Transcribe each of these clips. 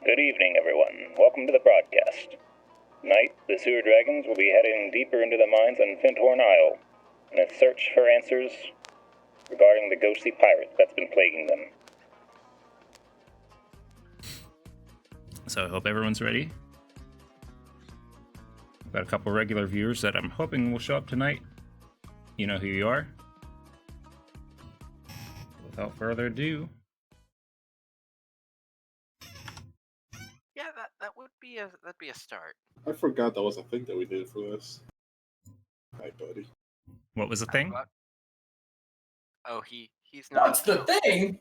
Good evening, everyone. Welcome to the broadcast. Tonight, the sewer dragons will be heading deeper into the mines on Findhorn Isle in a search for answers regarding the ghostly pirate that's been plaguing them. So I hope everyone's ready. Got a couple regular viewers that I'm hoping will show up tonight. You know who you are. Without further ado. Yeah, that'd be a start. I forgot that was a thing that we did for this. Hi, buddy. What was the thing? Oh, he's not. What's the thing?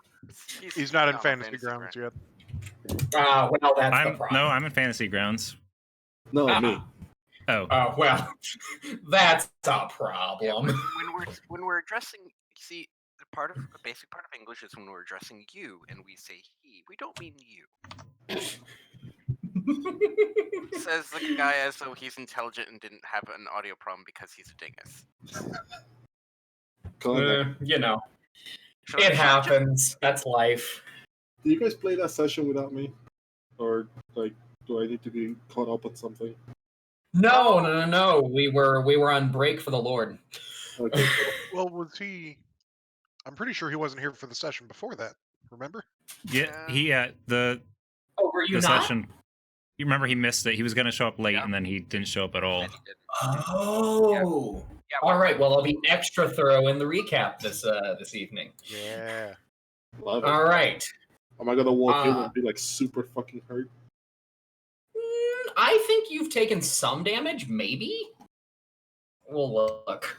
He's not in Fantasy Grounds yet. Well, that's the problem. No, I'm in Fantasy Grounds. No, me. Oh. Well, that's a problem. Yeah, when we're addressing, see, the basic part of English is when we're addressing you and we say he. We don't mean you. Says the guy as though he's intelligent and didn't have an audio problem because he's a dingus. You know, it happens. That's life. Do you guys play that session without me? Or, do I need to be caught up on something? No. We were on break for the Lord. Okay. Well, was he... I'm pretty sure he wasn't here for the session before that. Remember? Yeah, the were you the not? session. You remember he missed it. He was going to show up late, and then he didn't show up at all. Oh. Yeah, all right. Well, I'll be extra thorough in the recap this evening. Yeah. Love it. All right. Am I gonna walk in and be super fucking hurt? I think you've taken some damage, maybe? We'll look.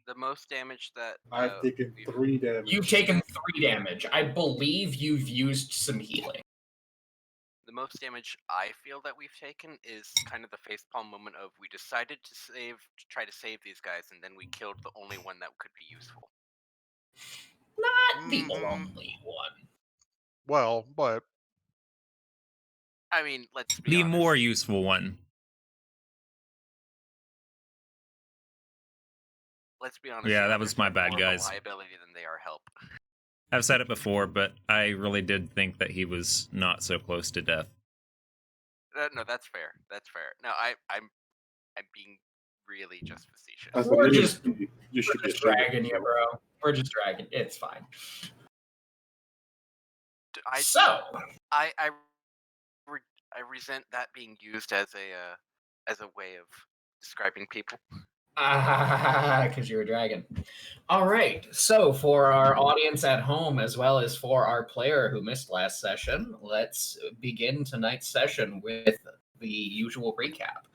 The most damage that... I've taken 3 damage. You've taken 3 damage. I believe you've used some healing. The most damage I feel that we've taken is kind of the facepalm moment of we decided to try to save these guys, and then we killed the only one that could be useful. Not the only one. Well, but... I mean, let's be The honest. more useful one. Let's be honest. Yeah, that was my bad, more guys. Liability than they are help. I've said it before, but I really did think that he was not so close to death. No, that's fair. That's fair. No, I'm being really just facetious. We're just dragging you, bro. We're just dragging. It's fine. I resent that being used as a way of describing people. Because you're a dragon. All right. So for our audience at home, as well as for our player who missed last session, let's begin tonight's session with the usual recap.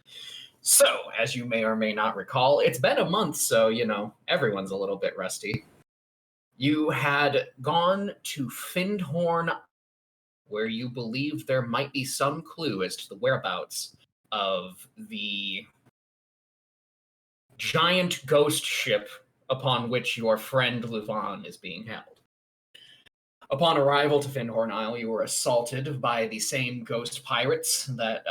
So, as you may or may not recall, it's been a month, so, everyone's a little bit rusty. You had gone to Findhorn, where you believed there might be some clue as to the whereabouts of the giant ghost ship upon which your friend Luvon is being held. Upon arrival to Findhorn Isle, you were assaulted by the same ghost pirates that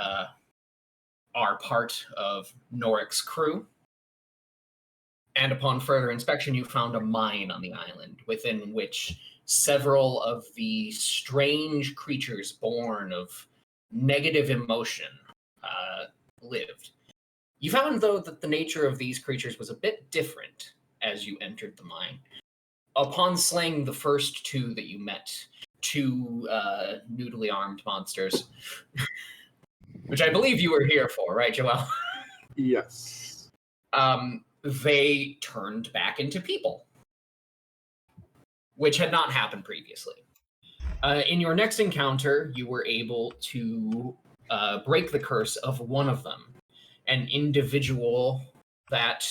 are part of Norik's crew. And upon further inspection, you found a mine on the island, within which several of the strange creatures born of negative emotion lived. You found, though, that the nature of these creatures was a bit different as you entered the mine. Upon slaying the first 2 that you met, 2 noodly armed monsters, which I believe you were here for, right, Joel? Yes. They turned back into people, which had not happened previously. In your next encounter, you were able to break the curse of one of them, an individual that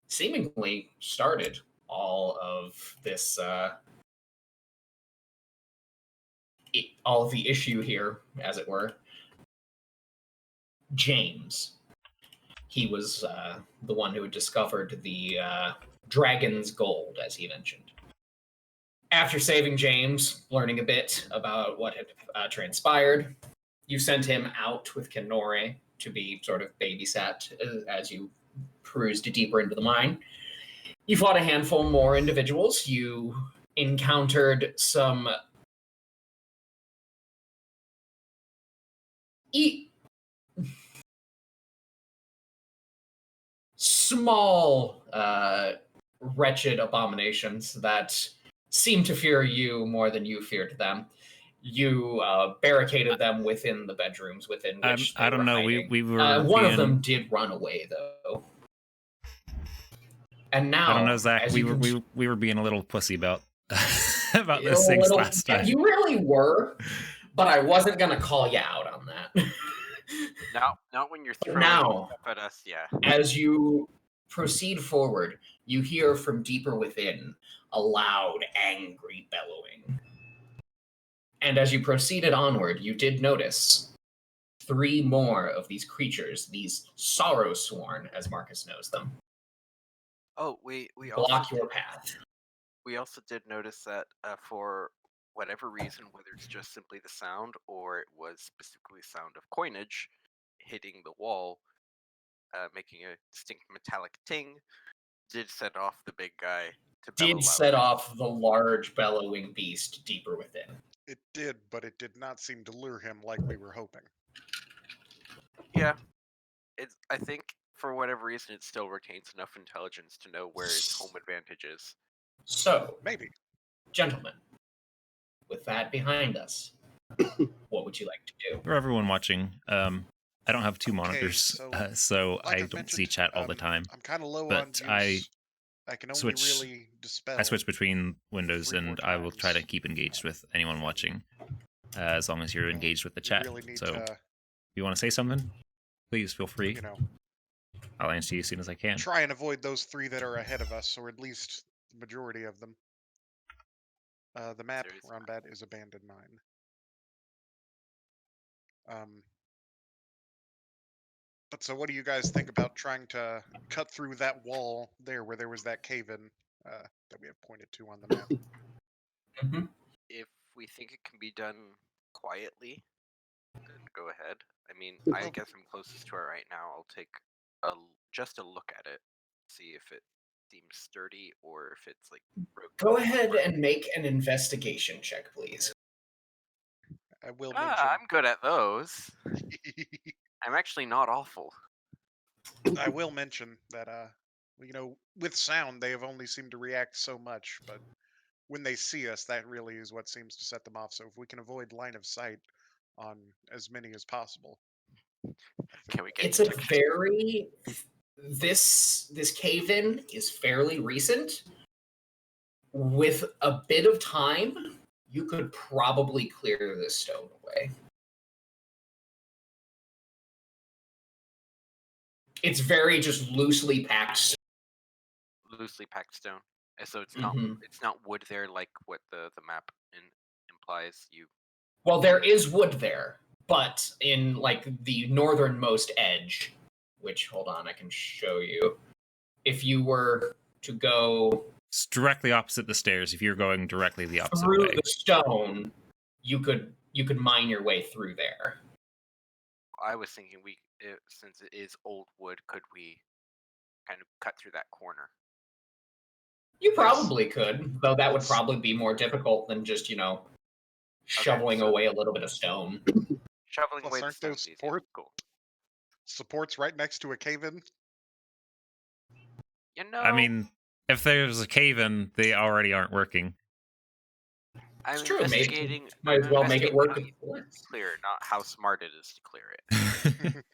seemingly started all of this, all of the issue here, as it were. James. He was the one who had discovered the dragon's gold, as he mentioned. After saving James, learning a bit about what had transpired, you sent him out with Kenore to be sort of babysat as you perused deeper into the mine. You fought a handful more individuals. You encountered some small, wretched abominations that seem to fear you more than you feared them. You barricaded them within the bedrooms within which they I don't were know. hiding. We were One of being- them did run away, though. And now, I don't know, Zach. as We you were being a little pussy about about a those things little- last time. You really were, but I wasn't gonna call you out on that. Not when you're But throwing now- stuff at us, yeah. As you proceed forward, you hear from deeper within a loud, angry bellowing. And as you proceeded onward, you did notice 3 more of these creatures, these sorrow sworn, as Marcus knows them, Oh, we block also your path. we also did notice that for whatever reason, whether it's just simply the sound or it was specifically sound of coinage hitting the wall, making a distinct metallic ting, did set off the big guy to bellow Did set louder. off the large bellowing beast deeper within. It did, but it did not seem to lure him like we were hoping. Yeah, I think for whatever reason it still retains enough intelligence to know where its home advantage is. So, Maybe. gentlemen, with that behind us, what would you like to do? For everyone watching, I don't have 2 Okay, monitors, so, so like I I've don't mentioned, see chat all the time. I'm kind of low but on juice. I can only switch- really dispel. I switch between windows, 3 more and I will try to times. keep engaged with anyone watching, as long as you're engaged with the chat. Really need So, to, if you want to say something, please feel free. you know, I'll answer you as soon as I can. try and avoid those 3 that are ahead of us, or at least the majority of them. The map There is around that is abandoned mine. But so what do you guys think about trying to cut through that wall there where there was that cave-in that we have pointed to on the map? If we think it can be done quietly, then go ahead. I mean, I Well- guess I'm closest to it right now. I'll take just a look at it, see if it seems sturdy or if it's like broken. Go ahead and make an investigation check, please. I will I'm good at those. mention. I'm actually not awful. I will mention that you know, with sound they have only seemed to react so much, but when they see us, that really is what seems to set them off. So if we can avoid line of sight on as many as possible, I think Can we get It's a detection? very this cave-in is fairly recent. With a bit of time, you could probably clear this stone away. It's very just loosely packed. Loosely packed stone, and so it's Mhm. not wood there like what the map implies. Well, there is wood there, but in like the northernmost edge, which hold on, I can show you. If you were to go It's directly opposite the stairs. If you're going directly the opposite through way, the stone, you could mine your way through there. I was thinking since it is old wood, could we kind of cut through that corner? You probably could, though that would Let's- probably be more difficult than just, shoveling so- away a little bit of stone. Shoveling Plus, away the aren't stone's those easy. support- Cool. supports right next to a cave-in. You know, I mean, if there's a cave in, they already aren't working. I'm It's true, maybe investigating. might as well make it work. How easy with it is this. to clear, not how smart it is to clear it.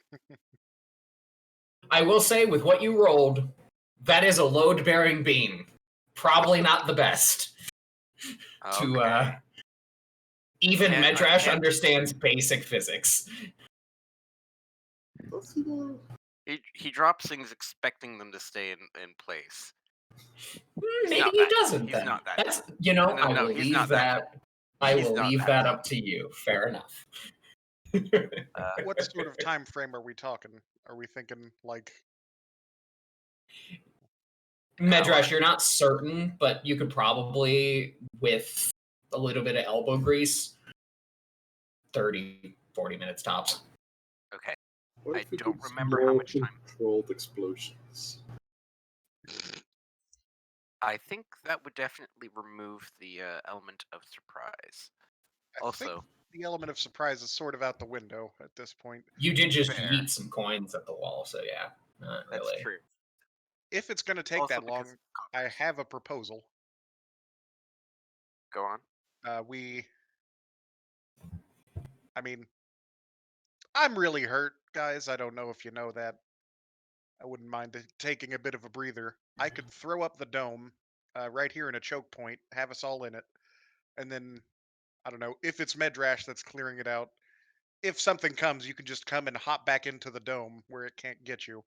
I will say, with what you rolled, that is a load-bearing beam. Probably not the best. To Okay. even Can't- I Medrash can't- understands basic physics. Does he though? He drops things expecting them to stay in place. Maybe not he that- doesn't. he's then not that that's dumb. you know. No, I no, will he's leave not that that. I He's will not leave that that dumb. up to you. Fair enough. What sort of time frame are we talking? Are we thinking like Medrash, you're not certain, but you could probably, with a little bit of elbow grease, 30, 40 minutes tops. Okay. What I if we don't did remember how small much time. controlled explosions? I think that would definitely remove the element of surprise. I Also, think the element of surprise is sort of out the window at this point. You did just Fair. yeet some coins at the wall, so yeah, not That's really. true. If it's going to take Also that long, because I have a proposal. go on. I mean, I'm really hurt, guys. I don't know if you know that. I wouldn't mind taking a bit of a breather. I could throw up the dome right here in a choke point, have us all in it, and then, I don't know, if it's Medrash that's clearing it out, if something comes, you can just come and hop back into the dome where it can't get you.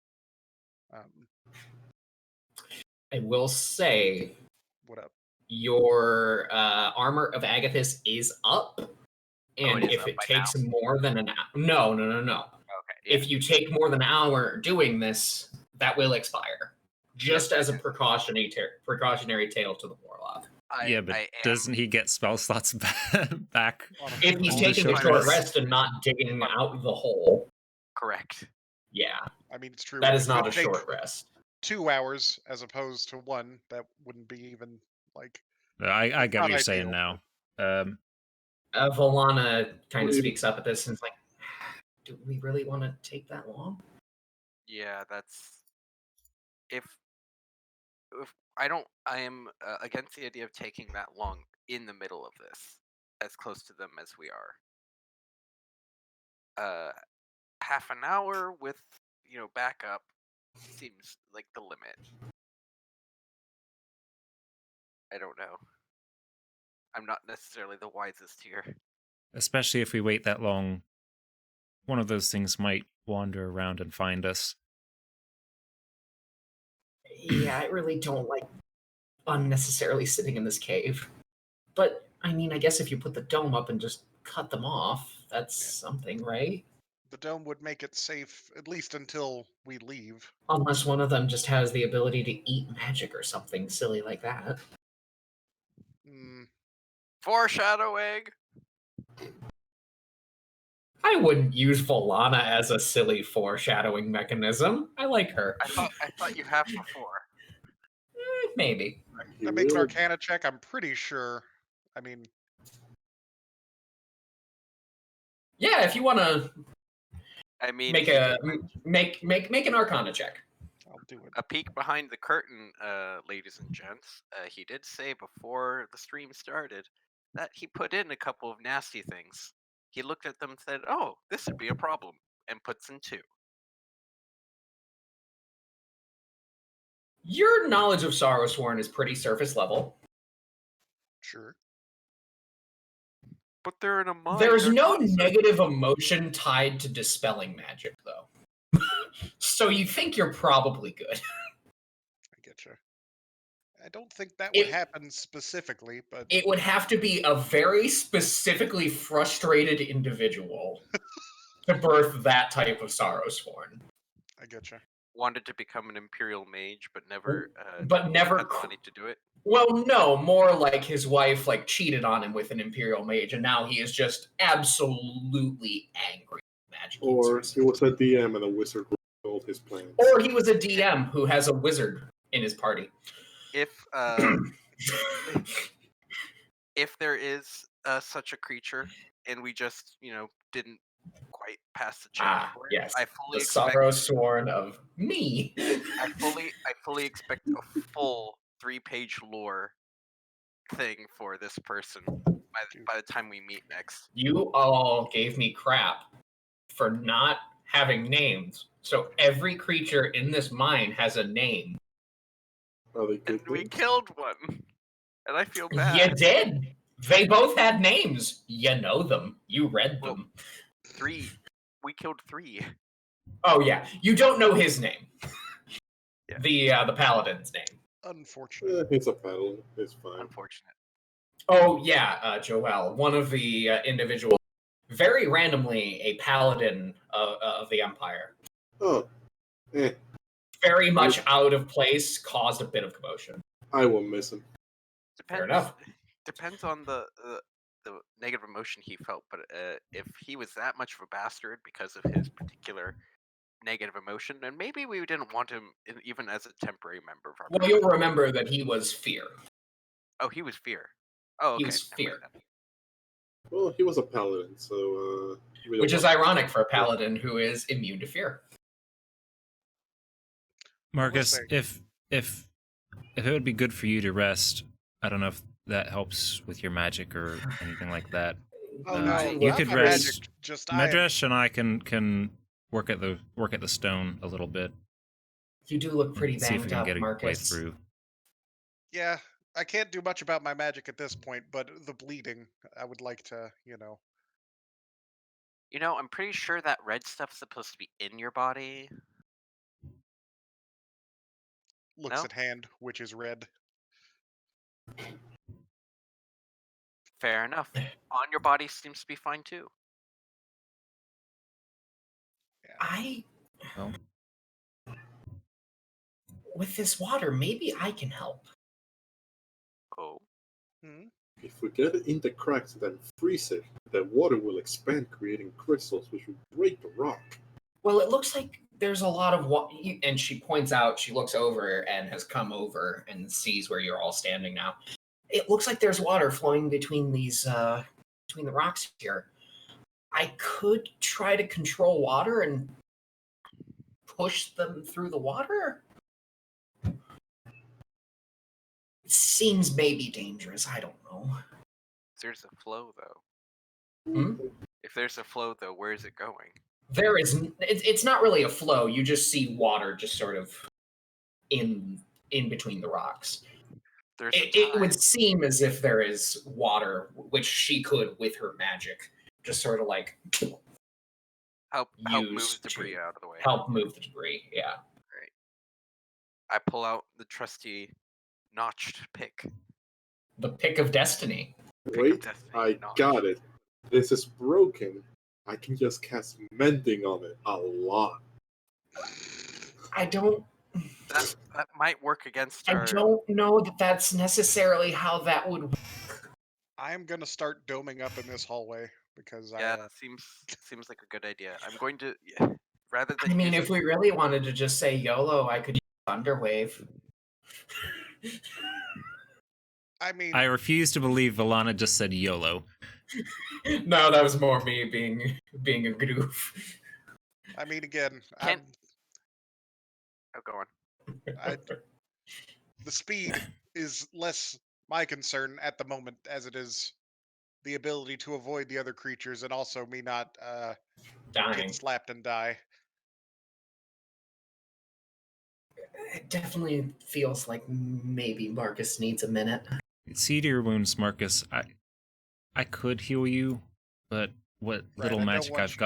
I will say What up? your armor of Agathis is up, and it is if up it by takes more than an hour, no. Okay. Yeah. If you take more than an hour doing this, that will expire, just as a precautionary tale to the warlock. Yeah, but doesn't he get spell slots back? If he's On the taking a short short rest? rest and not digging out the hole, Correct. yeah, I mean, it's true. that It is not could a take short rest. 2 hours as opposed to 1. That wouldn't be even like. I It's get what not you're saying ideal. now. Vallana kind of Well, speaks up at this and is like, do we really want to take that long? Yeah, that's if I am against the idea of taking that long in the middle of this, as close to them as we are. Half an hour with backup seems like the limit. I don't know. I'm not necessarily the wisest here. Especially if we wait that long, one of those things might wander around and find us. Yeah, I really don't like unnecessarily sitting in this cave. But, I mean, I guess if you put the dome up and just cut them off, that's something, right? The dome would make it safe, at least until we leave. Unless one of them just has the ability to eat magic or something silly like that. Foreshadowing! I wouldn't use Vallana as a silly foreshadowing mechanism. I like her. I thought you have before. Maybe. That makes an Arcana check. I'm pretty sure. I mean, Yeah, if you want to I mean, make an Arcana check. I'll do it. A peek behind the curtain, ladies and gents. He did say before the stream started that he put in a couple of nasty things. He looked at them and said, "Oh, this would be a problem," and puts in 2. Your knowledge of Sorrowsworn is pretty surface level. Sure. But they're in a mine. There's they're no not negative emotion tied to dispelling magic, though. So you think you're probably good. I get you. I don't think that would happen specifically, but It would have to be a very specifically frustrated individual to birth that type of Sorrowsworn. I get you. wanted to become an Imperial mage, but never had the money to do it. Well, no, more like his wife cheated on him with an Imperial mage, and now he is just absolutely angry with magic Or users. he was a DM and a wizard rolled his plans. Or he was a DM who has a wizard in his party. If if there is such a creature, and we just didn't quite pass the check for it, yes, I fully the expect Sorrowsworn of me. I fully expect a full 3-page lore thing for this person by the time we meet next. You all gave me crap for not having names. So every creature in this mine has a name. And we killed one. And I feel bad. You did. They both had names. You know them. You read them. 3. We killed 3. Oh yeah. You don't know his name. Yeah. The paladin's name. Unfortunate. It's a paladin. It's fine. Unfortunate. Oh yeah, Joel, one of the individuals, very randomly a paladin of the Empire. Oh. Very much out of place, caused a bit of commotion. I will miss him. Fair enough. Depends on the negative emotion he felt, but if he was that much of a bastard because of his particular negative emotion, then maybe we didn't want him even as a temporary member of our Well, you'll remember that he was fear. Oh, he was fear. Oh, okay. He was fear. Well, he was a paladin, so really Which is wasn't. ironic for a paladin who is immune to fear. Marcus, say- if it would be good for you to rest, I don't know if that helps with your magic or anything like that. Oh Um, no, you not could my rest. magic. Just I am. Medrash and I can work at the stone a little bit. You do look pretty and see if we banged can up, get a way Marcus. through. Yeah, I can't do much about my magic at this point, but the bleeding, I would like to, You know, I'm pretty sure that red stuff's supposed to be in your body. looks No? at hand, which is red. Fair enough. On your body seems to be fine too. Well, With this water, maybe I can help. Oh. Hmm? If we get it in the cracks and then freeze it, the water will expand, creating crystals, which will break the rock. Well, it looks like there's a lot of water, and she points out, she looks over and has come over and sees where you're all standing now. It looks like there's water flowing between these, between the rocks here. I could try to control water and push them through the water? It seems maybe dangerous, I don't know. If there's a flow though. Hmm? If there's a flow though, where is it going? There is, it's not really a flow, you just see water just sort of in between the rocks. There's It would seem as if there is water, which she could, with her magic, just sort of like help move use the debris to out of the way. help move the debris. Yeah. Right. I pull out the trusty notched pick. The pick of destiny. Wait, destiny, I notch. got it. This is broken. I can just cast mending on it a lot. I don't That might work against I her. don't know that that's necessarily how that would work. I am gonna start doming up in this hallway because Yeah, seems like a good idea. I'm going to rather than I mean, using, if we really wanted to just say YOLO, I could use Thunderwave. I mean, I refuse to believe Vallana just said YOLO. No, that was more me being a goof. I mean again, Can't- oh, go on. the speed is less my concern at the moment as it is the ability to avoid the other creatures and also me not Dying. get slapped and die. It definitely feels like maybe Marcus needs a minute. See to your wounds, Marcus. I could heal you, but what Right, little I don't magic want I've you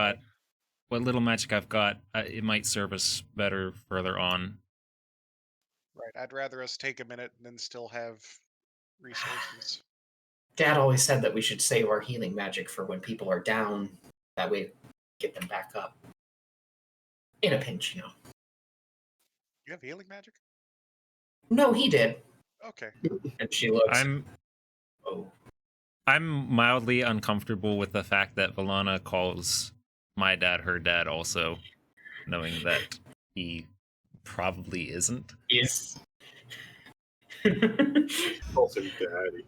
got, to. it might serve us better further on. Right, I'd rather us take a minute and then still have resources. Dad always said that we should save our healing magic for when people are down. That way, get them back up. In a pinch, you know. You have healing magic? No, he did. Okay. And she looks. I'm mildly uncomfortable with the fact that Vallana calls my dad her dad also, knowing that he probably isn't. Is. Calls him daddy.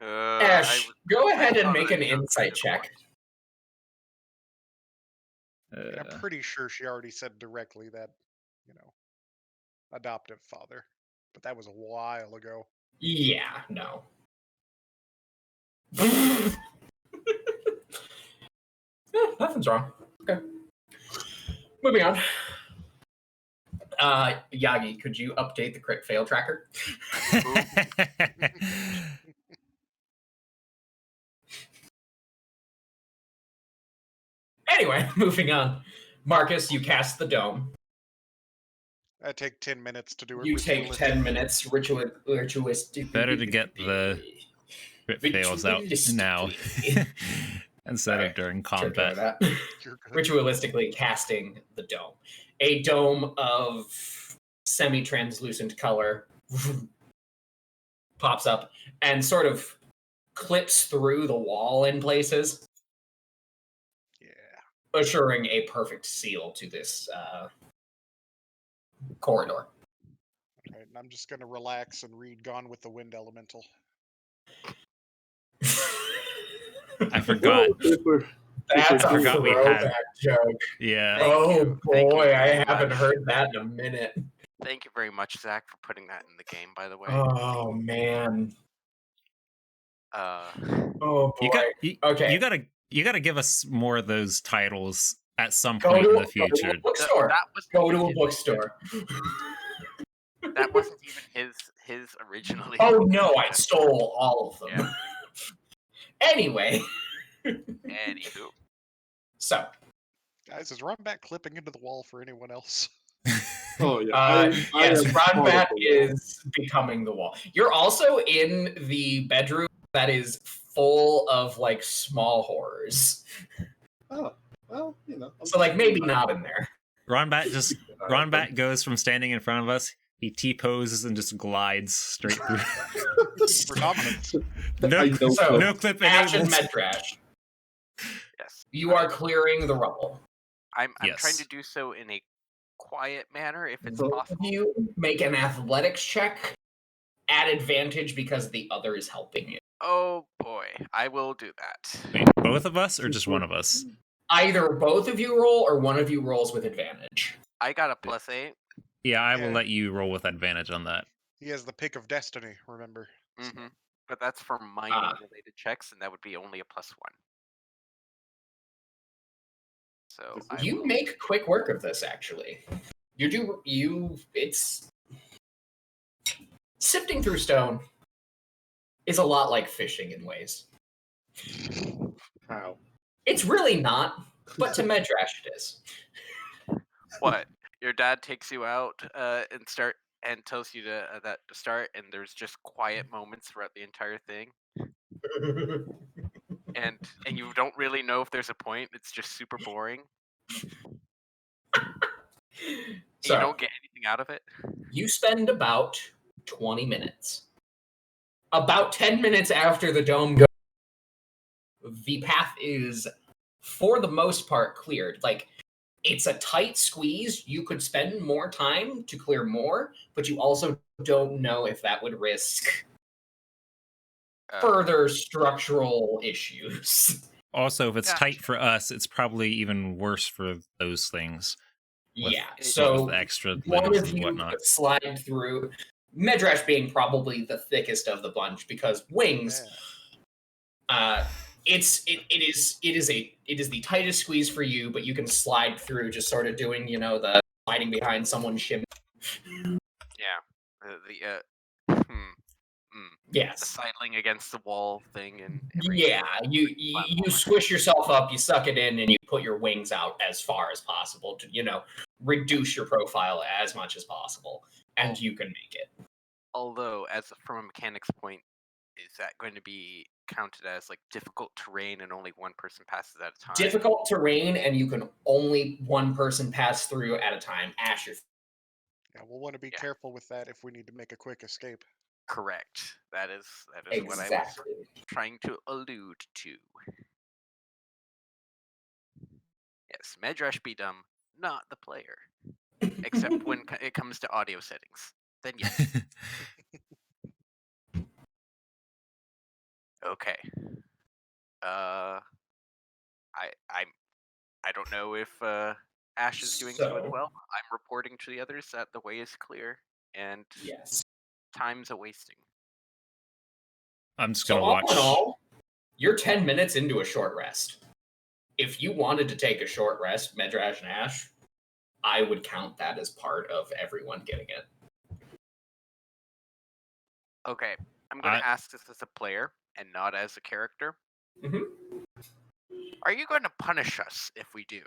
Ash, go ahead and thought make of an that joke insight at check. And I'm pretty sure she already said directly that, adoptive father. But that was a while ago. Yeah, no. Nothing's wrong. Okay. Moving on. Yagi, could you update the crit fail tracker? Anyway, moving on. Marcus, you cast the dome. I take 10 minutes to do it. You take 10 minutes ritualistically. Better to get the crit fails out now instead of during combat. You're good. Ritualistically casting the dome. A dome of semi-translucent color pops up and sort of clips through the wall in places, Yeah. assuring a perfect seal to this corridor. Right, and I'm just going to relax and read Gone with the Wind Elemental. I forgot. That's I a forgot we had- throwback joke. Yeah. Thank Oh you. Thank you boy, I very haven't much. heard that in a minute. Thank you very much, Zach, for putting that in the game. By the way. Oh man. Uh, Oh boy. Okay. You gotta give us more of those titles at some Go point to in a the future. bookstore. that was Go to a bookstore. That wasn't even his originally. Oh no, I stole all of them. Yeah. Anyway. Anywho. So. Guys, is Runback clipping into the wall for anyone else? Oh yeah. Yes, am Rodbat horrible. is becoming the wall. You're also in the bedroom that is full of like small horrors. Oh, well, So like maybe not in there. Ronbat goes from standing in front of us. He T-poses and just glides straight through. For dominance. No clip Ash and enabled. Medrash, Yes. you are clearing the rubble. I'm Yes. trying to do so in a quiet manner, if it's Both possible. of you make an athletics check at advantage because the other is helping you. Oh boy, I will do that. Wait, both of us or just one of us? Either both of you roll or one of you rolls with advantage. I got a +8. Yeah, I will Yeah. let you roll with advantage on that. He has the pick of destiny, remember? Mm-hmm. But that's for mining related checks, and that would be only a +1. So You make quick work of this, actually. It's sifting through stone is a lot like fishing in ways. How? It's really not, but to Medrash it is. What? Your dad takes you out and tells you to start, and there's just quiet moments throughout the entire thing, and you don't really know if there's a point. It's just super boring. So you don't get anything out of it. You spend about 20 minutes. About 10 minutes after the dome goes, the path is, for the most part, cleared. Like, it's a tight squeeze. You could spend more time to clear more, but you also don't know if that would risk further structural issues. Also, if it's Gotcha. tight for us, it's probably even worse for those things. Yeah, with so the extra one limbs of and you whatnot. could slide through. Medrash being probably the thickest of the bunch because wings. Yeah. It is the tightest squeeze for you, but you can slide through, just sort of doing the sliding behind someone shimmy. Yeah. The Yes. sidling against the wall thing and Yeah, you squish yourself up, you suck it in, and you put your wings out as far as possible to reduce your profile as much as possible, and you can make it. Although, from a mechanics point, is that going to be counted as like difficult terrain and only one person passes at a time? Difficult terrain, and you can only one person pass through at a time. Ash, Yeah, we'll want to be careful with that if we need to make a quick escape. Correct. That is exactly what I was trying to allude to. Yes, Medrash be dumb, not the player. Except when it comes to audio settings. Then yes. Okay. I don't know if Ash is doing so well. I'm reporting to the others that the way is clear and time's a wasting. I'm just gonna watch. All in all, you're 10 minutes into a short rest. If you wanted to take a short rest, Medrash and Ash, I would count that as part of everyone getting it. Okay, I'm going to ask this as a player and not as a character. Mm-hmm. Are you going to punish us if we do?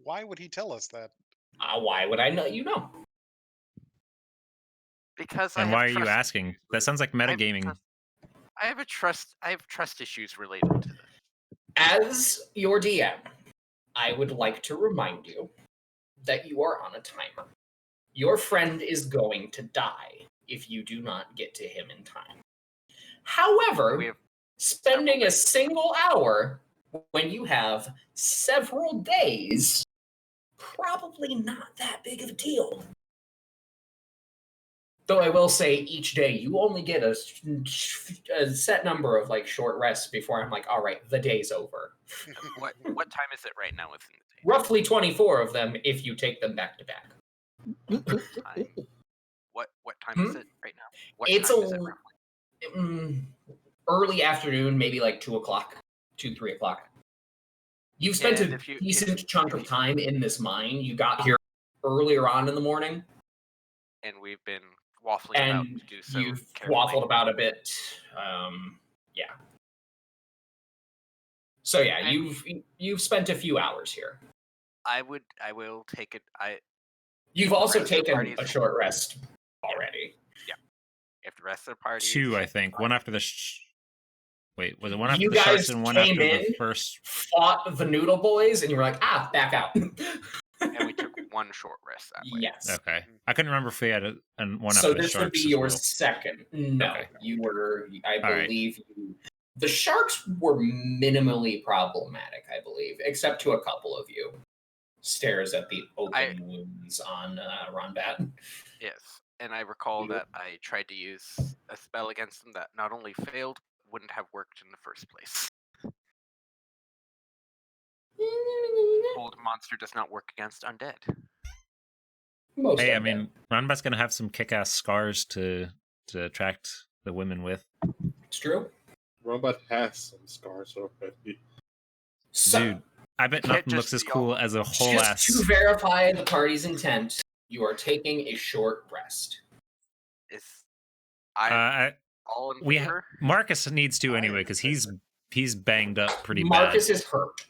Why would he tell us that? Why would I know? Because and why are you asking? That sounds like metagaming. I have trust issues related to this. As your DM, I would like to remind you that you are on a timer. Your friend is going to die if you do not get to him in time. However, spending a single hour when you have several days, probably not that big of a deal. Though I will say, each day you only get a set number of like short rests before I'm like, all right, the day's over. What time is it right now within the day? Roughly 24 of them if you take them back to back. Time. What time is it right now? What It's time is it roughly? Early afternoon, maybe like 2 o'clock, 3 o'clock. You've spent And a if you- decent chunk of time in this mine. You got here earlier on in the morning, And we've been waffling about and to do so. you've carefully. waffled about a bit. Yeah. So yeah, And- you've spent a few hours here. I will take it. You've also rest of the taken parties- a short rest already. If the rest of the party 2, I think. One after the. Wait, was it one after You the sharks guys and one came after the in, first? fought the Noodle Boys, and you were like, back out. and we took one short rest that way. Yes. Okay, I couldn't remember if we had one So after the this sharks would be as your well. second. No, Okay. you were. I All right. believe the sharks were minimally problematic. I believe, except to a couple of you. Stares at the open wounds on Ronbat. Yes, and I recall Yep. that I tried to use a spell against them that not only failed, wouldn't have worked in the first place. Old monster does not work against undead. Most Hey, I of them. mean, Ronbat's gonna have some kick-ass scars to attract the women with. It's true. Robot has some scars already. So, Dude, I bet Can't nothing looks just as be cool all- as a whole just ass. to verify the party's intent, you are taking a short rest. Is I'm all in we favor? Marcus needs to I anyway am because in he's banged up pretty Marcus bad. is hurt.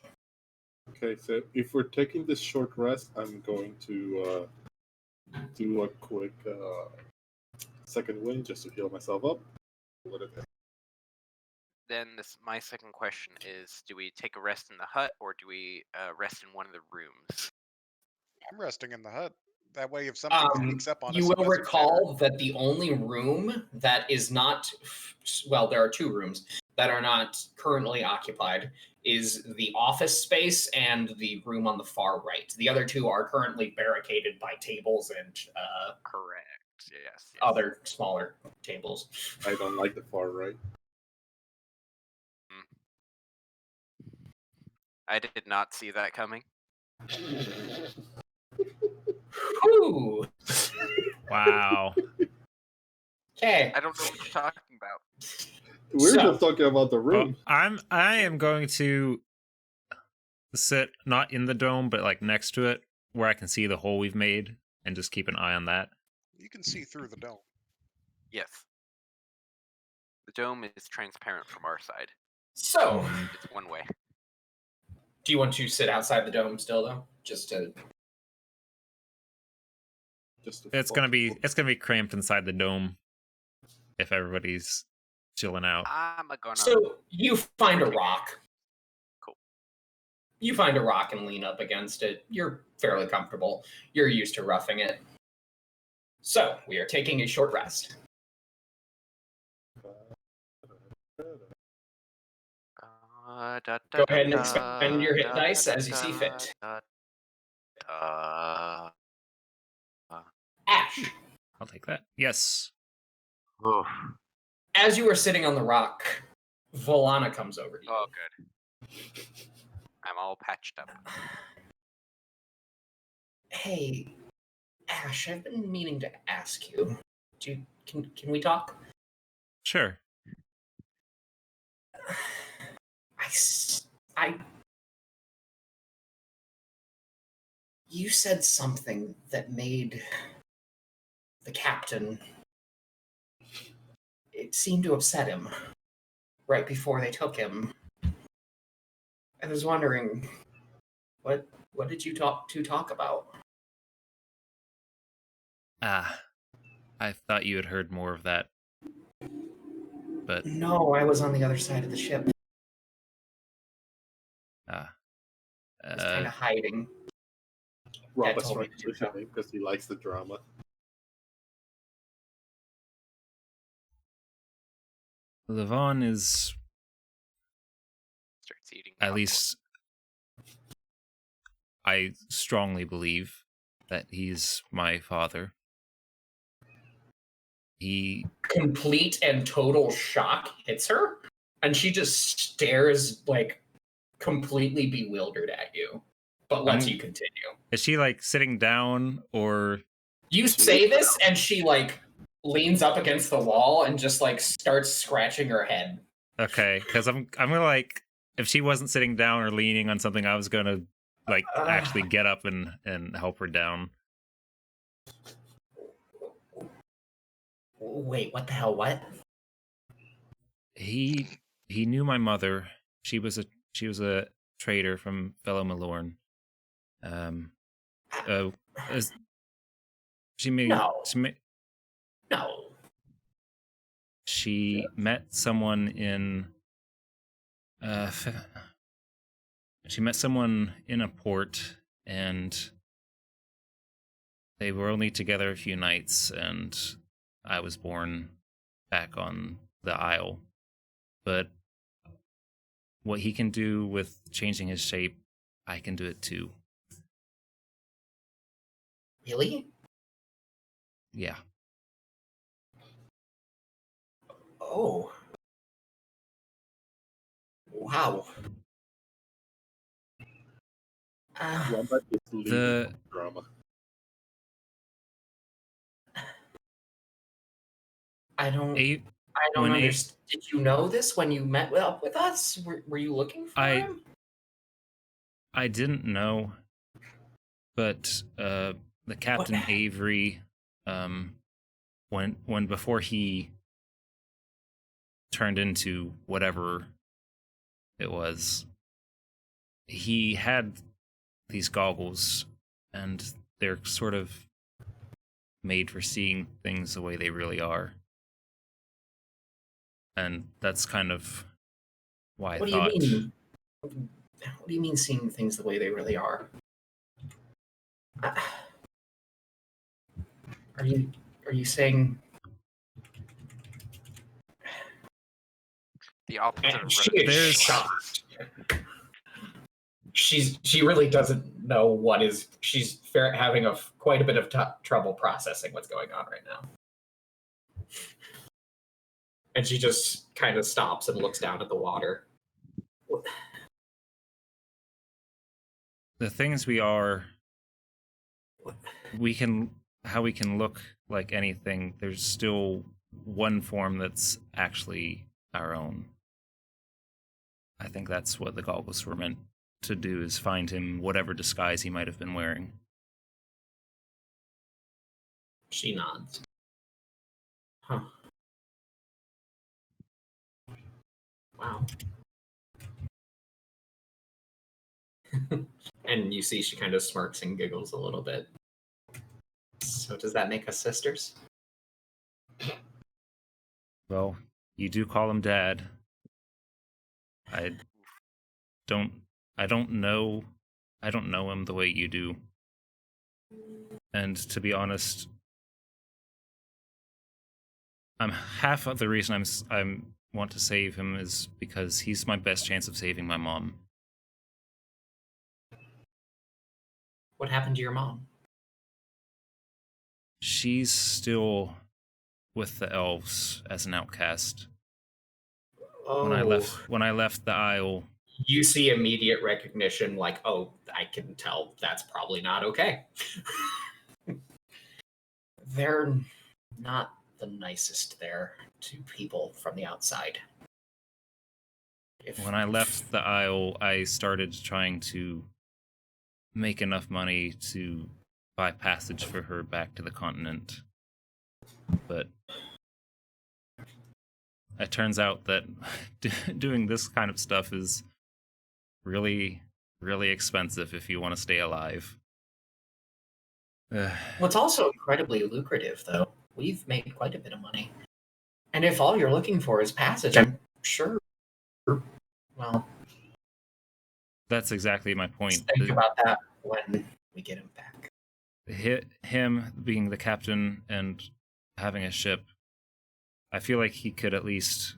Okay, so if we're taking this short rest, I'm going to do a quick second wind just to heal myself up. Let it Then my second question is: do we take a rest in the hut, or do we rest in one of the rooms? I'm resting in the hut. That way, if something sneaks up on us, You it will doesn't recall that the only room that is not, well, there are 2 rooms that are not currently occupied, is the office space and the room on the far right. The other 2 are currently barricaded by tables and Correct. Yes. other smaller tables. I don't like the far right. I did not see that coming. Whew. Wow. Okay. I don't know what you're talking about. We're So- just talking about the Well, room. I am going to sit not in the dome, but like next to it, where I can see the hole we've made, and just keep an eye on that. You can see through the dome. Yes. The dome is transparent from our side. So, It's one way. do you want to sit outside the dome still, though? Just to... Just to It's gonna be cramped inside the dome if everybody's chilling out. I'm gonna. So, you find a rock. Cool. You find a rock and lean up against it. You're fairly comfortable. You're used to roughing it. So, we are taking a short rest. Go ahead and expend your hit dice as you see fit. Ash, I'll take that. Yes. as you are sitting on the rock, Vallana comes over to you. Oh, good. I'm all patched up. Hey, Ash, I've been meaning to ask you. Can we talk? Sure. You said something that made the captain. It seemed to upset him right before they took him. I was wondering, what did you talk about? I thought you had heard more of that. But No, I was on the other side of the ship. I was kind of hiding. Robert's told me trying to do to so. push him because he likes the drama. Luvon is Starts eating. at popcorn. least I strongly believe that he's my father. He complete and total shock hits her, and she just stares like completely bewildered at you, but lets you continue. Is she like sitting down or? You say this, and she like leans up against the wall and just like starts scratching her head. Okay, because I'm gonna like, if she wasn't sitting down or leaning on something, I was gonna like actually get up and help her down. Wait, what the hell? What? He knew my mother. She was a trader from Vallana. As she made No. she met someone in she met someone in a port, and they were only together a few nights, and I was born back on the Isle. But what he can do with changing his shape, I can do it too. Really? Yeah. Oh. Wow. Wombat is leading drama. I don't when understand. Did you know this when you met up with us? Were you looking for him? I didn't know, but the Captain Avery, when before he turned into whatever it was, he had these goggles, and they're sort of made for seeing things the way they really are. And that's kind of why I thought. Do you mean? What do you mean seeing things the way they really are? Are you saying The opposite of she is There's- shocked? She really doesn't know what is. She's having quite a bit of trouble processing what's going on right now, and she just kind of stops and looks down at the water. The things we are, how we can look like anything, there's still one form that's actually our own. I think that's what the goggles were meant to do, is find him whatever disguise he might have been wearing. She nods. Huh. Wow. And you see she kind of smirks and giggles a little bit. So does that make us sisters? Well, you do call him Dad. I don't know him the way you do. And to be honest, half of the reason I want to save him is because he's my best chance of saving my mom. What happened to your mom? She's still with the elves as an outcast. Oh. When I left the Isle, you see immediate recognition, like, oh, I can tell that's probably not okay. They're not the nicest there to people from the outside. When I left the Isle, I started trying to make enough money to buy passage for her back to the continent. But it turns out that doing this kind of stuff is really, really expensive if you want to stay alive. Well, it's also incredibly lucrative, though. We've made quite a bit of money. And if all you're looking for is passage, I'm sure. Well, that's exactly my point. Think about that when we get him back. Him being the captain and having a ship, I feel like he could at least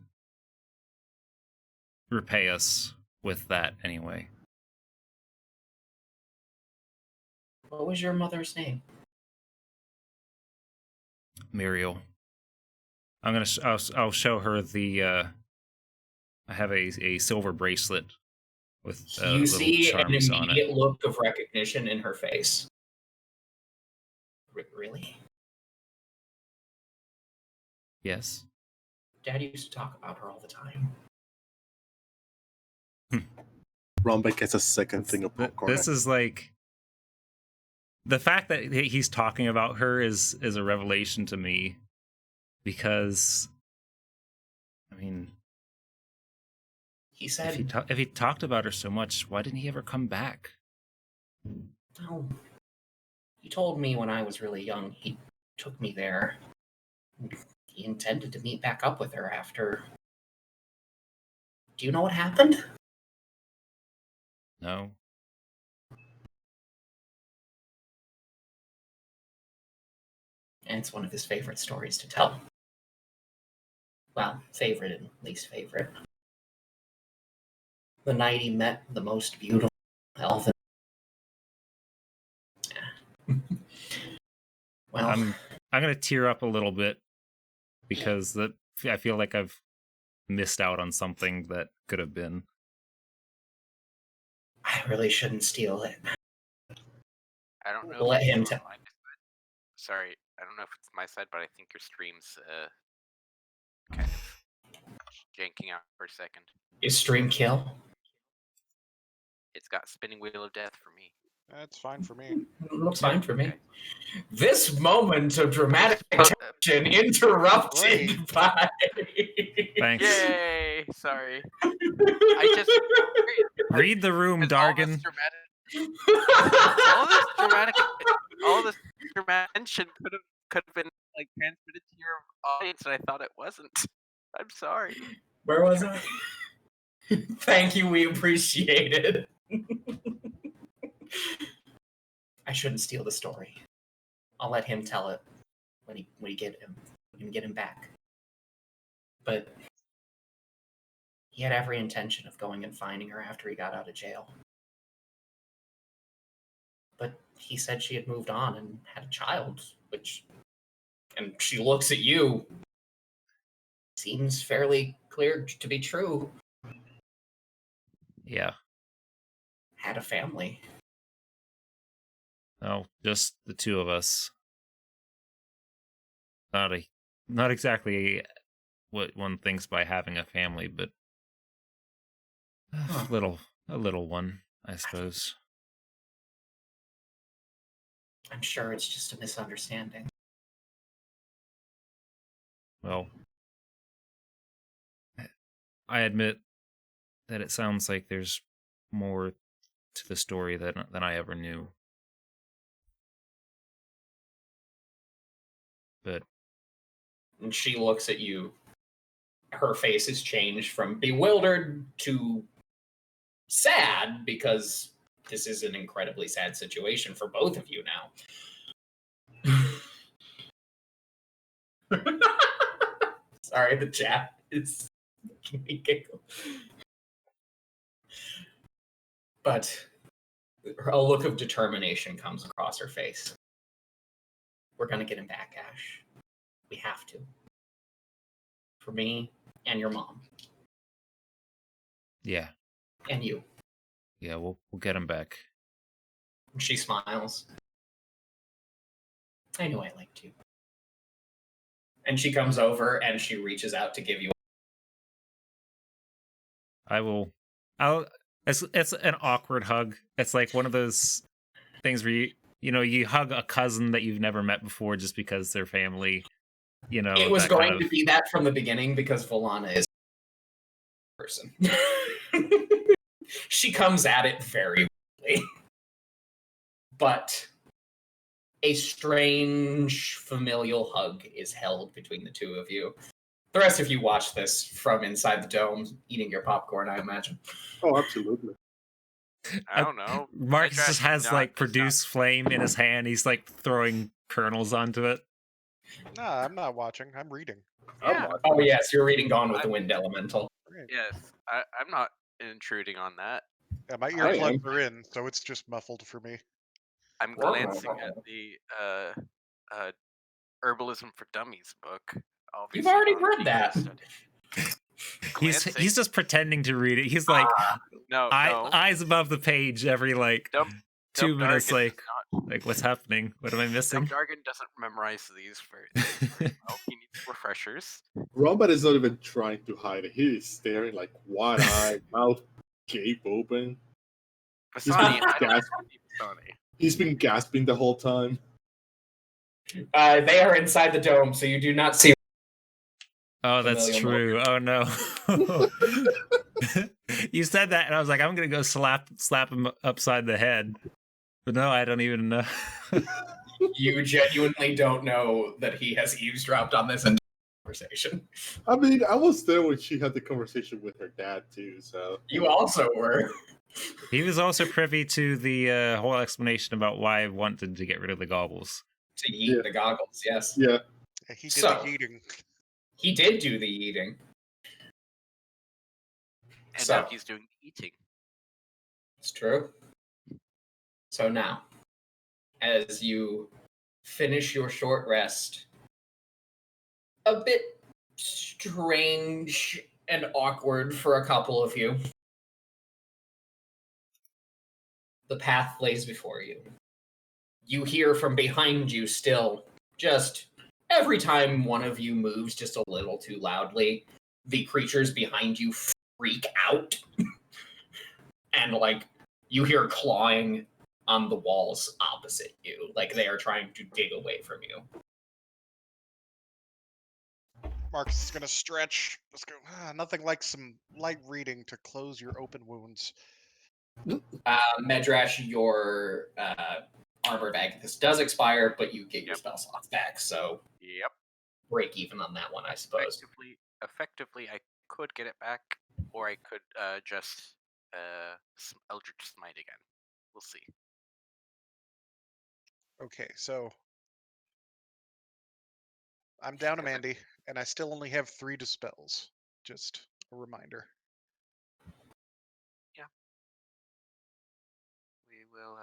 repay us with that anyway. What was your mother's name? Muriel. I'm gonna. I'll show her the. I have a silver bracelet with You little see an charms on it. immediate look of recognition in her face. Really? Yes. Dad used to talk about her all the time. Rombe gets a second thing of popcorn. This is like the fact that he's talking about her is a revelation to me, because I mean, He said, if he talked about her so much, why didn't he ever come back? "Oh, he told me when I was really young. He took me there. He intended to meet back up with her after. Do you know what happened?" No. And it's one of his favorite stories to tell. Well, favorite and least favorite. The night he met the most beautiful elf. Well, I'm gonna tear up a little bit because I feel like I've missed out on something that could have been. I really shouldn't steal it. I don't know. We'll let if him it's tell. on my side. Sorry, I don't know if it's my side, but I think your stream's kind of janking out for a second. Is stream kill? It's got spinning wheel of death for me. That's fine for me. Looks fine for me. Okay. This moment of dramatic tension interrupted by. Thanks. Yay! Sorry. I just Read the room, Dargan. all this dramatic tension could have been like transmitted to your audience, and I thought it wasn't. I'm sorry. Where was I? Thank you, we appreciate it. I shouldn't steal the story. I'll let him tell it when we get him back. But he had every intention of going and finding her after he got out of jail. But he said she had moved on and had a child, and she looks at you. Seems fairly clear to be true. Yeah. Had a family. No, just the two of us. Not exactly what one thinks by having a family, but a little one, I suppose. I'm sure it's just a misunderstanding. Well, I admit that it sounds like there's more to the story than I ever knew. But And she looks at you. Her face has changed from bewildered to sad, because this is an incredibly sad situation for both of you now. Sorry, the chat is making me giggle. But a look of determination comes across her face. We're going to get him back, Ash. We have to. For me and your mom. yeah, And you. yeah, we'll get him back. She smiles. I knew I liked you. And she comes over and she reaches out to give you. It's an awkward hug. It's like one of those things where you hug a cousin that you've never met before just because they're family. It was going to be that from the beginning because Vallana is a person. She comes at it very weirdly. But a strange familial hug is held between the two of you. The rest of you watch this from inside the dome, eating your popcorn, I imagine. Oh, absolutely. I don't know. Mark I just tried has not like to produce flame in his hand. He's like throwing kernels onto it. Nah, I'm not watching. I'm reading. Yeah. Oh, yes, you're reading Gone with the Wind Elemental. Great. Yes, I'm not intruding on that. Yeah, my I earplugs am. are in, so it's just muffled for me. I'm glancing at the Herbalism for Dummies book Obviously You've already not read being that. studied. He's Glancing? just pretending to read it. He's like No, no. eyes above the page every like Dumb 2 minutes. Dargan does not. Like what's happening? What am I Dumb missing? Dargan doesn't memorize these very well. He needs refreshers. Rombat is not even trying to hide it. He is staring like wide-eyed, mouth gape open. Basani, I don't gasped. believe Basani. He's been gasping the whole time. They are inside the dome, so you do not see. Oh, that's Familiar true. Oh no. You said that, and I was like, I'm gonna go slap him upside the head. But no, I don't even know. You genuinely don't know that he has eavesdropped on this entire conversation. I mean, I was there when she had the conversation with her dad too, so You also were. He was also privy to the whole explanation about why I wanted to get rid of the goggles. To yeet the goggles, yes. yeah. Yeah, he did So- the eating. He did do the eating. And So- now he's doing the eating. It's true. So now, as you finish your short rest, a bit strange and awkward for a couple of you, the path lays before you. You hear from behind you still, just every time one of you moves just a little too loudly, the creatures behind you freak out. And, like, you hear clawing on the walls opposite you, like they are trying to dig away from you. Marcus is gonna stretch. Let's go. Nothing like some light reading to close your open wounds. Medrash, your armor bag, this does expire, but you get your Yep. spell slots back, so Yep. break even on that one, I suppose. Effectively, I could get it back, or I could just Eldritch Smite again. We'll see. Okay, so I'm down to Mandy, and I still only have 3 dispels. Just a reminder. We will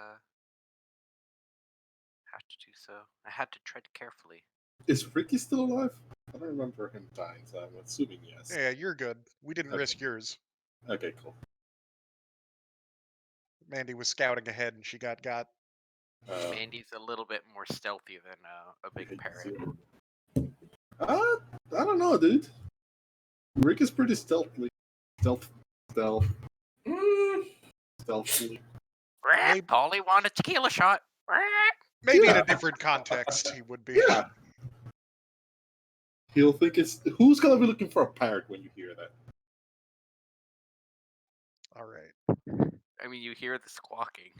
have to do so. I had to tread carefully. Is Ricky still alive? I don't remember him dying, so I'm assuming yes. Yeah, you're good. We didn't Okay. risk yours. Okay, cool. Mandy was scouting ahead, and she got. Mandy's a little bit more stealthy than a big parrot. I don't know, dude. Rick is pretty stealthily. Stealthily. Polly want a tequila shot. Maybe in Yeah. a different context, he would be. Yeah. He'll think it's who's gonna be looking for a parrot when you hear that. All right. I mean, you hear the squawking.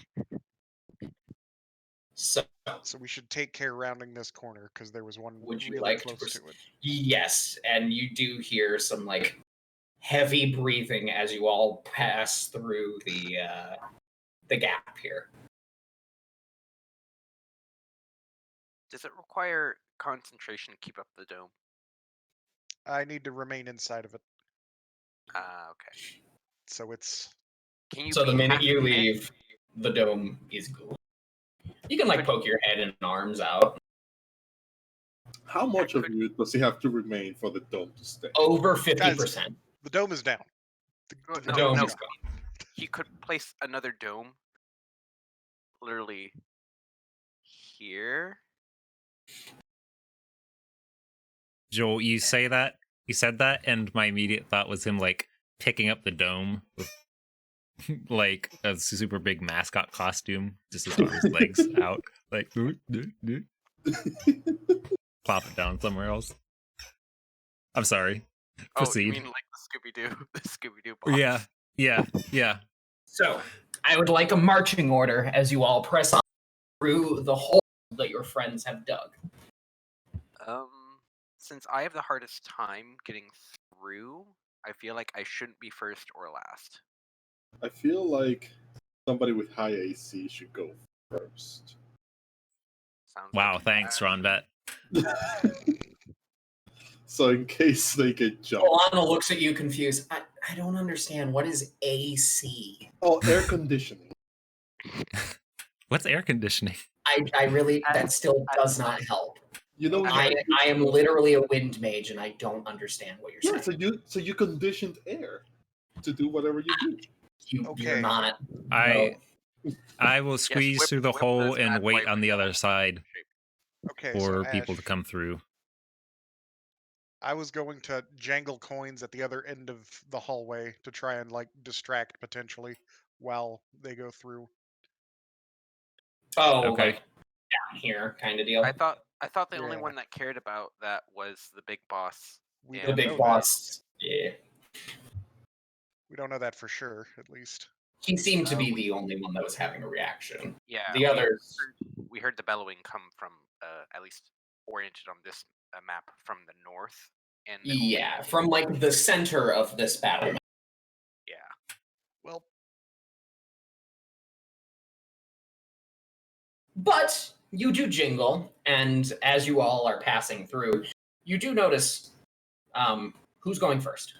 So, So we should take care rounding this corner because there was one Would you really like to close pers- to it. yes, and you do hear some, like, heavy breathing as you all pass through the gap here. Does it require concentration to keep up the dome? I need to remain inside of it, Okay. so it's. Can you So the be minute half you in it? leave, the dome is gone. You can, like, poke your head and arms out. How much of you does he have to remain for the dome to stay? Over 50%. The dome is down. Oh, The no, dome no. is gone. He could place another dome literally here. Joel, you said that, and my immediate thought was him like picking up the dome with like a super big mascot costume, just as his legs out, like plop it down somewhere else. I'm sorry. Oh, Proceed. you mean like the Scooby-Doo? The Scooby-Doo box? Yeah. So, I would like a marching order as you all press on through the hole that your friends have dug. Since I have the hardest time getting through, I feel like I shouldn't be first or last. I feel like somebody with high AC should go first. Sounds Wow, like thanks, Ron Bet. So in case they get jumped. Vallana looks at you confused. I don't understand. What is AC? Oh, air conditioning. What's air conditioning? I really, that still does not help. You know, I am literally a wind mage, and I don't understand what you're yeah. saying. So you conditioned air to do whatever you do. You're Okay. not. I No. I will squeeze whip- through the whip hole those and bad wait boy on the windows other into side shape. Okay, so for people to Ash, come through. I was going to jangle coins at the other end of the hallway to try and like distract potentially while they go through. Oh, Okay. like down here kind of deal. I thought the only Yeah. one that cared about that was the big boss. We and The don't big know boss. Yeah. We don't know that for sure, at least. He seemed to be we- the only one that was having a reaction. Yeah, The others. we heard the bellowing come from at least oriented on this map from the north. And the only- Yeah, from like the center of this battle. yeah. Well, But you do jingle, and as you all are passing through, you do notice who's going first.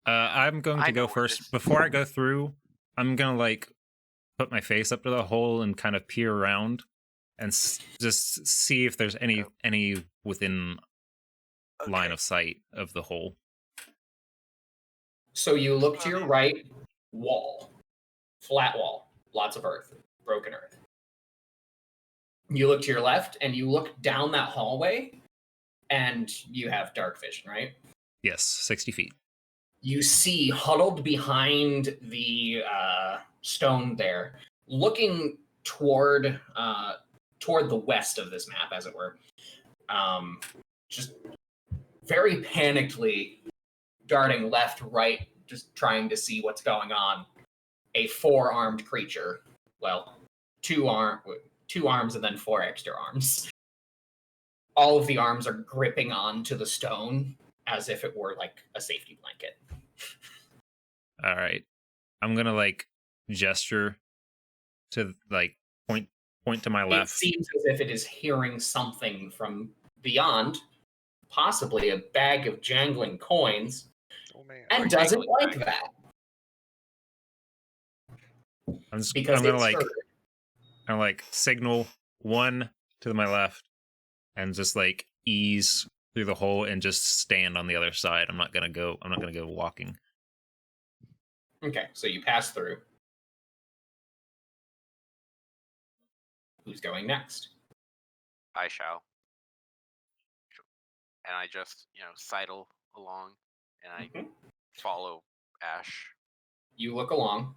I'm going I to know go where first. this- Before I go through, I'm gonna like put my face up to the hole and kind of peer around and just see if there's any within line Okay. of sight of the hole. So you look to your right, wall, flat wall, lots of earth, broken earth. You look to your left, and you look down that hallway, and you have dark vision, right? Yes, 60 feet. You see huddled behind the stone there, looking toward the west of this map, as it were. Just very panickedly darting left, right, just trying to see what's going on. A four-armed creature. Well, two arms and then four extra arms. All of the arms are gripping onto the stone as if it were like a safety blanket. All right. I'm gonna like gesture to like point to my It left. seems as if it is hearing something from beyond, possibly a bag of jangling coins, oh man. and doesn't like that. Because I'm gonna it's like heard. I'm like signal one to my left and just like ease through the hole and just stand on the other side. I'm not gonna go walking. Okay, so you pass through. Who's going next? I shall. And I just, sidle along and I Mhm. follow Ash. You look along,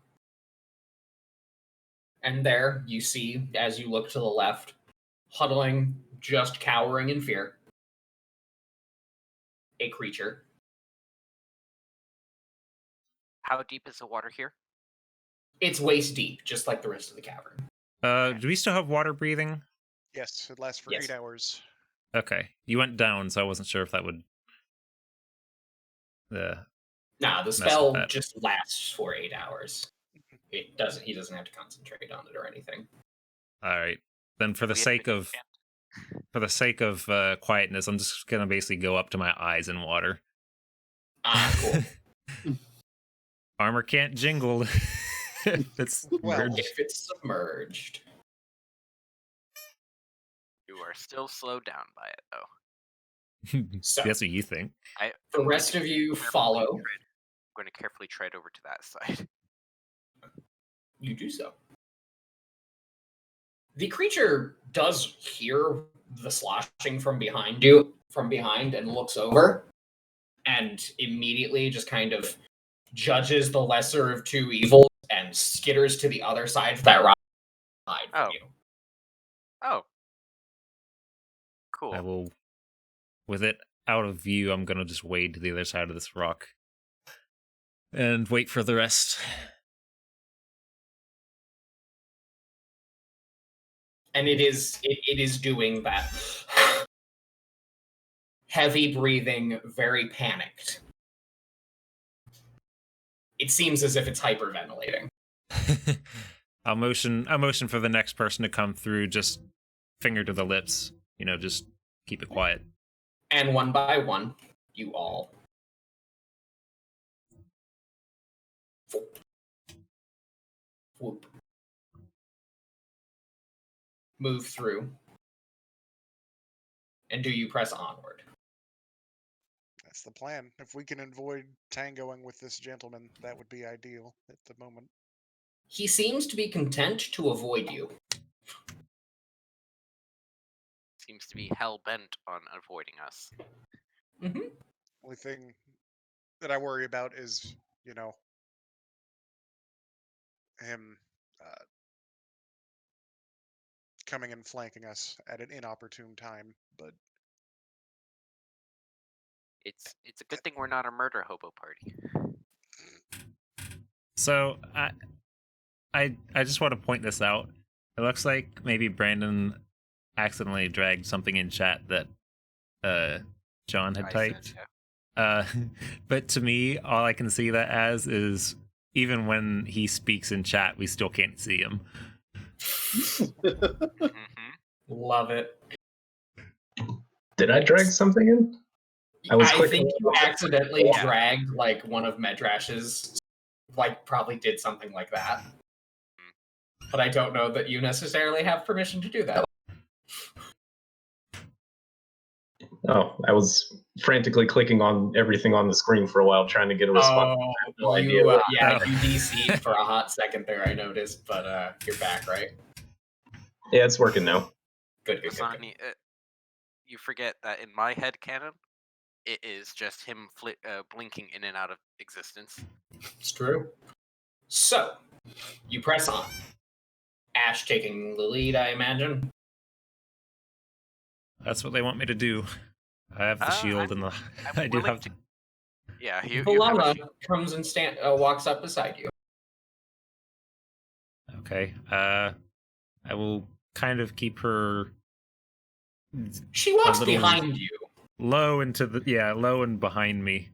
and there you see, as you look to the left, huddling, just cowering in fear, a creature. How deep is the water here? It's waist deep, just like the rest of the cavern. Do we still have water breathing? Yes, it lasts for Yes. 8 hours. Okay. You went down, so I wasn't sure if that would Nah, the with spell that. just lasts for 8 hours. It doesn't. He doesn't have to concentrate on it or anything. All right. Then for the We have sake to of quietness, I'm just gonna basically go up to my eyes in water. Cool. Armor can't jingle. It's Well, merged. If it's submerged. You are still slowed down by it, though. So, That's what you think. the rest of you follow. I'm going to carefully tread over to that side. You do so. The creature does hear the sloshing from behind you, and looks over, and immediately just kind of judges the lesser of two evils and skitters to the other side of that rock side from Oh. you. Oh. Cool. I will, with it out of view, I'm gonna just wade to the other side of this rock and wait for the rest. And it is doing that heavy breathing, very panicked. It seems as if it's hyperventilating. I'll motion for the next person to come through, just finger to the lips, just keep it quiet. And one by one, you all whoop, move through And do you press onward? That's the plan. If we can avoid tangoing with this gentleman, that would be ideal at the moment. He seems to be content to avoid you. Seems to be hell bent on avoiding us. Mm-hmm. Only thing that I worry about is, him coming and flanking us at an inopportune time. But It's a good thing we're not a murder hobo party. So I just want to point this out. It looks like maybe Brandon accidentally dragged something in chat that John had I typed. said, yeah. But to me, all I can see that as is even when he speaks in chat, we still can't see him. Mhm. Love it. Did I drag something in? I think you accidentally Yeah. dragged like one of Medrash's, like probably did something like that. But I don't know that you necessarily have permission to do that. Oh, I was frantically clicking on everything on the screen for a while, trying to get a response. Oh, no idea you, what- yeah, Oh. you DC'd for a hot second there, I noticed, but you're back, right? Yeah, it's working now. Good, good, good. Asani, you forget that in my head canon, it is just him blinking in and out of existence. It's true. So, you press on. Ash taking the lead, I imagine. That's what they want me to do. I have the shield and the. I'm I do willing have. to- Yeah, you have Vallana a comes and walks up beside you. Okay. I will kind of keep her She walks little- behind you. low and behind me.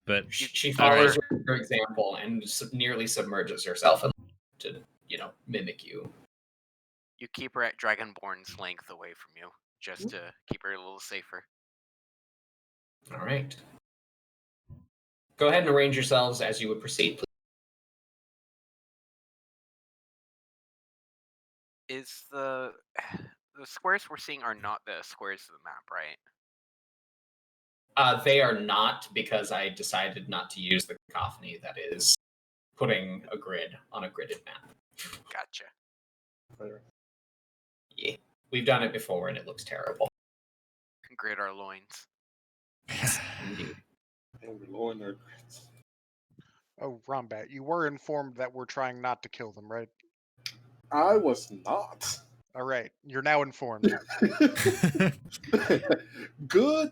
But She all follows right. your example and nearly submerges herself to, mimic you. You keep her at Dragonborn's length away from you, just to keep her a little safer. All right. Go ahead and arrange yourselves as you would proceed, please. Is the squares we're seeing are not the squares of the map, right? They are not, because I decided not to use the cacophony that is putting a grid on a gridded map. Gotcha. Yeah, we've done it before and it looks terrible. Grid our loins. Indeed. And we're lowering our grades. oh, Rombat, you were informed that we're trying not to kill them, right? I was not. All right, you're now informed. Good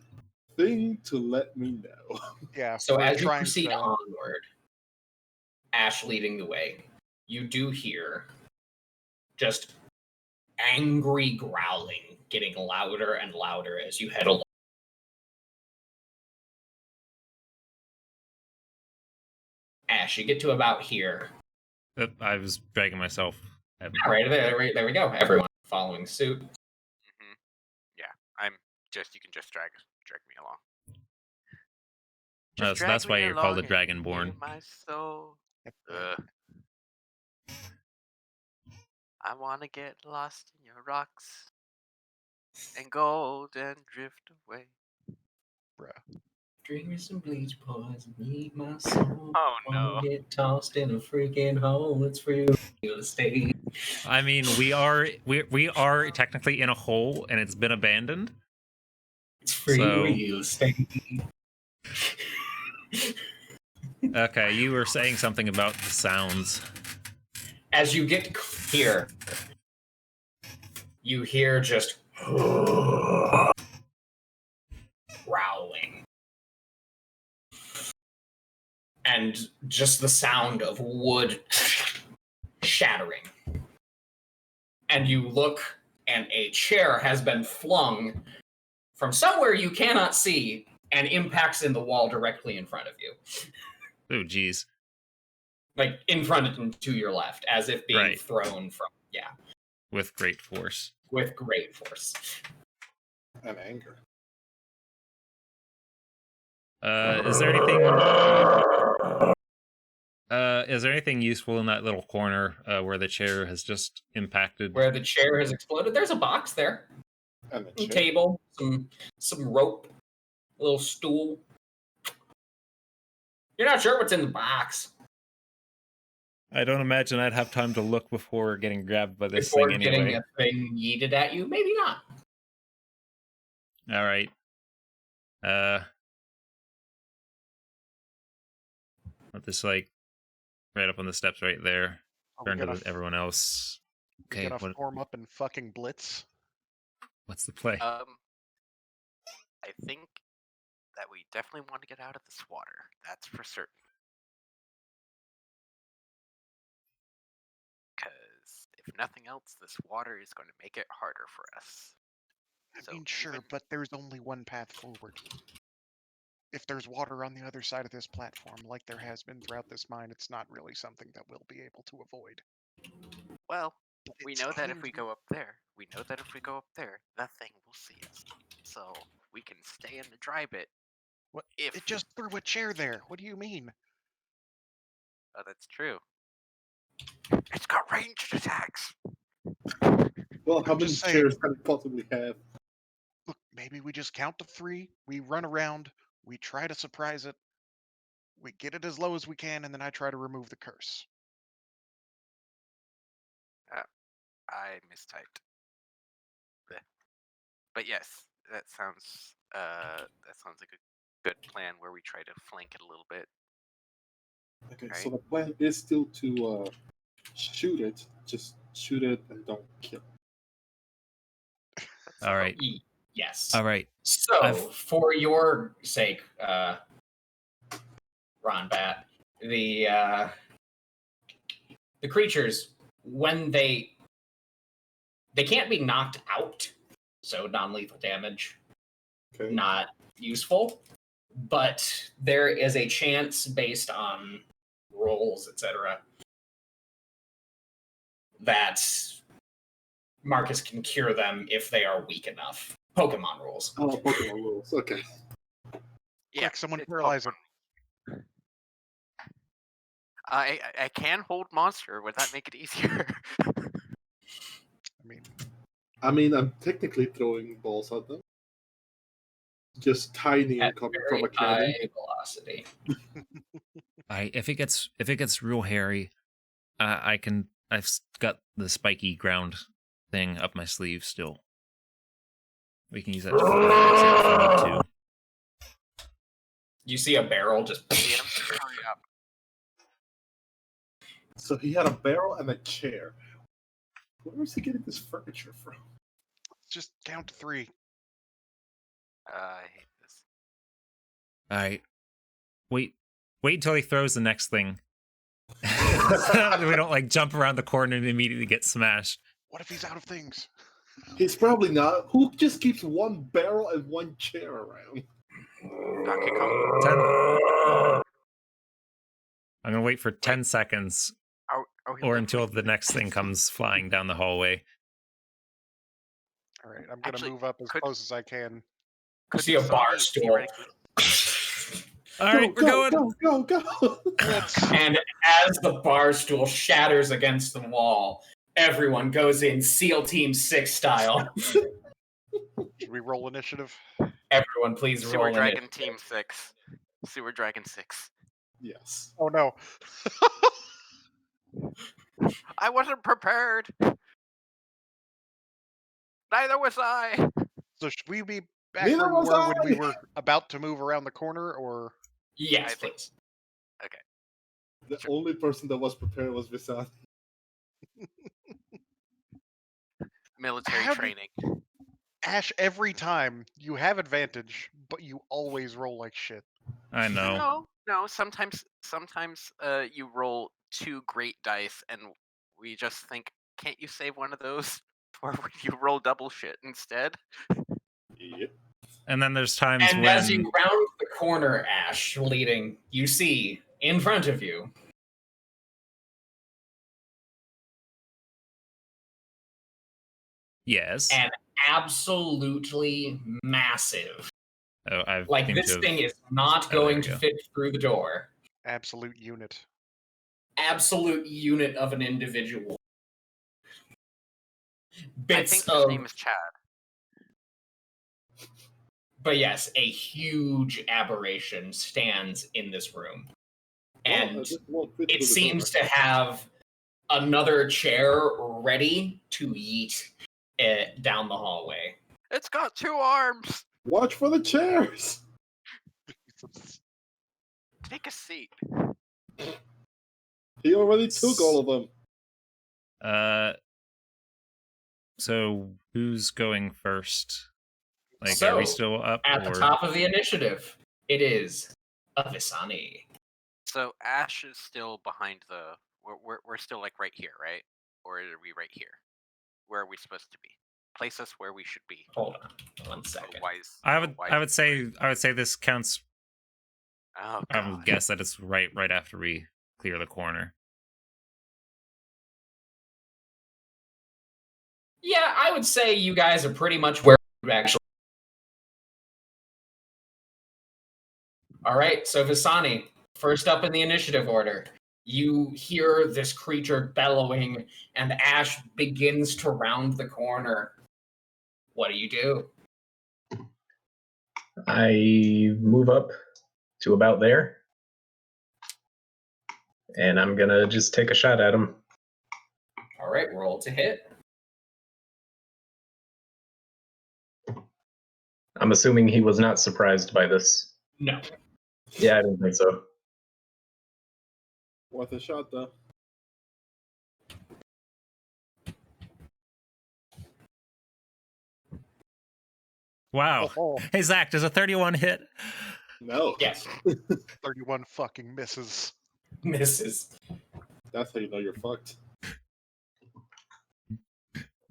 thing to let me know. Yeah. So we're as you trying proceed to- onward, Ash leading the way, you do hear just angry growling getting louder and louder as you head along. Ash, you get to about here. I was dragging myself. All right, there we go. Everyone following suit. Hmm. Yeah, I'm just. You can just drag me along. So Just that's drag why me you're called a along and Dragonborn. hear my soul. I wanna get lost in your rocks and gold and drift away. Bruh. Drink me some bleach poison, eat my soul. Oh no. Wanna get tossed in a freaking hole. It's for real estate. I mean, we are technically in a hole and it's been abandoned. It's free So- real estate. Okay, you were saying something about the sounds. As you get here, you hear just growling. And just the sound of wood shattering. And you look, and a chair has been flung from somewhere you cannot see and impacts in the wall directly in front of you. Oh, geez. Like in front and to your left, as if being Right. thrown from, With great force. with great force. And anger. Is there anything useful in that little corner where the chair has just impacted? Where the chair has exploded, there's a box there. And a Some chair. table, some rope, a little stool. You're not sure what's in the box I don't imagine I'd have time to look before getting grabbed by this before thing getting anyway. a thing yeeted at you. Maybe not. All right. Let this like right up on the steps right there. Are we Turn to gonna, everyone else. we Okay, gonna form up and fucking blitz? what's the play? I think that we definitely want to get out of this water. That's for certain. Because if nothing else, this water is going to make it harder for us. I mean, sure, even- but there's only one path forward. If there's water on the other side of this platform, like there has been throughout this mine, it's not really something that we'll be able to avoid. Well, But we it's know that if we clearly- go up there, that thing will see us. So we can stay in the dry bit. What? If It just threw a chair there. What do you mean? oh, that's true. It's got ranged attacks. Well, how I'm many just saying. chairs can it possibly have? Look, maybe we just count to 3, we run around, we try to surprise it, we get it as low as we can, and then I try to remove the curse. I mistyped. Bleh. But yes, that sounds like a good plan where we try to flank it a little bit. Okay, Right. so the plan is still to shoot it. Just shoot it and don't kill it. That's All right. Yes. All right. So, I've- for your sake, Ron Bat, the creatures, when they can't be knocked out, so non-lethal damage, Okay. not useful, but there is a chance based on rolls, etc., that Marcus can cure them if they are weak enough. Pokemon rules. Oh, Pokemon rules. Okay. Quick, someone it's paralyze it. Pokemon. I can hold monster. Would that make it easier? I mean, I'm technically throwing balls at them. Just tiny At and coming very from a cannon. high velocity. If it gets real hairy, I've got the spiky ground thing up my sleeve still. We can use that to if we need to. You see a barrel just. DM, hurry up. So he had a barrel and a chair. Where is he getting this furniture from? just count to 3. I hate this. All right. Wait until he throws the next thing. We don't like jump around the corner and immediately get smashed. What if he's out of things? He's probably not. Who just keeps one barrel and one chair around? Donkey Kong. I'm gonna wait for 10 seconds or until the next thing comes flying down the hallway. All right, I'm gonna Actually, move up as could- close as I can. You see a bar stool. All right, we're going. Go. And as the bar stool shatters against the wall, everyone goes in SEAL Team 6 style. Should we roll initiative? Everyone, please roll Sewer in Dragon it. Team 6. Sewer Dragon 6. Yes. Oh no. I wasn't prepared. Neither was I. So should we be back Neither where we was were when we I! were about to move around the corner, or Yes, I think- please. The only person that was prepared was Visan. Military How do- training. Ash? Every time you have advantage, but you always roll like shit. I know. No. Sometimes you roll 2 great dice, and we just think, can't you save one of those, or you roll double shit instead? Yep. And then there's times And when as you round the corner, Ash, leading, you see in front of you yes. an absolutely massive. Oh, I've Like, seemed this to have- thing is not there going we to go. fit through the door. Absolute unit. Absolute unit of an individual. I Bits think his of name is Chad. But yes, a huge aberration stands in this room. And this won't fit it through the seems door. to have another chair ready to yeet it down the hallway. It's got 2 arms. Watch for the chairs. Take a seat. He already took all of them. So who's going first? Like, So, are we still up? At the top of the initiative, it is Avisani. So Ash is still behind the. We're still like right here, right? Or are we right here? Where are we supposed to be? Place us where we should be. Hold on, 1 second. I would say this counts. Oh, I would guess that it's right after we clear the corner. Yeah, I would say you guys are pretty much where you actually. All right, so Visani, first up in the initiative order, you hear this creature bellowing, and Ash begins to round the corner. What do you do? I move up to about there, and I'm gonna just take a shot at him. All right, roll to hit. I'm assuming he was not surprised by this. No. Yeah, I didn't think so. Worth a shot, though. Wow. Oh, Hey, Zach, does a 31 hit? No. Yes. 31 fucking misses. Misses. That's how you know you're fucked.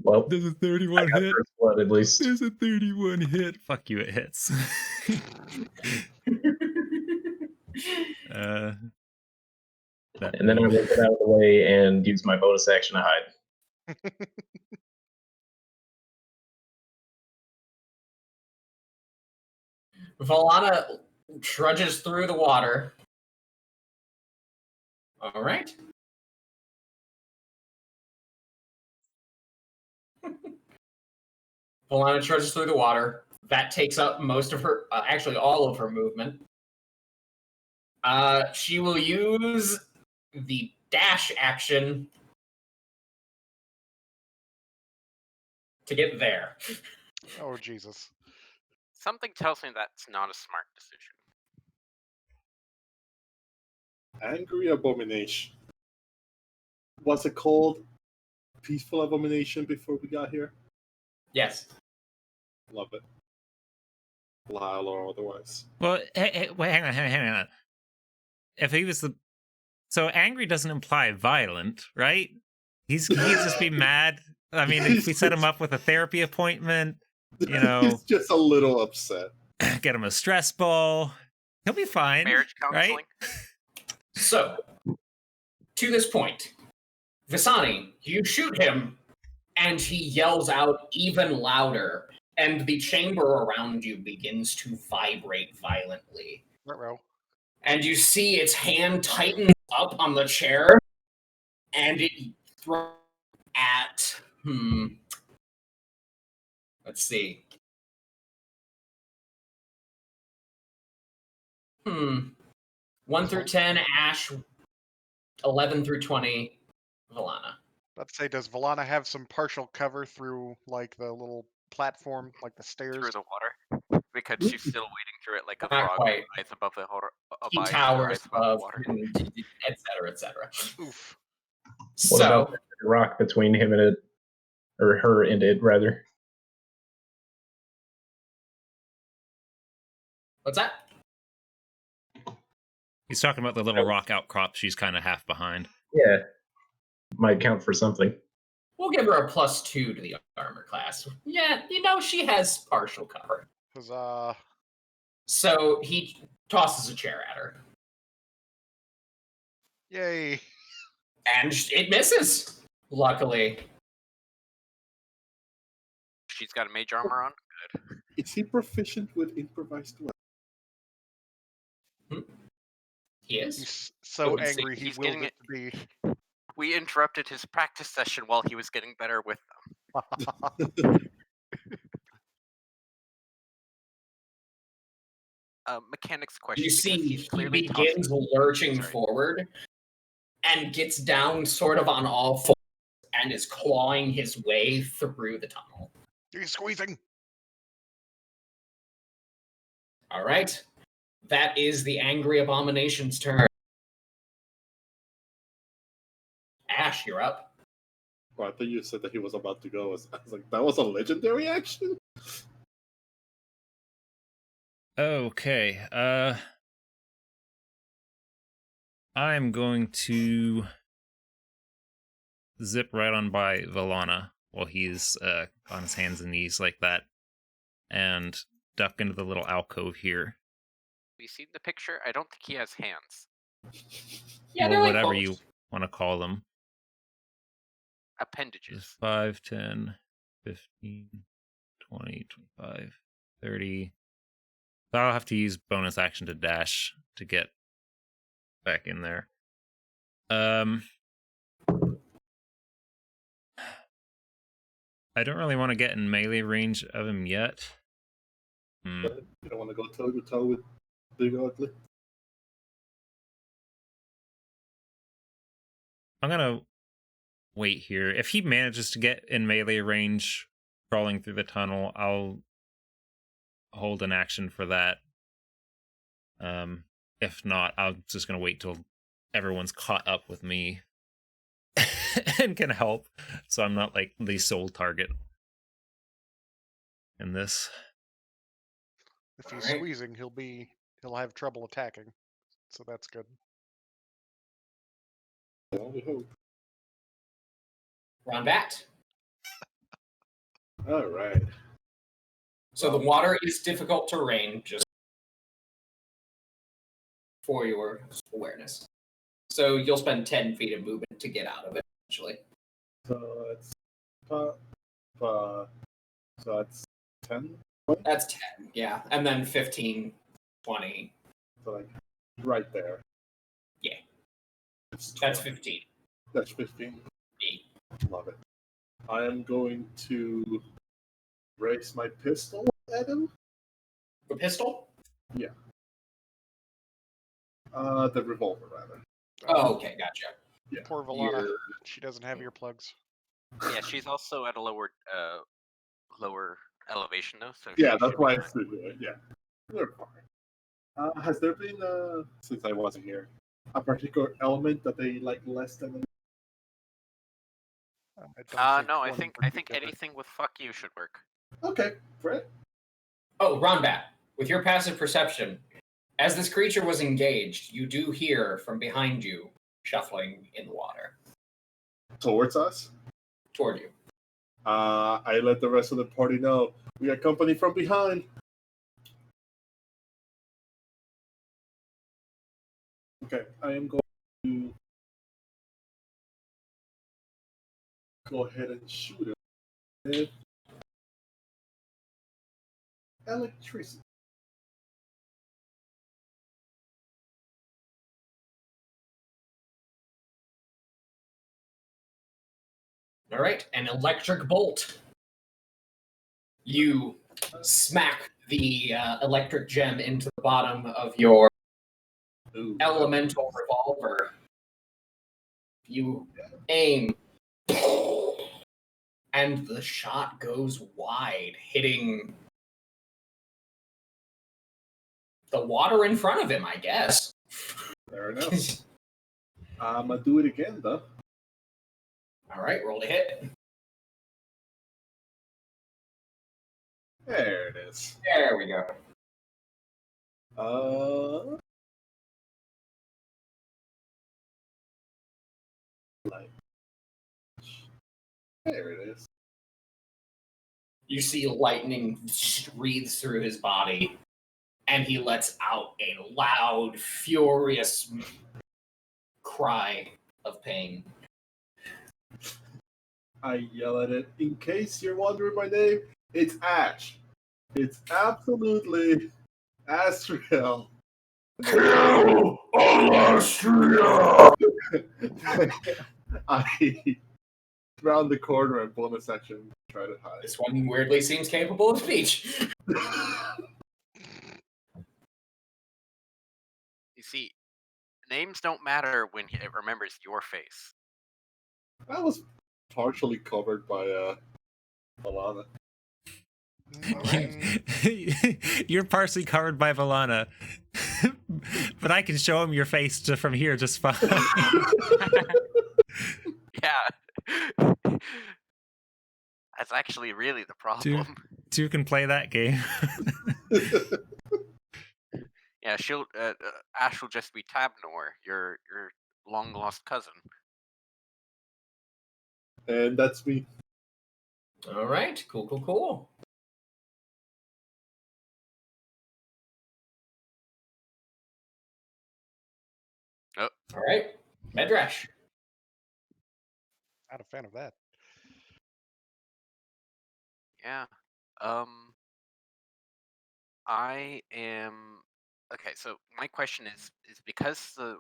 Well, There's a I 31 got hit. first blood at least. There's a 31 hit. Fuck you, it hits. And then I will get out of the way and use my bonus action to hide. Vallana trudges through the water. All right. Vallana trudges through the water. That takes up most of her, actually all of her movement. She will use the dash action to get there. Oh, Jesus. Something tells me that's not a smart decision. Angry Abomination. Was it called Peaceful Abomination before we got here? Yes. Love it. Lyle or otherwise. Well, wait, hang on. If he was so angry doesn't imply violent, right? He can just be mad. I mean, if we set him up with a therapy appointment, you know, He's just a little upset. get him a stress ball, he'll be fine. Marriage counseling? right? So, to this point, Visani, you shoot him, and he yells out even louder, and the chamber around you begins to vibrate violently. Ruh-roh. And you see its hand tighten up on the chair, and it throws at, let's see. 1 through 10, Ash. 11 through 20, Vallana. Let's say, does Vallana have some partial cover through, like, the little platform, like the stairs? Through the water? Because she's still wading through it like a Not frog quite. with eyes above the He eyes towers above the above, water. et cetera, et cetera. Oof. What about So, the rock between him and it, or her and it, rather? what's that? He's talking about the little rock outcrop she's kind of half behind. Yeah, might count for something. We'll give her a +2 to the armor class. Yeah, she has partial cover. Huzzah. So he tosses a chair at her. Yay. And it misses, luckily. She's got a mage armor on? Good. Is he proficient with improvised weapons? He is. He's so would say angry he he's willed getting it to be. We interrupted his practice session while he was getting better with them. Mechanics question. You because see, he's he clearly begins tossing- lurching Sorry. forward and gets down sort of on all fours and is clawing his way through the tunnel. He's squeezing. All right. That is the Angry Abomination's turn. Ash, you're up. Well, I thought you said that he was about to go. I was like, that was a legendary action? Okay. I'm going to zip right on by Vallana while he's on his hands and knees like that, and duck into the little alcove here. Have you seen the picture? I don't think he has hands. Yeah, Well, they're like whatever hooks. you want to call them. Appendages. 5, 10, 15, 20, 25, 30. So I'll have to use bonus action to dash to get back in there. I don't really want to get in melee range of him yet. You don't want to go toe to toe with Big Ugly? I'm gonna wait here. If he manages to get in melee range crawling through the tunnel, I'll hold an action for that. If not, I'm just gonna wait till everyone's caught up with me and can help, so I'm not like the sole target in this. If he's Alright. squeezing, he'll have trouble attacking. So that's good. I only hope. Ronbat. All right. So the water is difficult terrain, just for your awareness. So you'll spend 10 feet of movement to get out of it, eventually. So it's so that's 10. That's 10, yeah. And then 15, 20. So like right there. Yeah. It's That's 20. 15. That's 15. 8. Love it. I am going to raise my pistol at him. The pistol? The revolver rather. Oh, okay, gotcha. Yeah. Poor Vallana. She doesn't have earplugs. Yeah, she's also at a lower elevation though. So Yeah, she that's should why be I stood there. Yeah. They're fine. Has there been since I wasn't here a particular element that they like less than? No, I one think particular- anything with fuck you should work. Okay, Fred. Oh, Ronbat, with your passive perception, as this creature was engaged, you do hear from behind you shuffling in the water Towards us. toward you. I let the rest of the party know we got company from behind. Okay, I am going to go ahead and shoot it with electricity. All right, an electric bolt. You smack the electric gem into the bottom of your Ooh. elemental revolver. You aim, and the shot goes wide, hitting the water in front of him, I guess. Fair enough. I'm gonna do it again though. All right, roll to hit. There it is. There we go. There it is. You see lightning wreathes through his body, and he lets out a loud, furious cry of pain. I yell at it. In case you're wondering my name, it's Ash. It's absolutely Astriel. Kill Alastria! I round the corner and bonus action try to hide. This one weirdly seems capable of speech. You see, names don't matter when it remembers your face. I was partially covered by Vallana. You're partially covered by Vallana, but I can show him your face from here just fine. Yeah. That's actually really the problem. Two can play that game. Yeah, Ash will just be Tabnor, your long lost cousin. And that's me. All right, cool. Oh. All right, Medrash. Not a fan of that. Yeah. I am okay. So my question is because the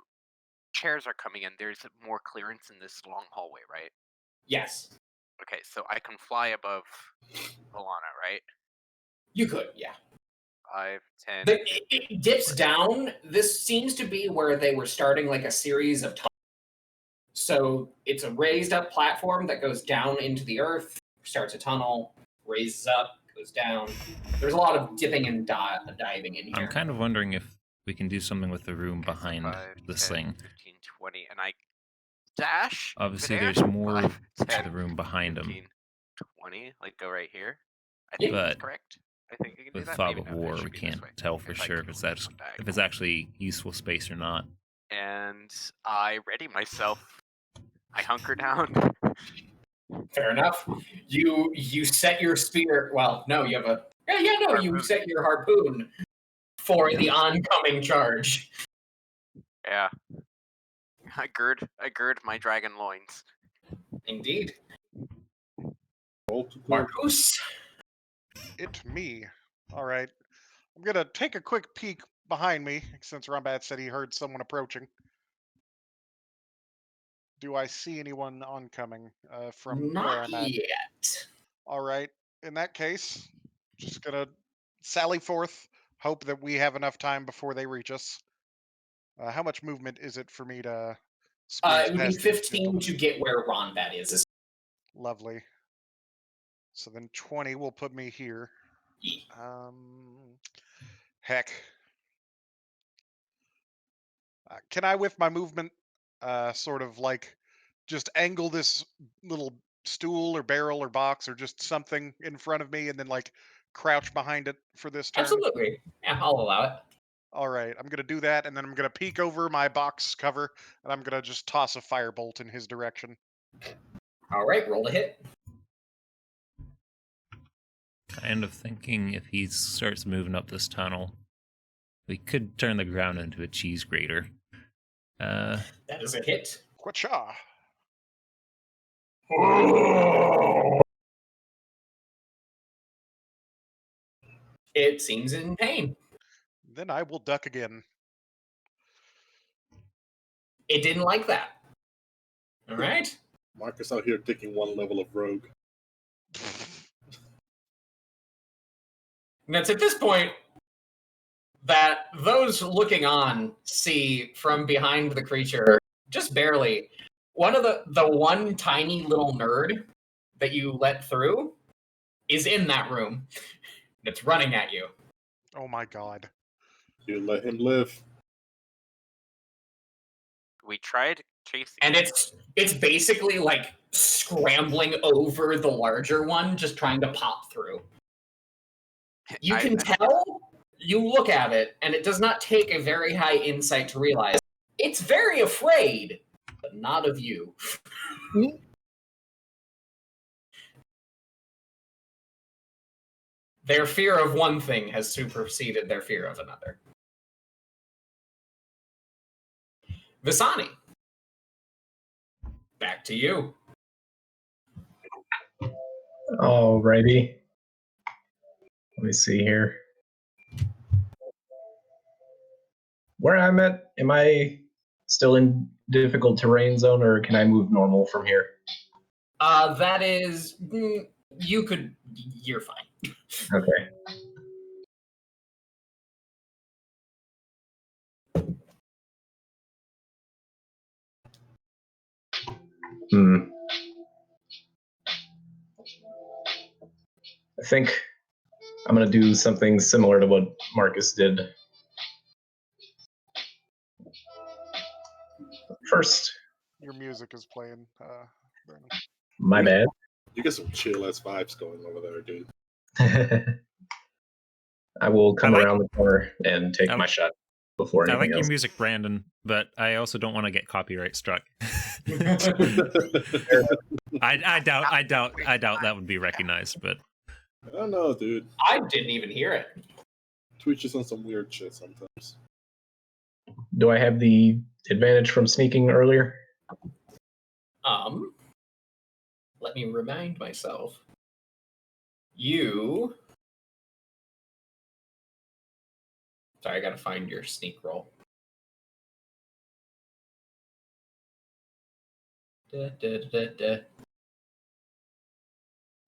chairs are coming in, there's more clearance in this long hallway, right? Yes, Okay, so I can fly above Vallana, right? you could. Yeah. 5, 10. It dips down. This seems to be where they were starting like a series of tunnels. So it's a raised up platform that goes down into the earth, starts a tunnel, raises up, goes down. There's a lot of dipping and diving in here. I'm kind of wondering if we can do something with the room behind 5, this 10, thing. 15, 20, and I dash. Obviously, midair? there's more 5, to 10, the room behind 15, him. 20, like go right here. I think that's But correct. I think you can do with that. Fog Maybe of not. It War, should we be this can't way. tell for If I sure go if on it's actually useful space or not. And I ready myself. I hunker down. Fair enough. You set your spear. Well, no, you have a. Yeah, no, you Harpoon. set your harpoon for the oncoming charge. Yeah. I gird my dragon loins. Indeed. Roll to clear. Marcus. It me. All right. I'm gonna take a quick peek behind me since Rumbat said he heard someone approaching. Do I see anyone oncoming from where Not I'm at? yet. All right. In that case, just gonna sally forth. Hope that we have enough time before they reach us. How much movement is it for me to squeeze It would be past these 15 gentlemen? to get where Ronbat is. Lovely. So then 20 will put me here. Yeah. Heck. Can I, with my movement, sort of like just angle this little stool or barrel or box or just something in front of me and then like crouch behind it for this turn? Absolutely. Yeah, I'll allow it. All right, I'm gonna do that, and then I'm gonna peek over my box cover, and I'm gonna just toss a firebolt in his direction. All right, roll to hit. Kind of thinking if he starts moving up this tunnel, we could turn the ground into a cheese grater. That is a hit. Quacha! It seems in pain. Then I will duck again. It didn't like that. All right. Marcus out here taking one level of rogue. And it's at this point that those looking on see from behind the creature, just barely, the one tiny little nerd that you let through is in that room. It's running at you. Oh my god. You let him live. We tried chasing. And it's basically like scrambling over the larger one, just trying to pop through. You can tell, you look at it, and it does not take a very high insight to realize it's very afraid, but not of you. Their fear of one thing has superseded their fear of another. Visani, back to you. Alrighty. Let me see here. Where I'm at, am I still in difficult terrain zone, or can I move normal from here? That is, you're fine. Okay. I think I'm going to do something similar to what Marcus did. First, Your music is playing, Brandon. my bad. You get some chill ass vibes going over there, dude. I will come I like- around the corner and take I- my shot before I anything like else. your music, Brandon, but I also don't want to get copyright struck. I doubt that would be recognized, but I don't know, dude. I didn't even hear it. Twitch is on some weird shit sometimes. Do I have the advantage from sneaking earlier? Let me remind myself. You. Sorry, I gotta find your sneak roll.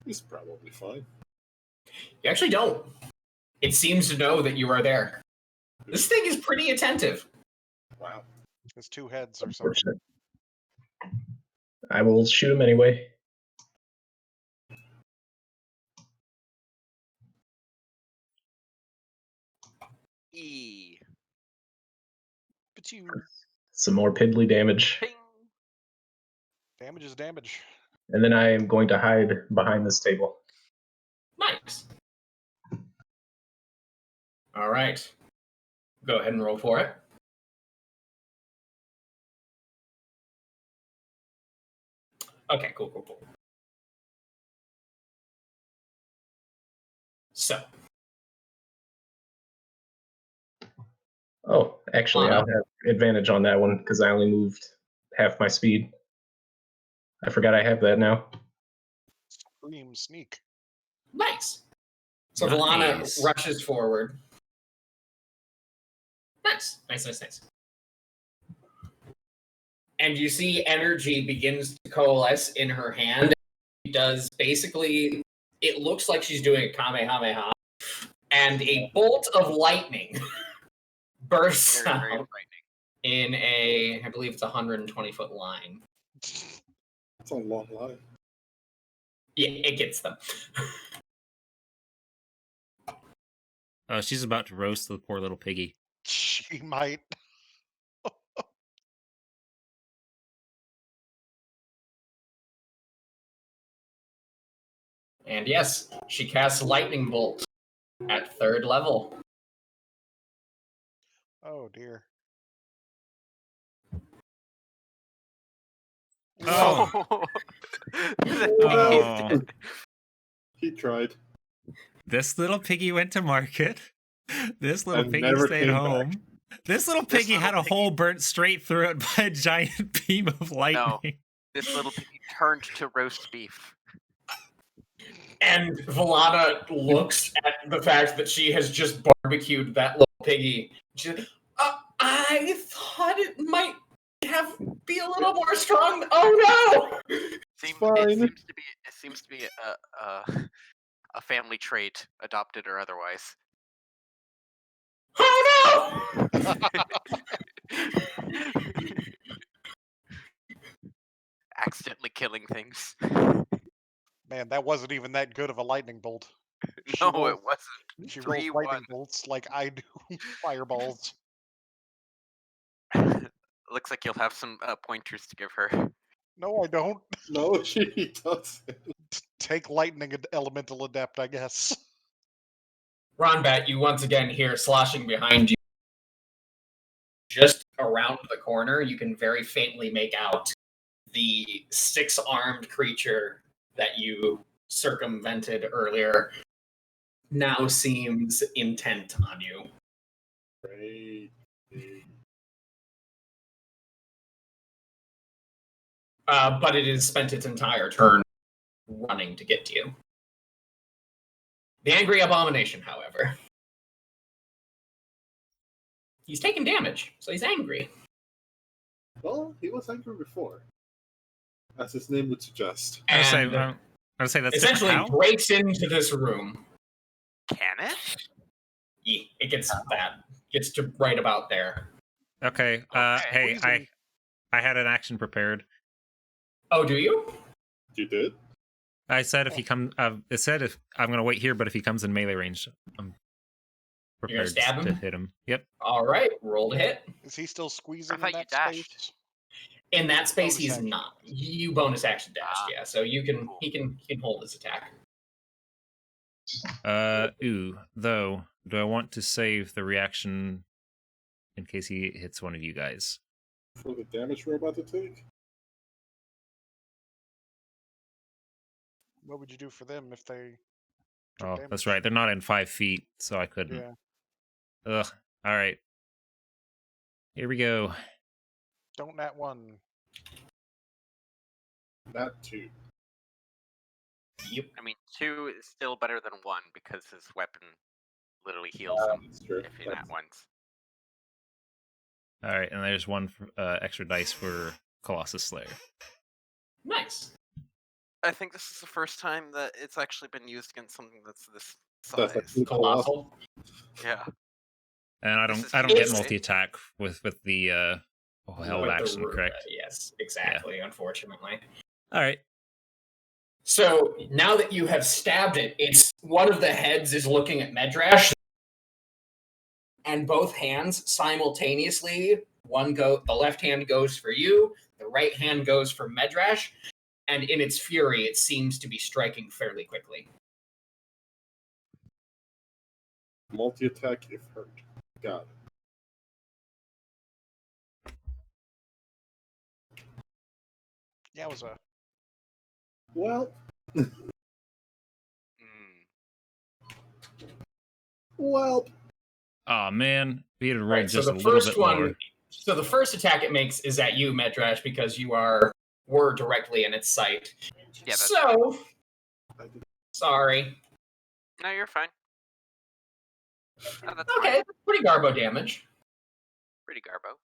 He's probably fine. You actually don't. It seems to know that you are there. This thing is pretty attentive. Wow. His two heads or something. Unfortunate. I will shoot him anyway. E. But you Some more piddly damage. Ping. damage is damage. And then I am going to hide behind this table. Nice. All right. Go ahead and roll for it. Okay, cool. So, Oh, actually, I'll have advantage on that one because I only moved half my speed. I forgot I have that now. Scream sneak. nice. So Nice. Vallana rushes forward. Nice. And you see energy begins to coalesce in her hand. She does basically, it looks like she's doing a Kamehameha, and a bolt of lightning bursts Very, very out in a, I believe it's a 120-foot line. It's a long line. Yeah, it gets them. oh, she's about to roast the poor little piggy. She might. And yes, she casts lightning bolt at 3rd level. Oh dear. Oh. The Oh. piggy is dead. He tried. This little piggy went to market. This little And piggy never stayed came home. back. This little This piggy little had a piggy- hole burnt straight through it by a giant beam of lightning. This little piggy turned to roast beef. And Vallana looks at the fact that she has just barbecued that little piggy. She's I thought it might be a little more strong. Oh no! fine. It seems to be a family trait, adopted or otherwise. Oh no! Accidentally killing things. Man, that wasn't even that good of a lightning bolt. She No, rolls- it wasn't. She rolls 3-1. lightning bolts like I do fireballs. Looks like you'll have some pointers to give her. No, I don't. No, she doesn't. Take lightning elemental adept, I guess. Ronbat, you once again hear sloshing behind you. Just around the corner, you can very faintly make out the 6-armed creature that you circumvented earlier now seems intent on you. Great. But it has spent its entire turn running to get to you. The Angry Abomination, however. He's taking damage, so he's angry. Well, he was angry before, as his name would suggest. I And would say that's essentially different. How? breaks into this room. Can it? Yeah, it gets to right about there. Okay. Okay, Hey, reason. I had an action prepared. Oh, do you? You did? I said if he comes, it said if I'm gonna wait here, but if he comes in melee range, I'm You're gonna prepared stab to him? hit him. Yep. All right, roll to hit. Is he still squeezing thought in you that dashed. space? In that space, Bonus he's action. not. You bonus action dashed, Ah, yeah. So you can cool. he can hold his attack. Though, do I want to save the reaction in case he hits one of you guys? For the damage we're about to take? What would you do for them if they took Oh, damage? that's right. They're not in 5 feet, so I couldn't. Yeah. Ugh. All right. Here we go. Don't nat one. Not 2. Yep. I mean, 2 is still better than 1 because his weapon literally heals him That's true. if he nat once. All right, and there's one extra dice for Colossus Slayer. Nice. I think this is the first time that it's actually been used against something that's this That's size. actually colossal. Colossal. Yeah. And I This don't is I don't get huge, right? multi attack with the held With the action, root, correct? yes, exactly. Unfortunately. All right. So now that you have stabbed it, it's one of the heads is looking at Medrash, and both hands simultaneously. The left hand goes for you, the right hand goes for Medrash, and in its fury, it seems to be striking fairly quickly. Multi-attack if hurt. Got it. Yeah, it was a. Well, Mm. well. Oh man, we had to roll Right. So just a the little first bit one. more. So the first attack it makes is at you, Medrash, because you were directly in its sight. Yeah, that's So sorry. No, you're fine. Oh, that's Okay, fine. pretty garbo damage. Pretty garbo.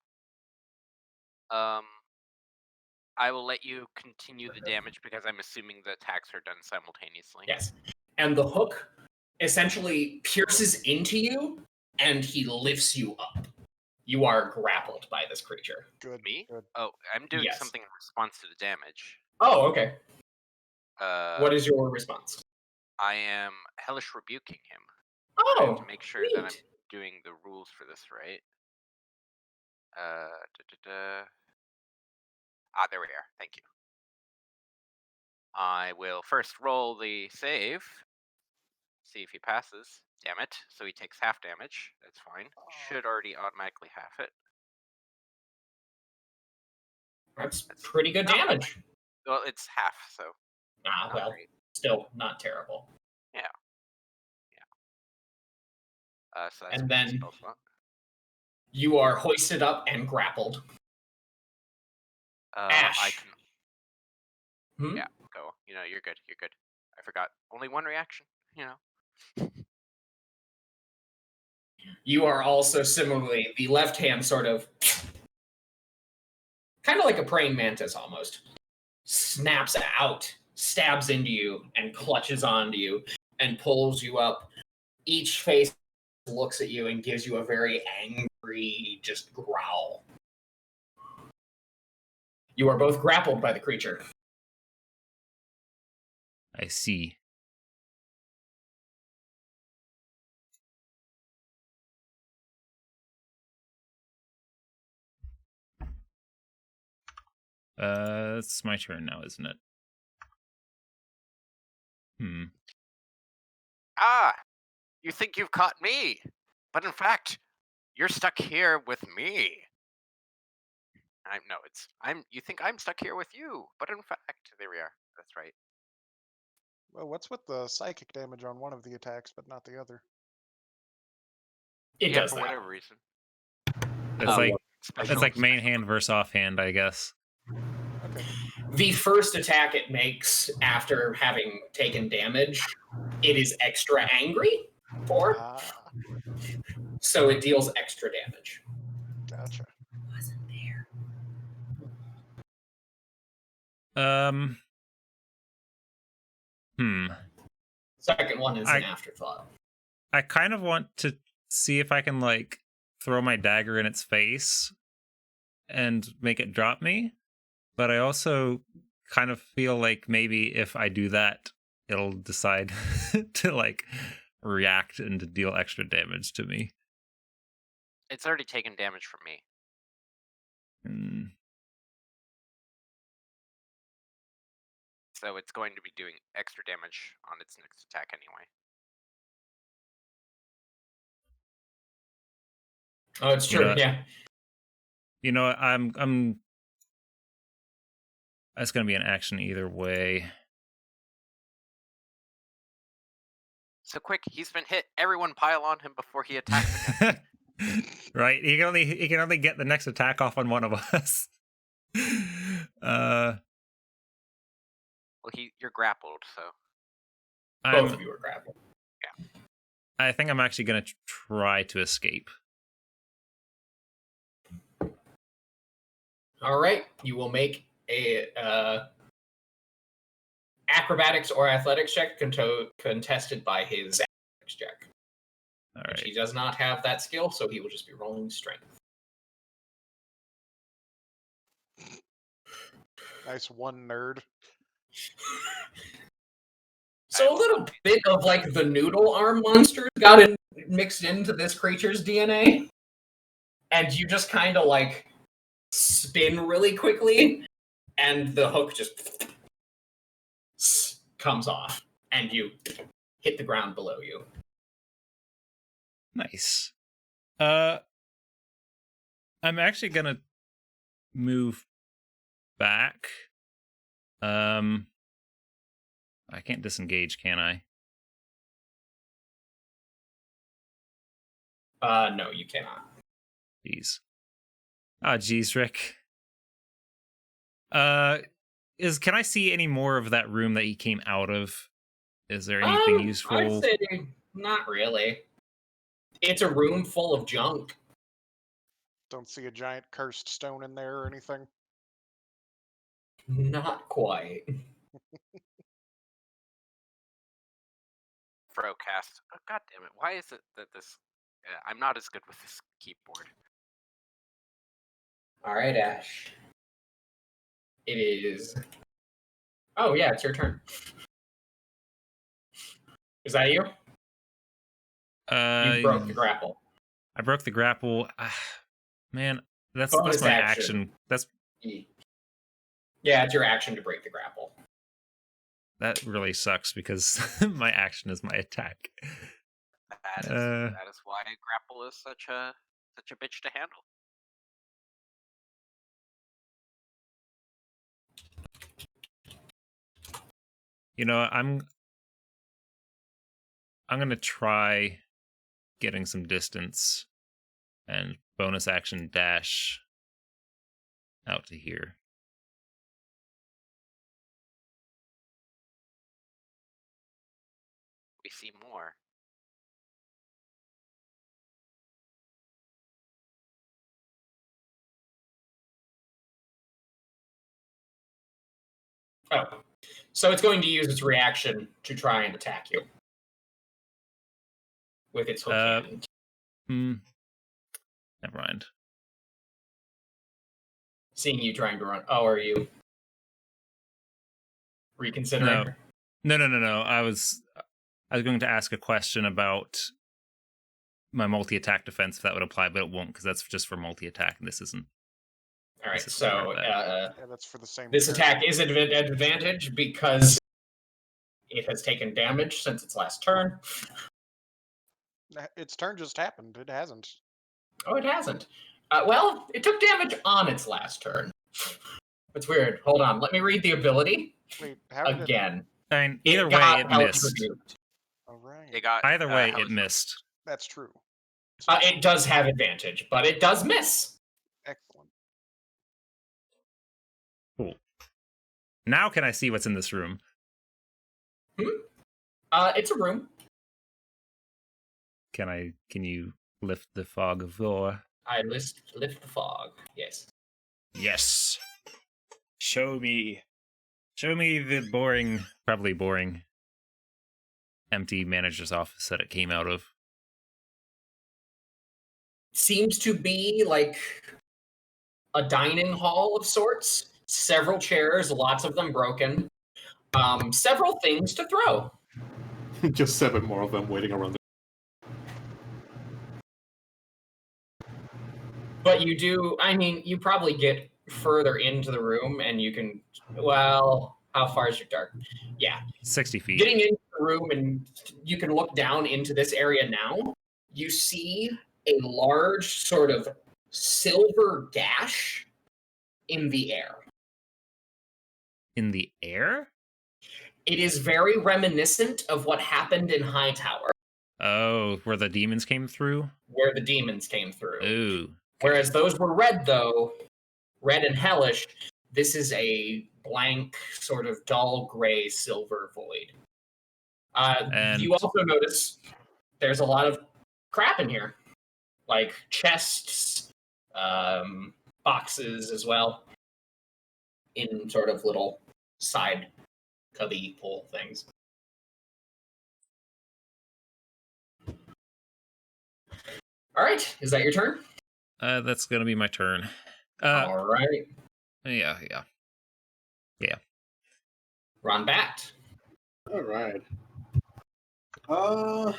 I will let you continue the damage because I'm assuming the attacks are done simultaneously. Yes. And the hook essentially pierces into you, and he lifts you up. You are grappled by this creature. Good. Me? Good. Oh, I'm doing Yes. something in response to the damage. Oh, okay. What is your response? I am hellish rebuking him. Oh, I have to make sure that I'm neat. doing the rules for this right. There we are. Thank you. I will first roll the save. See if he passes. Damn it. So he takes half damage. That's fine. Should already automatically half it. That's pretty good not damage. Well, it's half, so not Well, great. still not terrible. So that's And a then spell slot. you are hoisted up and grappled. I Ash. can. Hmm? Yeah, go. You're good. You're good. I forgot. Only one reaction. You are also similarly, the left hand sort of, kind of like a praying mantis almost, snaps out, stabs into you, and clutches onto you, and pulls you up. Each face looks at you and gives you a very angry, just growl. You are both grappled by the creature. I see. It's my turn now, isn't it? You think you've caught me, but in fact, you're stuck here with me. You think I'm stuck here with you, but in fact, there we are. That's right. Well, what's with the psychic damage on one of the attacks, but not the other? It does for that. whatever reason. It's like main hand versus offhand, I guess. Okay. The first attack it makes after having taken damage, it is extra angry for, so it deals extra damage. Gotcha. Wasn't there. Second one is an afterthought. I kind of want to see if I can throw my dagger in its face and make it drop me, but I also kind of feel like maybe if I do that, it'll decide to like react and to deal extra damage to me. It's already taken damage from me. So it's going to be doing extra damage on its next attack anyway. Oh, it's true. Yeah. You know, I'm. That's going to be an action either way. So quick, he's been hit. Everyone pile on him before he attacks again. Right? He can only get the next attack off on one of us. Well, you're grappled, so. Both of you are grappled. Yeah. I think I'm actually going to try to escape. All right, you will make a acrobatics or athletics check contested by his athletics check. All Which right. he does not have that skill, so he will just be rolling strength. Nice one, nerd. So a little bit of like the noodle arm monster got mixed into this creature's DNA, and you just kind of like spin really quickly, and the hook just comes off, and you hit the ground below you. Nice. I'm actually gonna move back. I can't disengage, can I? No, you cannot. Jeez. Ah, jeez, Rick. Can I see any more of that room that he came out of? Is there anything useful? I'd say not really. It's a room full of junk. Don't see a giant cursed stone in there or anything. Not quite. Frocast. Oh, God damn it. Why is it that this... I'm not as good with this keyboard. All right, Ash. It is... Oh, yeah, it's your turn. Is that you? You broke the grapple. I broke the grapple. Man, that's Bonus my action. That's Yeah, it's your action to break the grapple. that really sucks because my action is my attack. That is why grapple is such a bitch to handle. You know, I'm gonna try getting some distance and bonus action dash out to here. We see more. Oh. So it's going to use its reaction to try and attack you. With its hook hand. Never mind. Seeing you trying to run. Oh, are you reconsidering? No. I was going to ask a question about my multi-attack defense if that would apply, but it won't because that's just for multi-attack and this isn't. All right, so yeah, that's for the same. This attack is an advantage because it has taken damage since its last turn. Its turn just happened. It hasn't. Oh, it hasn't. Well, it took damage on its last turn. It's weird. Hold on. Let me read the ability. Wait, how did again. I mean, either way, it missed. All right. Either way, it missed. That's true. It does have advantage, but it does miss. Excellent. Cool. Now can I see what's in this room? It's a room. Can you lift the fog of war? I lift the fog. Yes. Yes. Show me the boring, probably boring, empty manager's office that it came out of. Seems to be like a dining hall of sorts. several chairs, lots of them broken, several things to throw. Just 7 more of them waiting around. But you do, I mean, you probably get further into the room and you can, well, how far is your dark? Yeah. 60 feet. Getting into the room and you can look down into this area now. You see a large sort of silver gash in the air. In the air? It is very reminiscent of what happened in Hightower. Oh, where the demons came through? Where the demons came through. Ooh. Whereas those were red, though, red and hellish. This is a blank, sort of dull gray silver void. And you also notice there's a lot of crap in here, like chests, boxes as well, in sort of little side cubby pull things. All right, is that your turn? That's gonna be my turn. All right. Yeah. Ron Bat. All right. I'm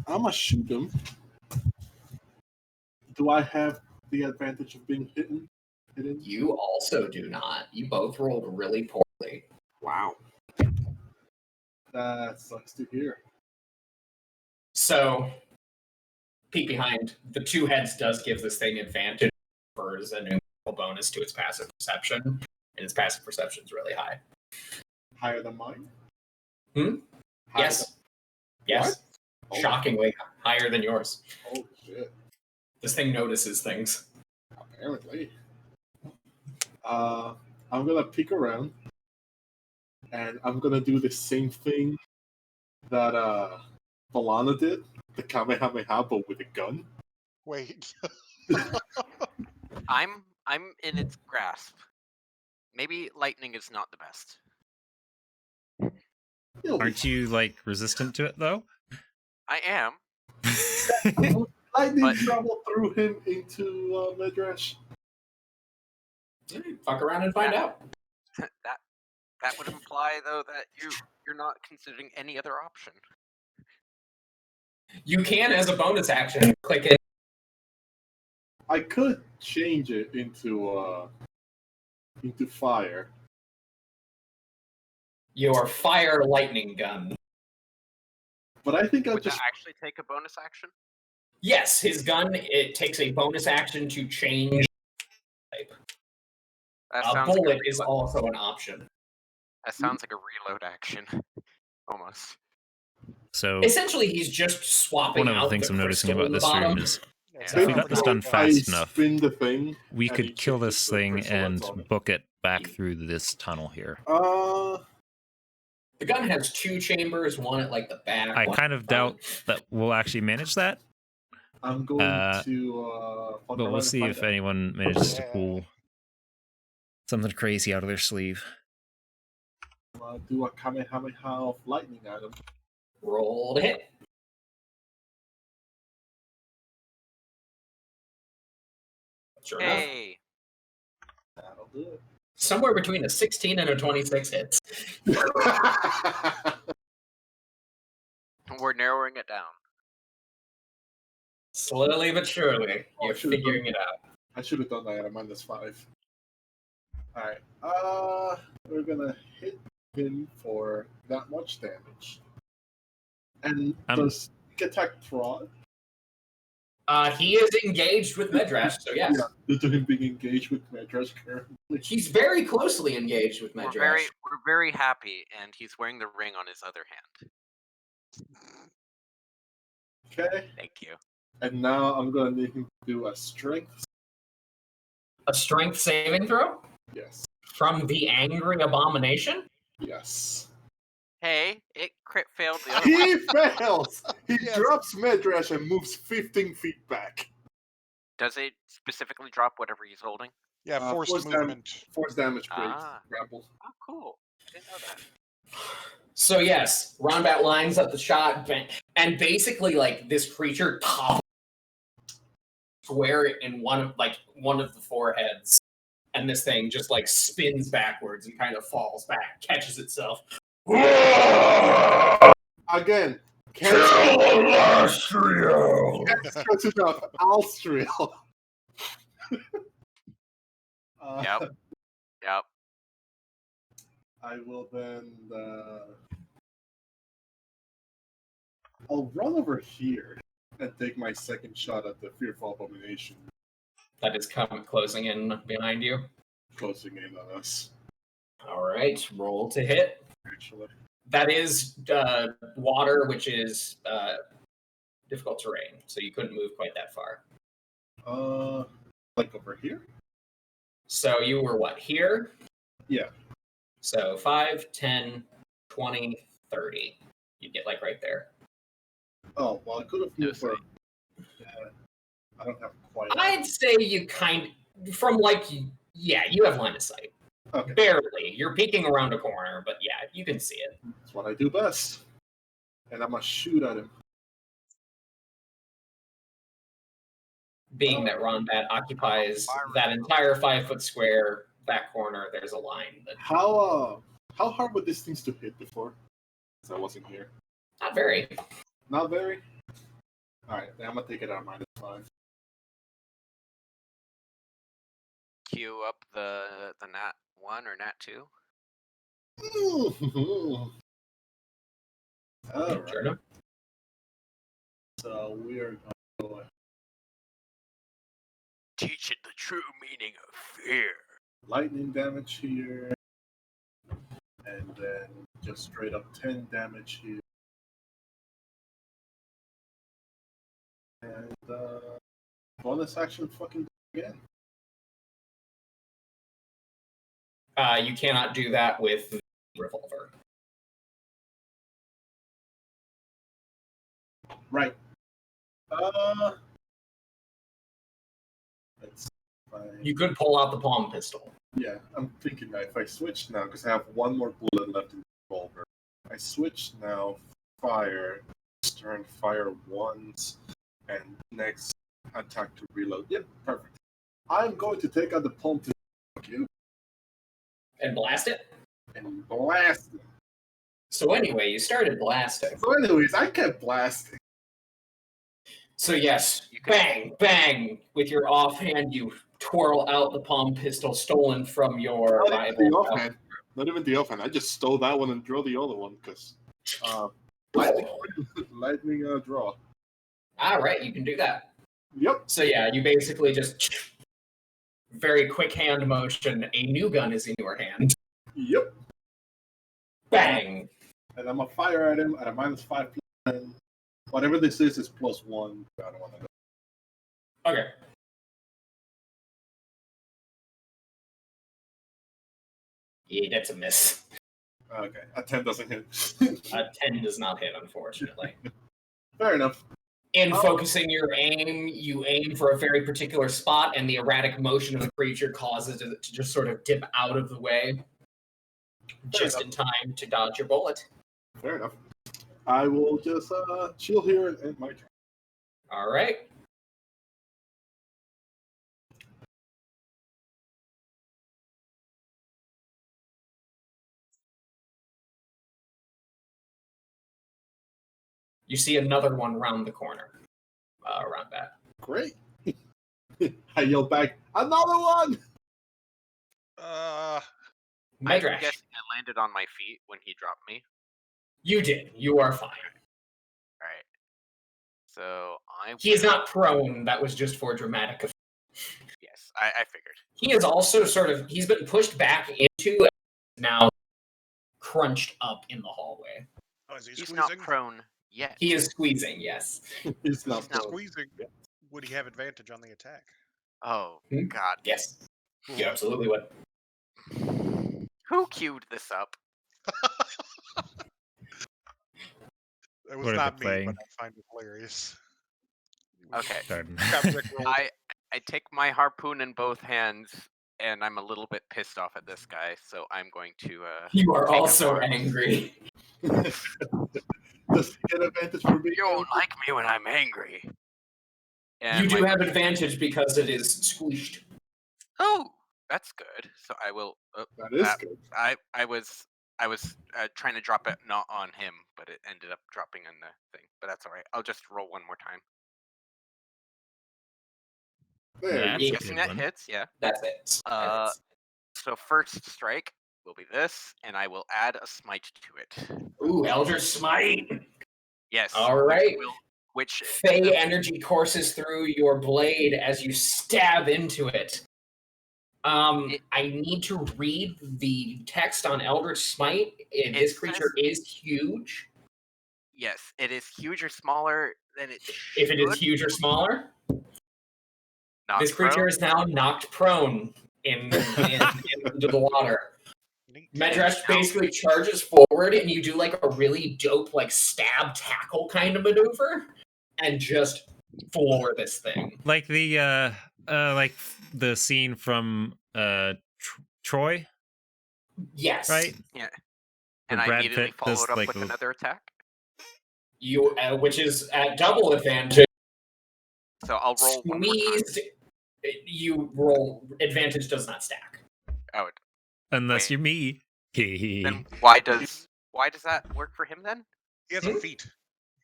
gonna shoot him. Do I have the advantage of being hidden? You also do not. You both rolled really poorly. Wow. That sucks to hear. So, peek behind. The 2 heads does give this thing advantage for a numerical bonus to its passive perception, and its passive perception is really high. Higher than mine? Yes. Yes. Oh. Shockingly higher than yours. Oh, shit. This thing notices things. Apparently. I'm gonna peek around, and I'm gonna do the same thing that Vallana did, the Kamehameha, but with a gun. Wait. I'm in its grasp. Maybe lightning is not the best. Aren't you, like, resistant to it, though? I am. Lightning travel through him into Midrash. Fuck around and find out. That would imply, though, that you're not considering any other option. You can, as a bonus action, click it. I could change it into fire. Your fire lightning gun. But I think I'll Would just that actually take a bonus action? Yes, his gun, it takes a bonus action to change type. That A sounds bullet like is also an option. That sounds like a reload action, almost. So Essentially, he's just swapping one of out the things I'm noticing crystal about in the this room bottom. is Yeah, if we got this done fast enough, spin the thing, we and could he kill changes this the thing crystal and that's on it. book it back through this tunnel here. The gun has 2 chambers, one at like the back. I one kind at of the front. doubt that we'll actually manage that, I'm going to fuck but around we'll and see find if out. anyone manages to Yeah. pull something crazy out of their sleeve. Do a Kamehameha of lightning at him. Roll to hit. Sure enough. Hey, That'll do it. Somewhere between a 16 and a 26 hits. we're narrowing it down. Slowly but surely, Oh, you're should've figuring it out. I should have done that at a -5. Alright. We're gonna hit him for that much damage. And does sneak attack prod? He is engaged with Medrash, so yes. Yeah, due to him being engaged with Medrash currently. He's very closely engaged with We're Medrash. very happy, and he's wearing the ring on his other hand. Okay. Thank you. And now I'm gonna need him to do a strength. A strength saving throw Yes. from the angry abomination? Yes. Hey, it crit failed the other one. He fails! He Yes. drops Medrash and moves 15 feet back. Does it specifically drop whatever he's holding? Yeah, forced force movement. Force damage break. Ah. Grapple. Oh, cool. Didn't know that. So yes, Ronbat lines up the shot, and basically, like, this creature square it in one of the foreheads, and this thing just like spins backwards and kind of falls back, catches itself. Again, Kill Alastriel! stretch it off. Alstriel. Yep. Yep. I will then. I'll run over here and take my second shot at the Fearful Abomination That is closing in behind you. closing in on us. All right, roll to hit. Actually, That is water, which is difficult terrain, so you couldn't move quite that far. like over here. So you were what, here? Yeah. So 5, 10, 20, 30. You'd get like right there. Oh well, I could have moved for. I don't have quite. I'd say you from like, yeah, you have line of sight. Okay. Barely. You're peeking around a corner, but yeah, you can see it. That's what I do best. And I'm gonna shoot at him. Being that Rondat occupies that entire 5-foot square back corner, there's a line that How hard were these things to hit before? Because I wasn't here. not very. Not very. All right, then I'm gonna take it out -5. Queue up the nat 1 or nat 2. All right. Sure enough. So we are going Teach it the true meaning of fear. lightning damage here, and then just straight up 10 damage here. And bonus action fucking again. You cannot do that with the revolver. Right. Let's You could pull out the palm pistol. yeah, I'm thinking that if I switch now, because I have one more bullet left in the revolver, I switch now, fire, turn fire once, and next attack to reload. Yep, perfect. I'm going to take out the palm pistol. Fuck you. And blast it? And blast it. So anyway, you started blasting. So anyways, I kept blasting. So yes, bang, bang. With your offhand, you twirl out the palm pistol stolen from your Not even the rival. offhand. Not even the offhand. I just stole that one and draw the other one, because lightning draw. All right, you can do that. Yep. So yeah, you basically just very quick hand motion. A new gun is in your hand. Yep. Bang. And I'm gonna fire at him at a -5 10. Whatever this is +1. I don't want to know. Okay. Yeah, that's a miss. Okay, a 10 doesn't hit. A 10 does not hit, unfortunately. Fair enough. In focusing your aim, you aim for a very particular spot, and the erratic motion of the creature causes it to just sort of dip out of the way, just in time to dodge your bullet. Fair enough. I will just chill here and end my turn. All right. You see another one round the corner. Around that. Great. I yell back, another one! I'm Midrash. guessing I landed on my feet when he dropped me. You did. You are fine. All right. So He is not prone. That was just for dramatic effect. Yes, I figured. He is also he's been pushed back into now crunched up in the hallway. Oh, is he He's squeezing? not prone yet. He is squeezing, yes. He's not Squeezing. Would he have advantage on the attack? Oh, Hmm? God. Yes. You absolutely would. Who queued this up? It was What are not they me, playing? but I find it hilarious. Okay. Starting. I take my harpoon in both hands, and I'm a little bit pissed off at this guy, so I'm going to. You are take him also on. angry. Does he get advantage for me? You don't like me when I'm angry. And You do my- have advantage because it is squished. Oh, that's good. So I will. That is good. I was trying to drop it not on him, but it ended up dropping on the thing. But that's all right. I'll just roll one more time. There That's you a go. Guessing good that one. hits. Yeah. That's it. So first strike will be this, and I will add a smite to it. Ooh, Elder Smite. Yes. All right. Which Fey energy courses through your blade as you stab into it. I need to read the text on Eldritch Smite. This creature is huge. Yes, it is huge or smaller than it If it is should. huge or smaller, Not this creature prone. is now knocked prone into the water. Neat. Medrash basically charges forward, and you do like a really dope, like stab tackle kind of maneuver, and just floor this thing. Like the scene from Troy, Yes, right? Yeah. Where And I Brad immediately Pitt does, followed up like, with another attack. You, which is at double advantage. So I'll roll one more time. Squeezed. You roll advantage does not stack. Oh, Unless Wait. you're me. then why does that work for him then? He has a feat.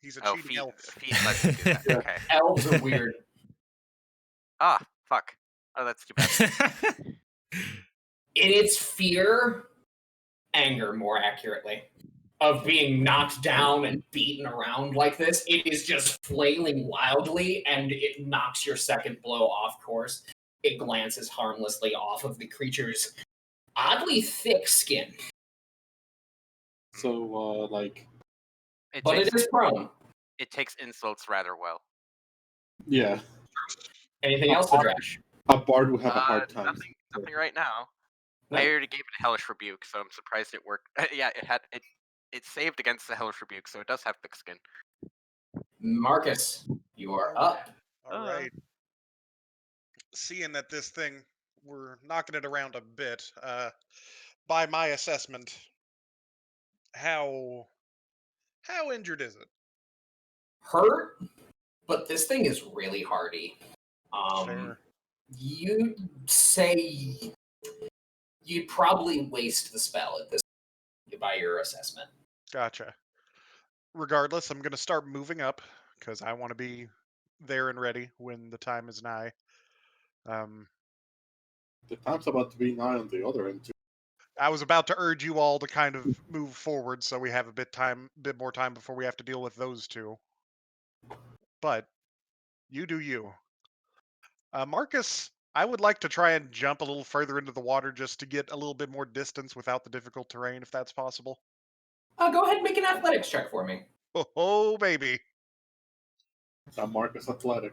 He's a cheating feet. elf. Feet lets you do that. Yeah. Okay. Elves are weird. Ah, fuck. Oh, that's too bad. In its fear, anger more accurately, of being knocked down and beaten around like this, it is just flailing wildly, and it knocks your second blow off course. It glances harmlessly off of the creature's oddly thick skin, So, like, but it is prone. It takes insults rather well. yeah, Anything else, Madrash? a bard would have a hard time. Nothing right now. No. I already gave it a hellish rebuke, so I'm surprised it worked. Yeah, it saved against the hellish rebuke, so it does have thick skin. Marcus, you are up. All right. Seeing that this thing, we're knocking it around a bit, by my assessment, how injured is it? Hurt, but this thing is really hardy. Fair. You'd say you'd probably waste the spell at this by your assessment. Gotcha. Regardless, I'm going to start moving up because I want to be there and ready when the time is nigh. The time's about to be nigh on the other end, too. I was about to urge you all to kind of move forward so we have a bit more time before we have to deal with those two. But you do you. Marcus, I would like to try and jump a little further into the water just to get a little bit more distance without the difficult terrain, if that's possible. Go ahead and make an athletics check for me. Oh, baby. Now, Marcus Athletic.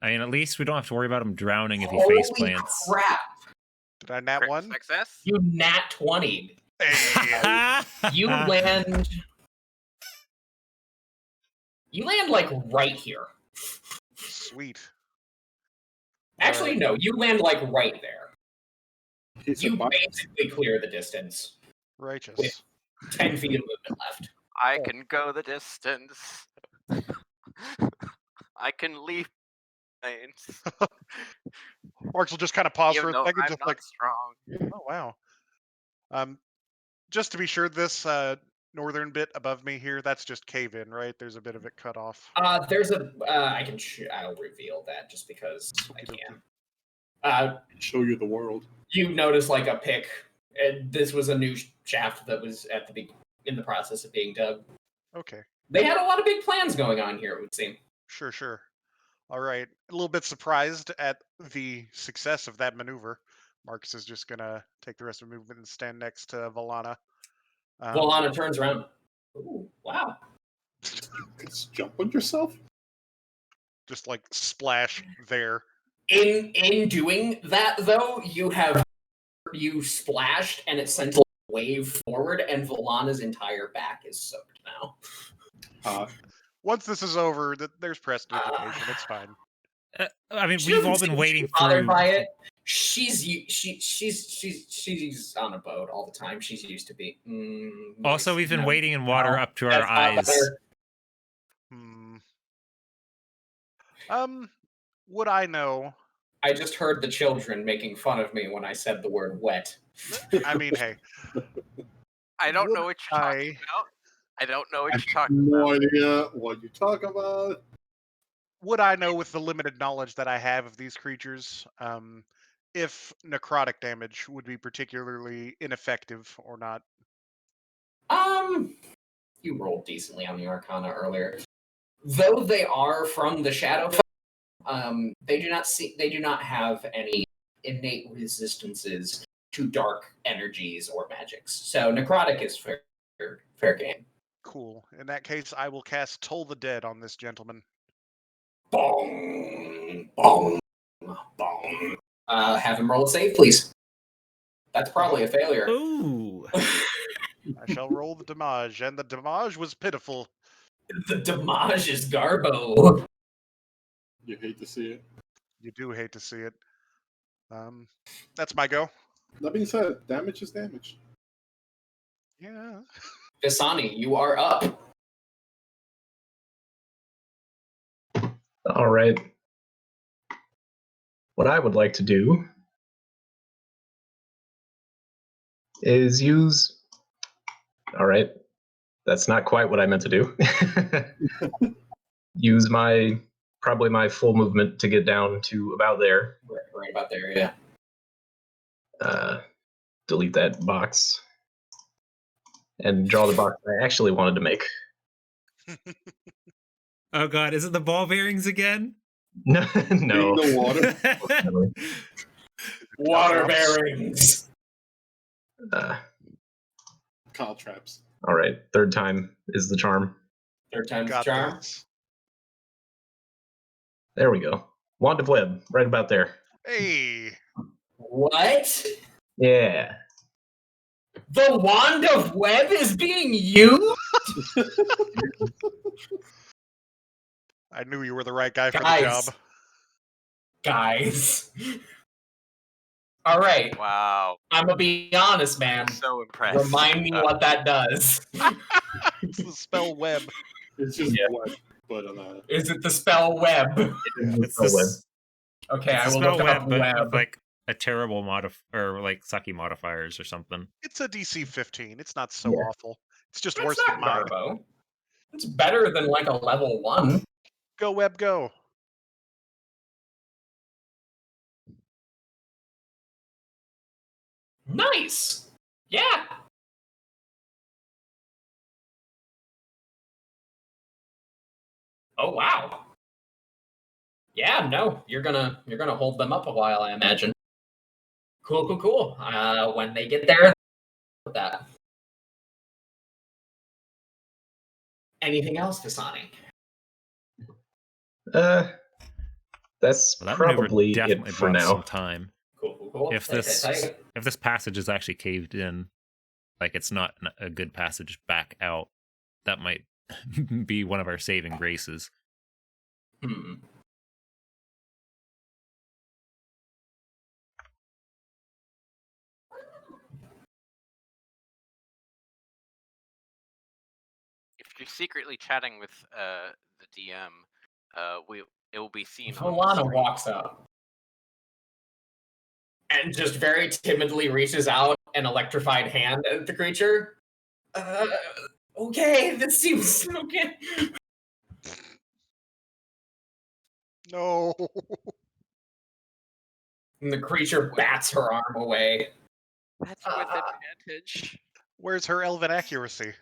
I mean, at least we don't have to worry about him drowning if he Holy face plants. crap! Did I nat Crit one? Success? You nat 20. Hey. You land. You land like right here. Sweet. Actually, Alright. no. You land like right there. He's You about basically clear the distance. Righteous. With 10 feet of movement left. I can go the distance. I can leap lanes. Marks will just kind of pause for Even a though second, I'm just not like, strong. oh wow. Just to be sure, this northern bit above me here, that's just cave in, right? There's a bit of it cut off. There's a. I'll reveal that just because I can. show you the world. You notice like a pick. This was a new shaft that was in the process of being dug. Okay. They had a lot of big plans going on here, it would seem. Sure. All right. A little bit surprised at the success of that maneuver. Marcus is just gonna take the rest of the movement and stand next to Vallana. Vallana turns around. Ooh, wow. Just jump on yourself? Just like splash there. In doing that, though, you splashed and it sent a wave forward, and Vallana's entire back is soaked now. Once this is over, there's prestidigitation. It's fine. I mean, She we've doesn't all seem been too waiting bothered through. by it. She's on a boat all the time. She's used to be. Also, we've been no, waiting in water no, up to our that's not eyes. better. Would I know? I just heard the children making fun of me when I said the word wet. I mean, hey. I don't Would know what you're talking about. I don't know what you're talking No about. idea what you talk about. Would I know with the limited knowledge that I have of these creatures, if necrotic damage would be particularly ineffective or not? You rolled decently on the Arcana earlier. Though they are from the Shadow, they do not have any innate resistances to dark energies or magics. So necrotic is fair game. Cool. In that case, I will cast Toll the Dead on this gentleman. Bong, bong, bong. Have him roll a save, please. That's probably a failure. Ooh. I shall roll the damage, and the damage was pitiful. The damage is garbo. You hate to see it. You do hate to see it. That's my go. That being said, damage is damage. Yeah. Visani, you are up. All right. What I would like to do is use. All right. That's not quite what I meant to do. Use probably my full movement to get down to about there. Right about there, yeah. Delete that box and draw the box I actually wanted to make. Oh god, is it the ball bearings again? No, In no. the water. Water bearings. Call traps. All right. Third time is the charm. Third time's the Got charm. this. There we go. Wand of Web, right about there. Hey. What? Yeah. The wand of web is being used? I knew you were the right guy for the Guys. job. Guys. All right. Wow. I'm gonna be honest, man. So impressed. Remind me what that does. It's the spell web. It's just Yeah. wet, but on a. Is it the spell web? It's Oh, this, web. Okay, it's I the will spell look web, up but web. with like a terrible or like sucky modifiers or something. It's a DC 15. It's not so Yeah. awful. It's just That's worse not than mine. Garbo. It's better than like a level 1. Go web, go. Nice. Yeah. Oh wow. Yeah, no, you're gonna hold them up a while, I imagine. Cool. When they get there, with that. Anything else, Visani? That's Well, that maneuver probably definitely it for bought now. some time. Cool. If this passage is actually caved in, like it's not a good passage back out, that might be one of our saving graces. If you're secretly chatting with the DM, it will be seen. on the Vallana screen. walks up and just very timidly reaches out an electrified hand at the creature. Okay, this seems okay. No. And the creature bats her arm away. That's with advantage. Where's her elven accuracy?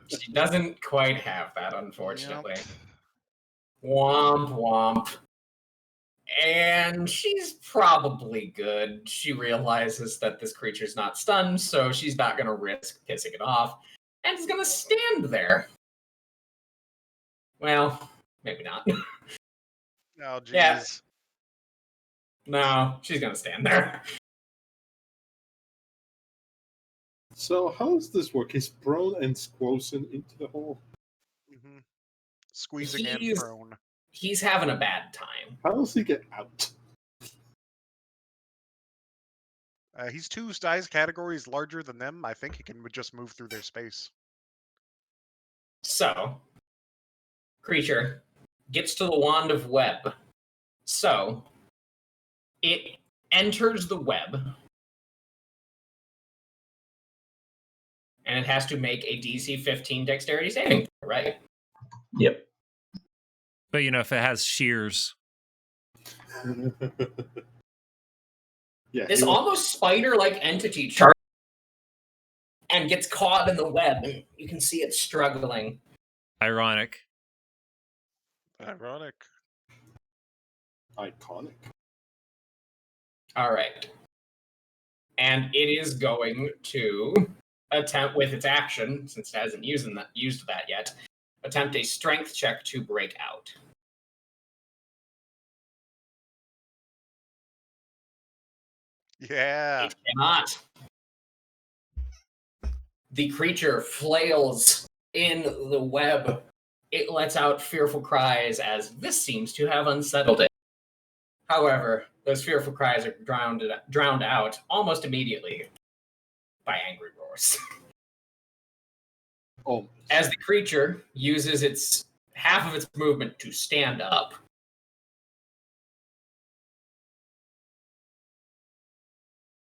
She doesn't quite have that, unfortunately. Yep. Womp. And she's probably good. She realizes that this creature's not stunned, so she's not going to risk pissing it off. And is going to stand there. Well, maybe not. Oh, jeez. Yeah. No, she's going to stand there. So how does this work? Is prone and Squozen into the hole? Mm-hmm. Squeezing and He's- prone. He's having a bad time. How does he get out? He's 2 size categories larger than them. I think he can just move through their space. So, creature gets to the wand of web. So it enters the web, and it has to make a DC 15 dexterity saving throw, right? Yep. But if it has shears, Yeah, This he was- almost spider-like entity charges and gets caught in the web, and you can see it struggling. ironic. Ironic. iconic. All right. And it is going to attempt with its action, since it hasn't used that yet, attempt a strength check to break out. Yeah. It cannot. The creature flails in the web. It lets out fearful cries as this seems to have unsettled it. However, those fearful cries are drowned out almost immediately by angry roars. Oh, As the creature uses its half of its movement to stand up.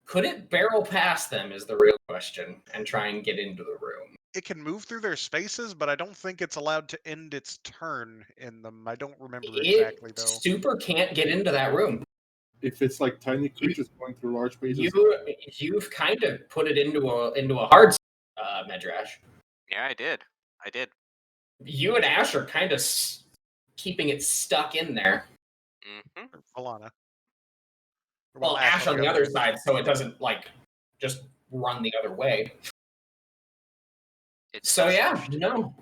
Could it barrel past them is the real question, and try and get into the room. It can move through their spaces, but I don't think it's allowed to end its turn in them. I don't remember exactly, It though. super can't get into that room. if it's like tiny creatures going through large spaces, You've kind of put it into a hard Medrash. Yeah, I did. You and Ash are kind of keeping it stuck in there. Mm-hmm. Vallana. Well, Ash on the other side, so it doesn't just run the other way. So yeah, no,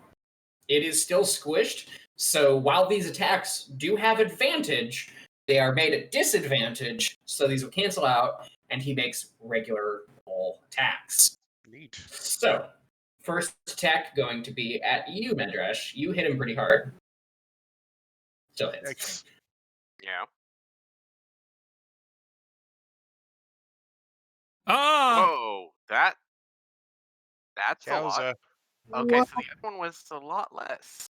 it is still squished. So while these attacks do have advantage, they are made at disadvantage. So these will cancel out, and he makes regular roll attacks. Neat. So first attack going to be at you, Medrash. You hit him pretty hard. Still hits. Yikes. Yeah. Ah! Whoa, that's a lot. Yowza. Okay, so the other one was a lot less.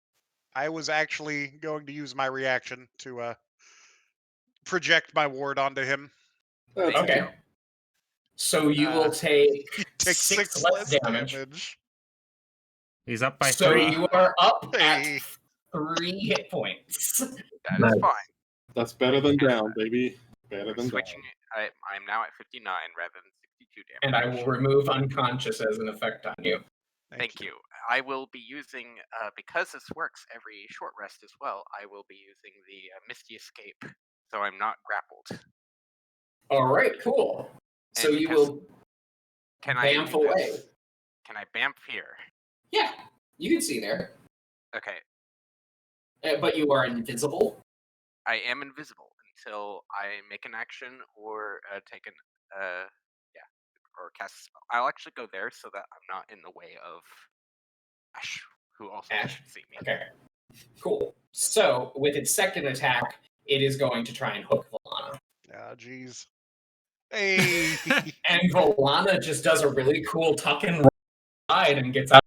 I was actually going to use my reaction to project my ward onto him. that's Okay. So you will take You take 6 6 less less damage. damage. He's up by So 3. you are up Hey. at 3 hit points. That is Nice. fine. That's better than down, baby. Better I'm than switching down. it. I'm now at 59 rather than 62 damage. And I will remove unconscious as an effect on you. Thank you. I will be using, because this works every short rest as well, I will be using the Misty Escape, so I'm not grappled. All right, cool. So And you because- will Can I bamf do away. this? Can I bamf here? Yeah, you can see there. Okay, But you are invisible. I am invisible until I make an action or take an, or cast a spell. I'll actually go there so that I'm not in the way of Ash, who also Ash? should see me. Okay, cool. So with its second attack, it is going to try and hook Vallana. Ah, jeez. Hey. And Vallana just does a really cool tuck and roll side and gets out.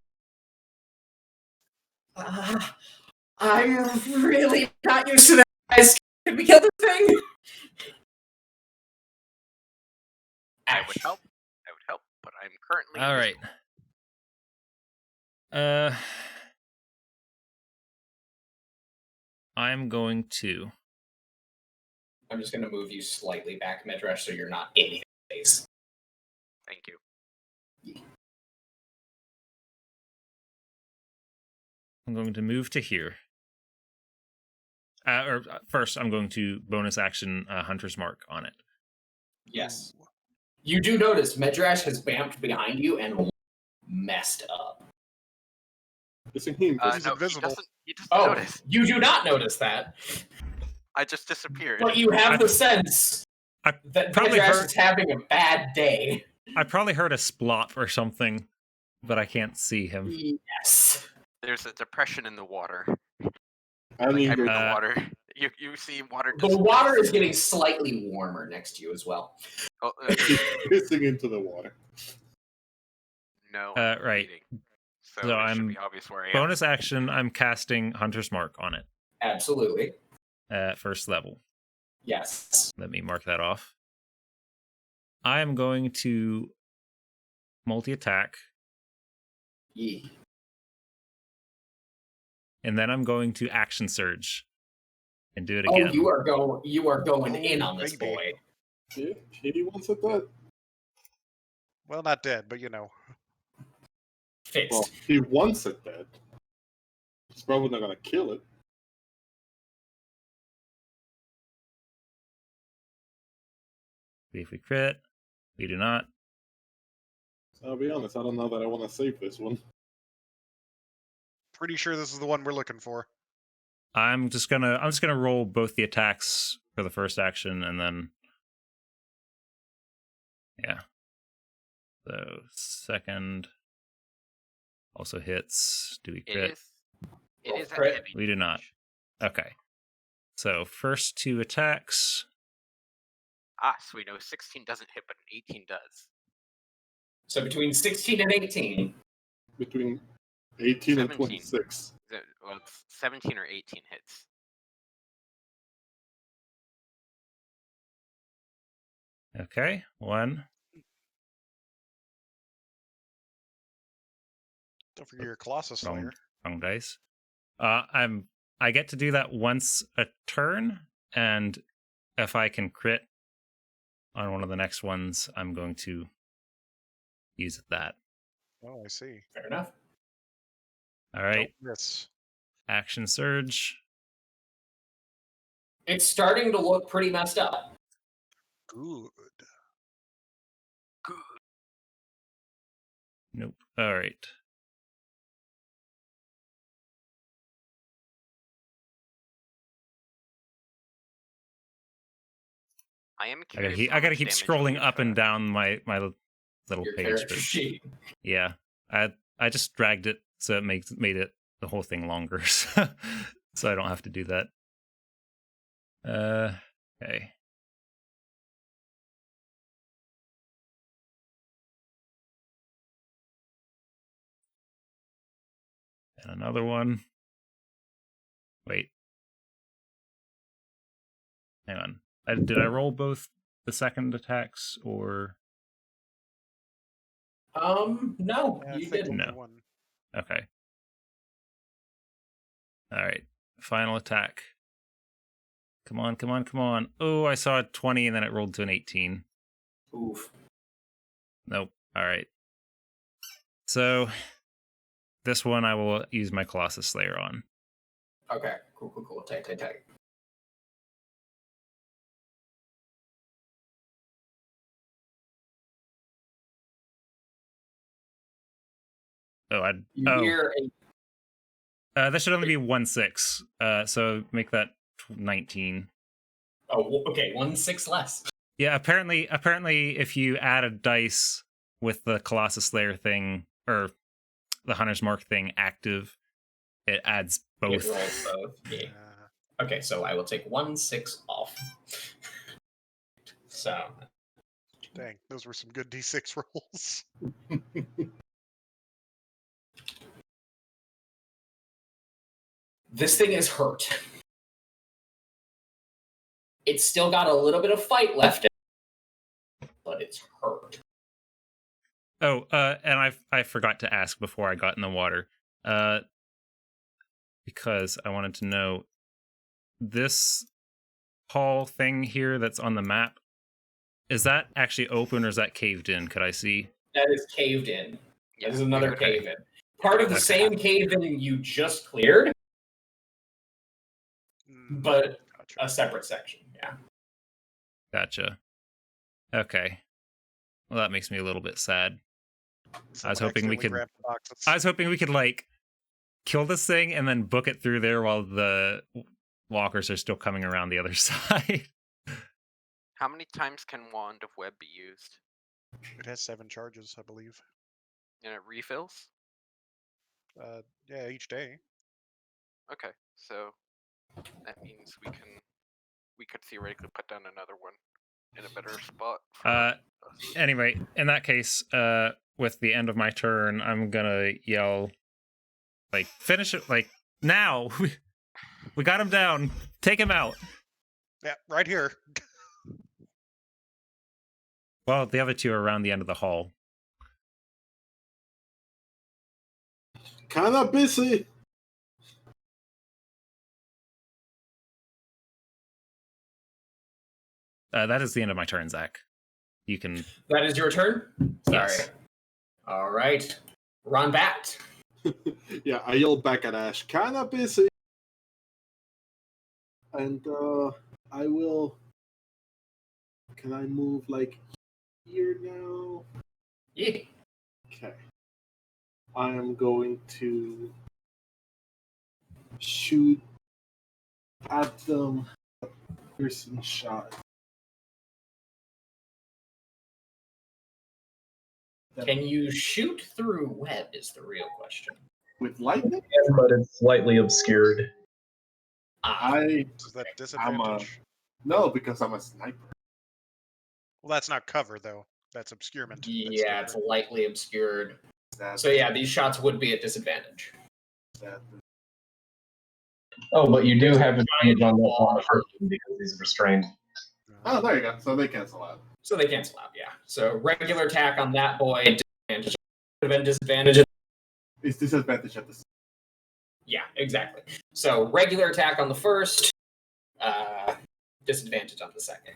I'm really not used to that. Guys, can we kill the thing? I would help, but I'm currently All right. invisible. I'm going to. I'm just going to move you slightly back, Medrash, so you're not in his face. Thank you. I'm going to move to here. First, I'm going to bonus action Hunter's Mark on it. Yes. You do notice Medrash has vamped behind you and messed up. Isn't he invisible? He's No, invisible. He doesn't Oh, notice. you do not notice that, I just disappeared. but you have the sense I that probably Medrash heard- is having a bad day. I probably heard a splop or something, but I can't see him. Yes. There's a depression in the water. I mean, I'm in you're the water. You see water. The displace- water is getting slightly warmer next to you as well. Oh, pissing into the water. no. Right. bleeding. So, So it I'm should be obvious where I am. Bonus action, I'm casting Hunter's Mark on it. Absolutely. at first level. Yes. Let me mark that off. I am going to multi-attack, Yee. and then I'm going to action surge and do it Oh, again. you are going in Oh, on this baby. boy. Yeah, he wants it dead. Well, not dead, but you know. Fixed. Well, he wants it dead. He's probably not gonna kill it. See if we crit. We do not. I'll be honest, I don't know that I want to save this one. Pretty sure this is the one we're looking for. I'm just gonna roll both the attacks for the first action, and then yeah. So second also hits. Do we crit? It is a Crit. heavy. We do not. Okay. So first 2 attacks. Ah, so we know 16 doesn't hit, but an 18 does. So between 16 and 18. Between 18 and 17. 26. Well, it's 17 or 18 hits. Okay, 1. Don't forget your Colossus Wrong, Slayer. wrong dice. I get to do that once a turn, and if I can crit on one of the next ones, I'm going to use that. Oh, I see. Fair enough. All right, Don't miss. action surge. It's starting to look pretty messed up. Good. Good. Nope. All right. I am I gotta curious. keep, how I gotta much keep damage scrolling we've, up and down my little Your page. character But sheet. yeah, I just dragged it so it made it the whole thing longer, so I don't have to do that. Okay. And another one. Wait. Hang on. Did I roll both the second attacks or? No, Yeah, I you think didn't. only No. one. Okay. All right. Final attack. Come on, come on, come on. Oh, I saw a 20 and then it rolled to an 18. Oof. Nope. All right. So this one I will use my Colossus Slayer on. Okay, cool. Take. You hear a That should only be 1/6. So make that 19. okay, 1/6 less. Yeah, apparently if you add a dice with the Colossus Slayer thing or the Hunter's Mark thing active, it adds both. It rolls both. Yeah. Okay, so I will take 1/6 off. So Dang, those were some good D6 rolls. this thing is hurt. It's still got a little bit of fight left in it, but it's hurt. Oh, and I forgot to ask before I got in the water. Because I wanted to know this hall thing here that's on the map, is that actually open or is that caved in? Could I see? That is caved in. Yeah. That is another Okay. cave in. Part of the Okay. same cave in you just cleared, but Gotcha. a separate section. Yeah. Gotcha. Okay. Well, that makes me a little bit sad. Someone hoping we accidentally could- grabbed the boxes. I was hoping we could like kill this thing and then book it through there while the walkers are still coming around the other side. How many times can Wand of Web be used? It has 7 charges, I believe. And it refills? Yeah, each day. Okay, so that means we could theoretically put down another one in a better spot for us. Anyway, in that case, with the end of my turn, I'm gonna yell, like, finish it, like, now! We got him down. Take him out. Yeah, right here. Well, the other two are around the end of the hall. Kinda busy. That is the end of my turn, Zach. You can... That is your turn? Sorry. Yes. All right. Ron Bat. Yeah, I yelled back at Ash. Kinda busy. And I will. Can I move like here now? Yeah. Okay. I am going to shoot at them. Piercing shot. Can you shoot through web is the real question. With lightning? But it's slightly obscured. I Is that I'm disadvantage? no, because I'm a sniper. Well, that's not cover though. That's obscurement. That's Yeah, it's different. lightly obscured. That, So yeah, these shots would be at disadvantage. that, Oh, but you do have Giant advantage on the wall. first one because he's restrained. Oh, there you go. So they cancel out. So they cancel out, yeah. So regular attack on that boy, disadvantage. Would have been disadvantage. It's disadvantage at the. Yeah, exactly. So regular attack on the first, disadvantage on the second.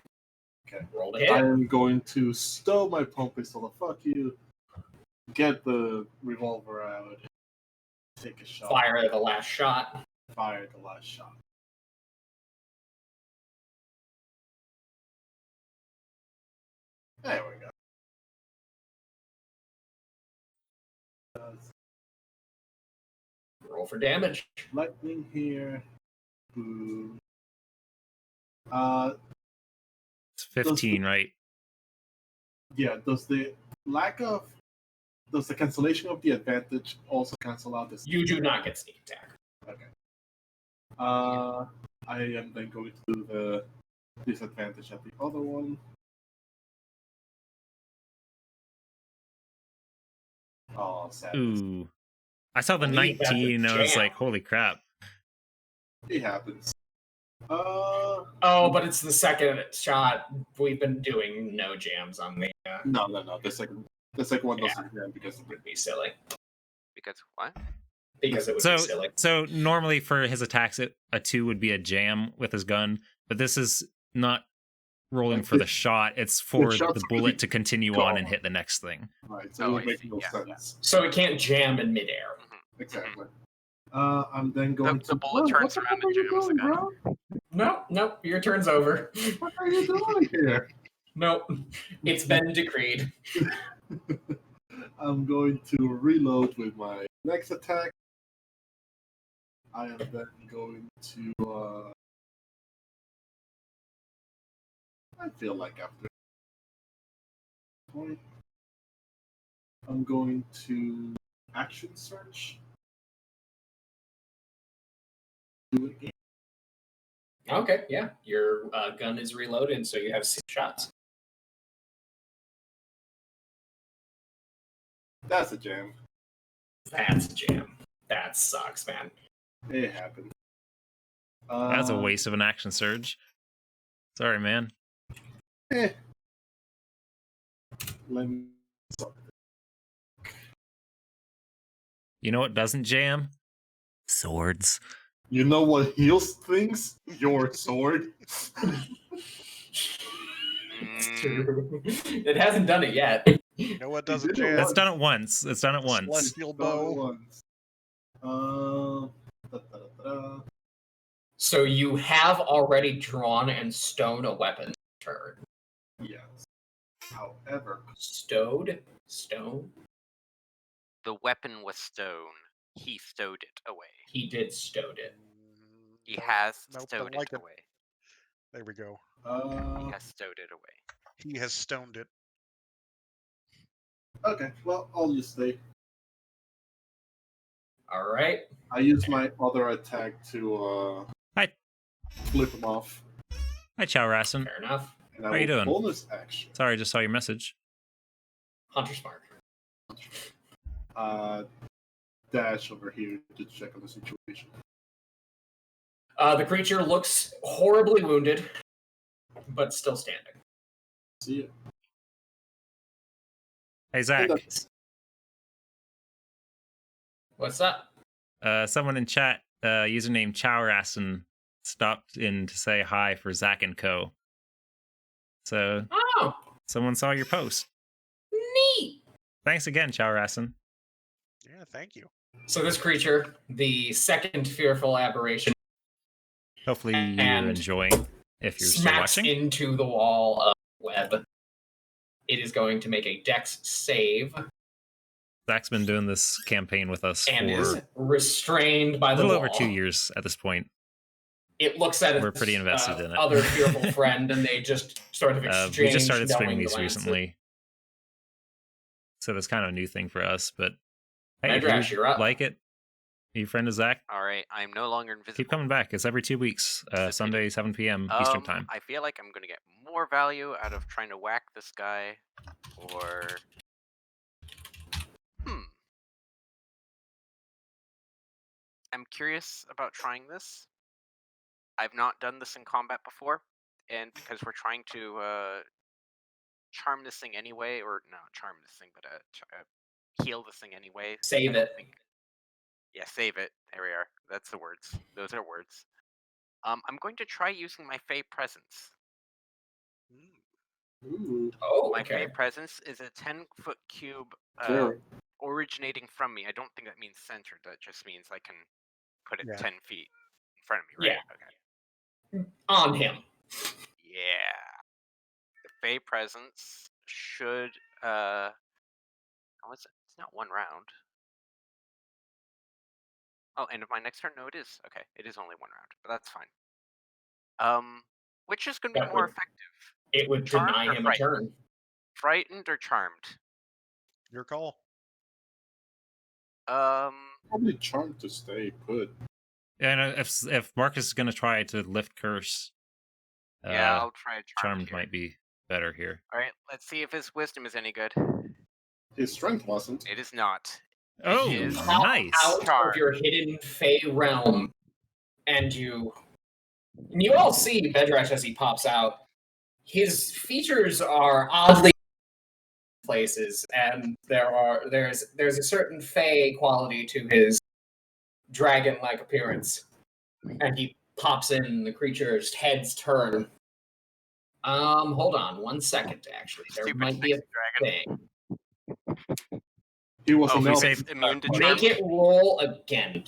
Okay. Roll to I hit. am going to stow my pump pistol. Fuck you. Get the revolver out. Take a shot. Fire the last shot. Fire the last shot. There we go. Roll for damage. Lightning here. Boo. It's 15, right? Yeah. Does the cancellation of the advantage also cancel out this? You do not get sneak attack. Okay. I am then going to do the disadvantage at the other one. Oh, sadness. Ooh. I saw the I believe that's a 19 and I was jam. like, holy crap. It happens. Oh, but it's the second shot. We've been doing no jams on the. No. The second one Yeah. doesn't jam because of it. Would be silly. Because what? Because it would So, be silly. so normally for his attacks, a 2 would be a jam with his gun, but this is not rolling for the shot. It's for shot's the really bullet to continue on and gone. hit the next thing. Right, so Oh, it would I make see, no yeah. sense. So it can't jam in midair. Exactly. I'm then going The bullet Bro, turns what the around fuck are and you jams doing, again. bro? No, your turn's over. What are you doing here? Nope. It's been decreed. I'm going to reload with my next attack. I am then going to. I feel like after point, I'm going to action search. Do it again. Okay, yeah. Your gun is reloaded, so you have 6 shots. That's a jam. That's a jam. That sucks, man. It happened. That's a waste of an action surge. Sorry, man. Let me. You know what doesn't jam? Swords. You know what heals things? Your sword. It's true. It hasn't done it yet. You know what doesn't did it jam? It's done it once. It's done it once. Celestial bow. So you have already drawn and stowed a weapon turn. Yes. However, Stowed? Stone? The weapon was stone. He stowed it away. He did stowed it. He Nope, has nope, stowed don't like it it. away. There we go. He has stowed it away. He has stoned it. okay. Well, I'll just stay. All right. I use my other attack to Hi. flip him off, Hi, Chow Rassen. Fair enough. and I How you will doing? bonus action. Sorry, I just saw your message. Hunter's Mark. Dash over here to check on the situation. The creature looks horribly wounded, but still standing. See it. Hey, Zach. What's that? Someone in chat, username Chowrassen, stopped in to say hi for Zach and Co. So, Oh, someone saw your post. neat. Thanks again, Chowrassen. Yeah, thank you. So this creature, the second fearful aberration, Hopefully you're and enjoying, if you're still smacks watching. into the wall of web. It is going to make a dex save Zach's been doing this campaign with us and is for restrained by a the little wall. over 2 years at this point. It looks at We're its pretty invested in it. other fearful friend, and they just sort of exchange. We just started streaming knowing these glances. recently, so that's kind of a new thing for us. But hey, if Madrash, you you're up. like it, are you friend of Zach? All right, I'm no longer invisible. Keep coming back. It's every 2 weeks, Sunday, 7 p.m. Eastern time. I feel like I'm going to get more value out of trying to whack this guy, or... I'm curious about trying this. I've not done this in combat before, and because we're trying to charm this thing anyway, or not charm this thing, but heal this thing anyway. Save it. Yeah, save it. There we are. That's the words. Those are words. I'm going to try using my Fey Presence. Ooh. Oh, My okay. Fey Presence is a 10-foot cube Very. originating from me. I don't think that means centered. That just means I can put it Yeah. 10 feet in front of me, right? Yeah. Okay. On him. Yeah. The Fey Presence should oh, it's not 1 round. Oh, end of my next turn? No, it is. Okay, it is only 1 round, but that's fine. Which is going to be That more would- effective? It would Charmed deny or him a frightened? turn. Frightened or charmed? Your call. Probably charmed to stay put. And if Marcus is going to try to lift curse, Yeah, I'll try a charmed. charmed might be better here. All right, let's see if his wisdom is any good. His strength wasn't. It is not. Oh, is nice. Out charmed. of your hidden Fey realm, and you all see Bedrash as he pops out. His features are oddly places, and there's a certain Fey quality to his dragon-like appearance, and he pops in. The creature's heads turn. Hold on 1 second. Actually, there Stupid might be a dragon. thing. He was Oh, an we elf. say- it's immune to Make charmed. it roll again.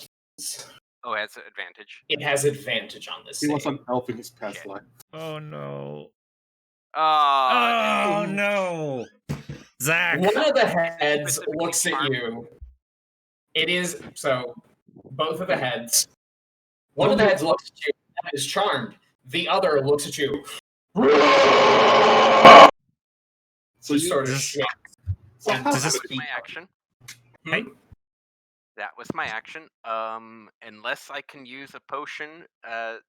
Oh, it has an advantage. It has advantage on this. He was save. an elf in his past Yeah. life. Oh no. Oh, Oh no. Zach. One of the heads Specifically looks at charmed. you. It is so. Both of the heads. One of the heads looks at you and is charmed. The other looks at you. So Just you sort of This- shakes. So and how- That Does was this- my action. Hey. That was my action. Unless I can use a potion as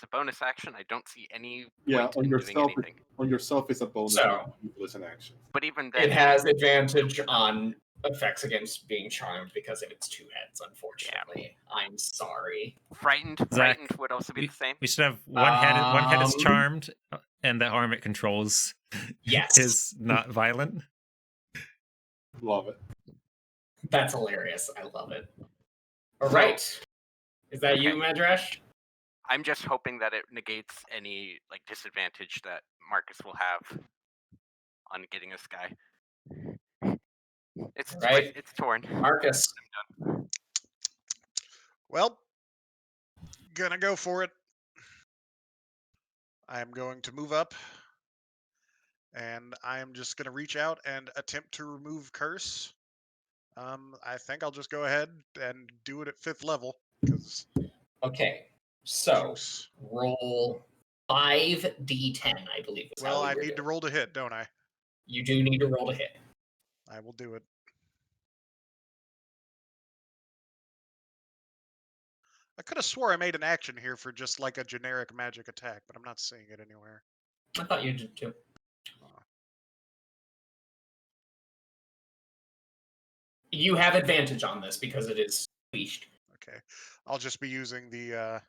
a bonus action, I don't see any Yeah, point on in doing yourself. anything. On yourself is a bonus. So- Useless in action. But even then, It has advantage on effects against being charmed because of its 2 heads. Unfortunately, I'm sorry. frightened Zach, would also be the same. We should have one head is Um, charmed, and the arm it controls Yes, is not violent. Love it. that's hilarious. I love it. All right, is that you, Madrash? I'm just hoping that it negates any disadvantage that Marcus will have on getting this guy. It's Right. It's torn. Marcus. Well, gonna go for it. I'm going to move up, and I am just gonna reach out and attempt to remove curse. I think I'll just go ahead and do it at 5th level because Okay, so juice. roll 5d10, I believe. Is Well, how I we need to do it. roll to hit, don't I? You do need to roll to hit. I will do it. I could have swore I made an action here for just a generic magic attack, but I'm not seeing it anywhere. I thought you did too. You have advantage on this because it is leashed. Okay, I'll just be using the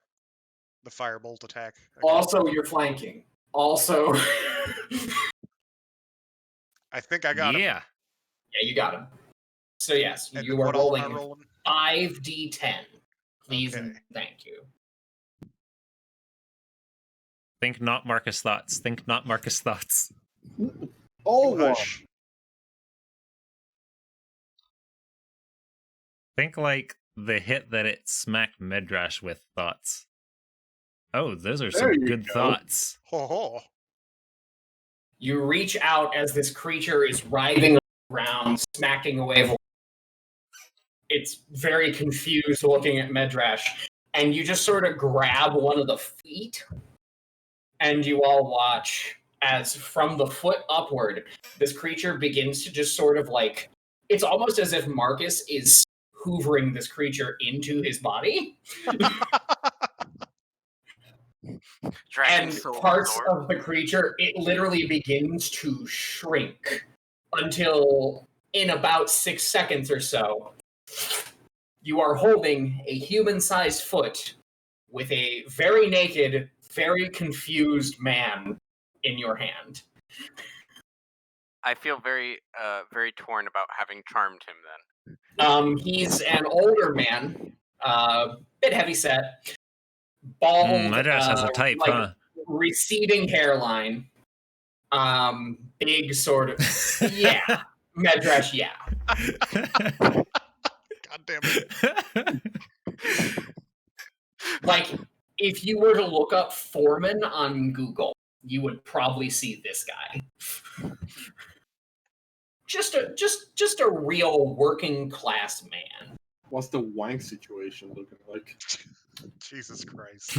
the firebolt attack. again. Also, you're flanking. Also, I think I got him. Yeah. yeah, you got him. So yes, And you then are what else am I rolling rolling? 5d10. Please and Okay. thank you. Think not Marcus thoughts. Think not Marcus thoughts. Oh, You hush. Think like the hit that it smacked Medrash with thoughts. Oh, those are some There you good go. thoughts. Ho ho. You reach out as this creature is writhing around, smacking away. It's very confused looking at Medrash, and you just sort of grab one of the feet, and you all watch as from the foot upward, this creature begins to just sort of like, it's almost as if Marcus is hoovering this creature into his body. Dragon And soul parts absorb. of the creature, it literally begins to shrink until in about 6 seconds or so, you are holding a human-sized foot with a very naked, very confused man in your hand. I feel very torn about having charmed him then. He's an older man, bit heavy set, bald, Medrash has a type, like huh? receding hairline, big sort of, yeah, Medrash, yeah. God damn it. Like, if you were to look up Foreman on Google, you would probably see this guy. Just a real working class man. What's the wank situation looking like? Jesus Christ.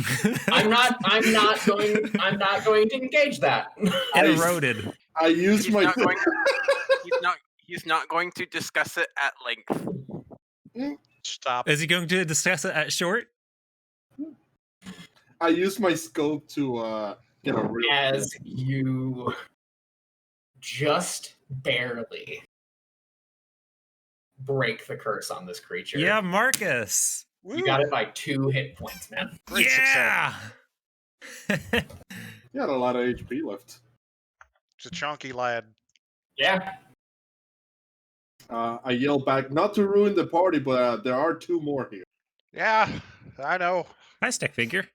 I'm not going to engage that. It eroded. I used He's my. not going he's not going to discuss it at length. Stop. Is he going to discuss it at short? I used my scope to get a real. As you just barely break the curse on this creature. Yeah, Marcus. You got it by 2 hit points, man. Great Yeah. He had a lot of HP left. It's a chunky lad. Yeah. I yell back, not to ruin the party, but there are 2 more here. Yeah, I know. Hi, stick figure.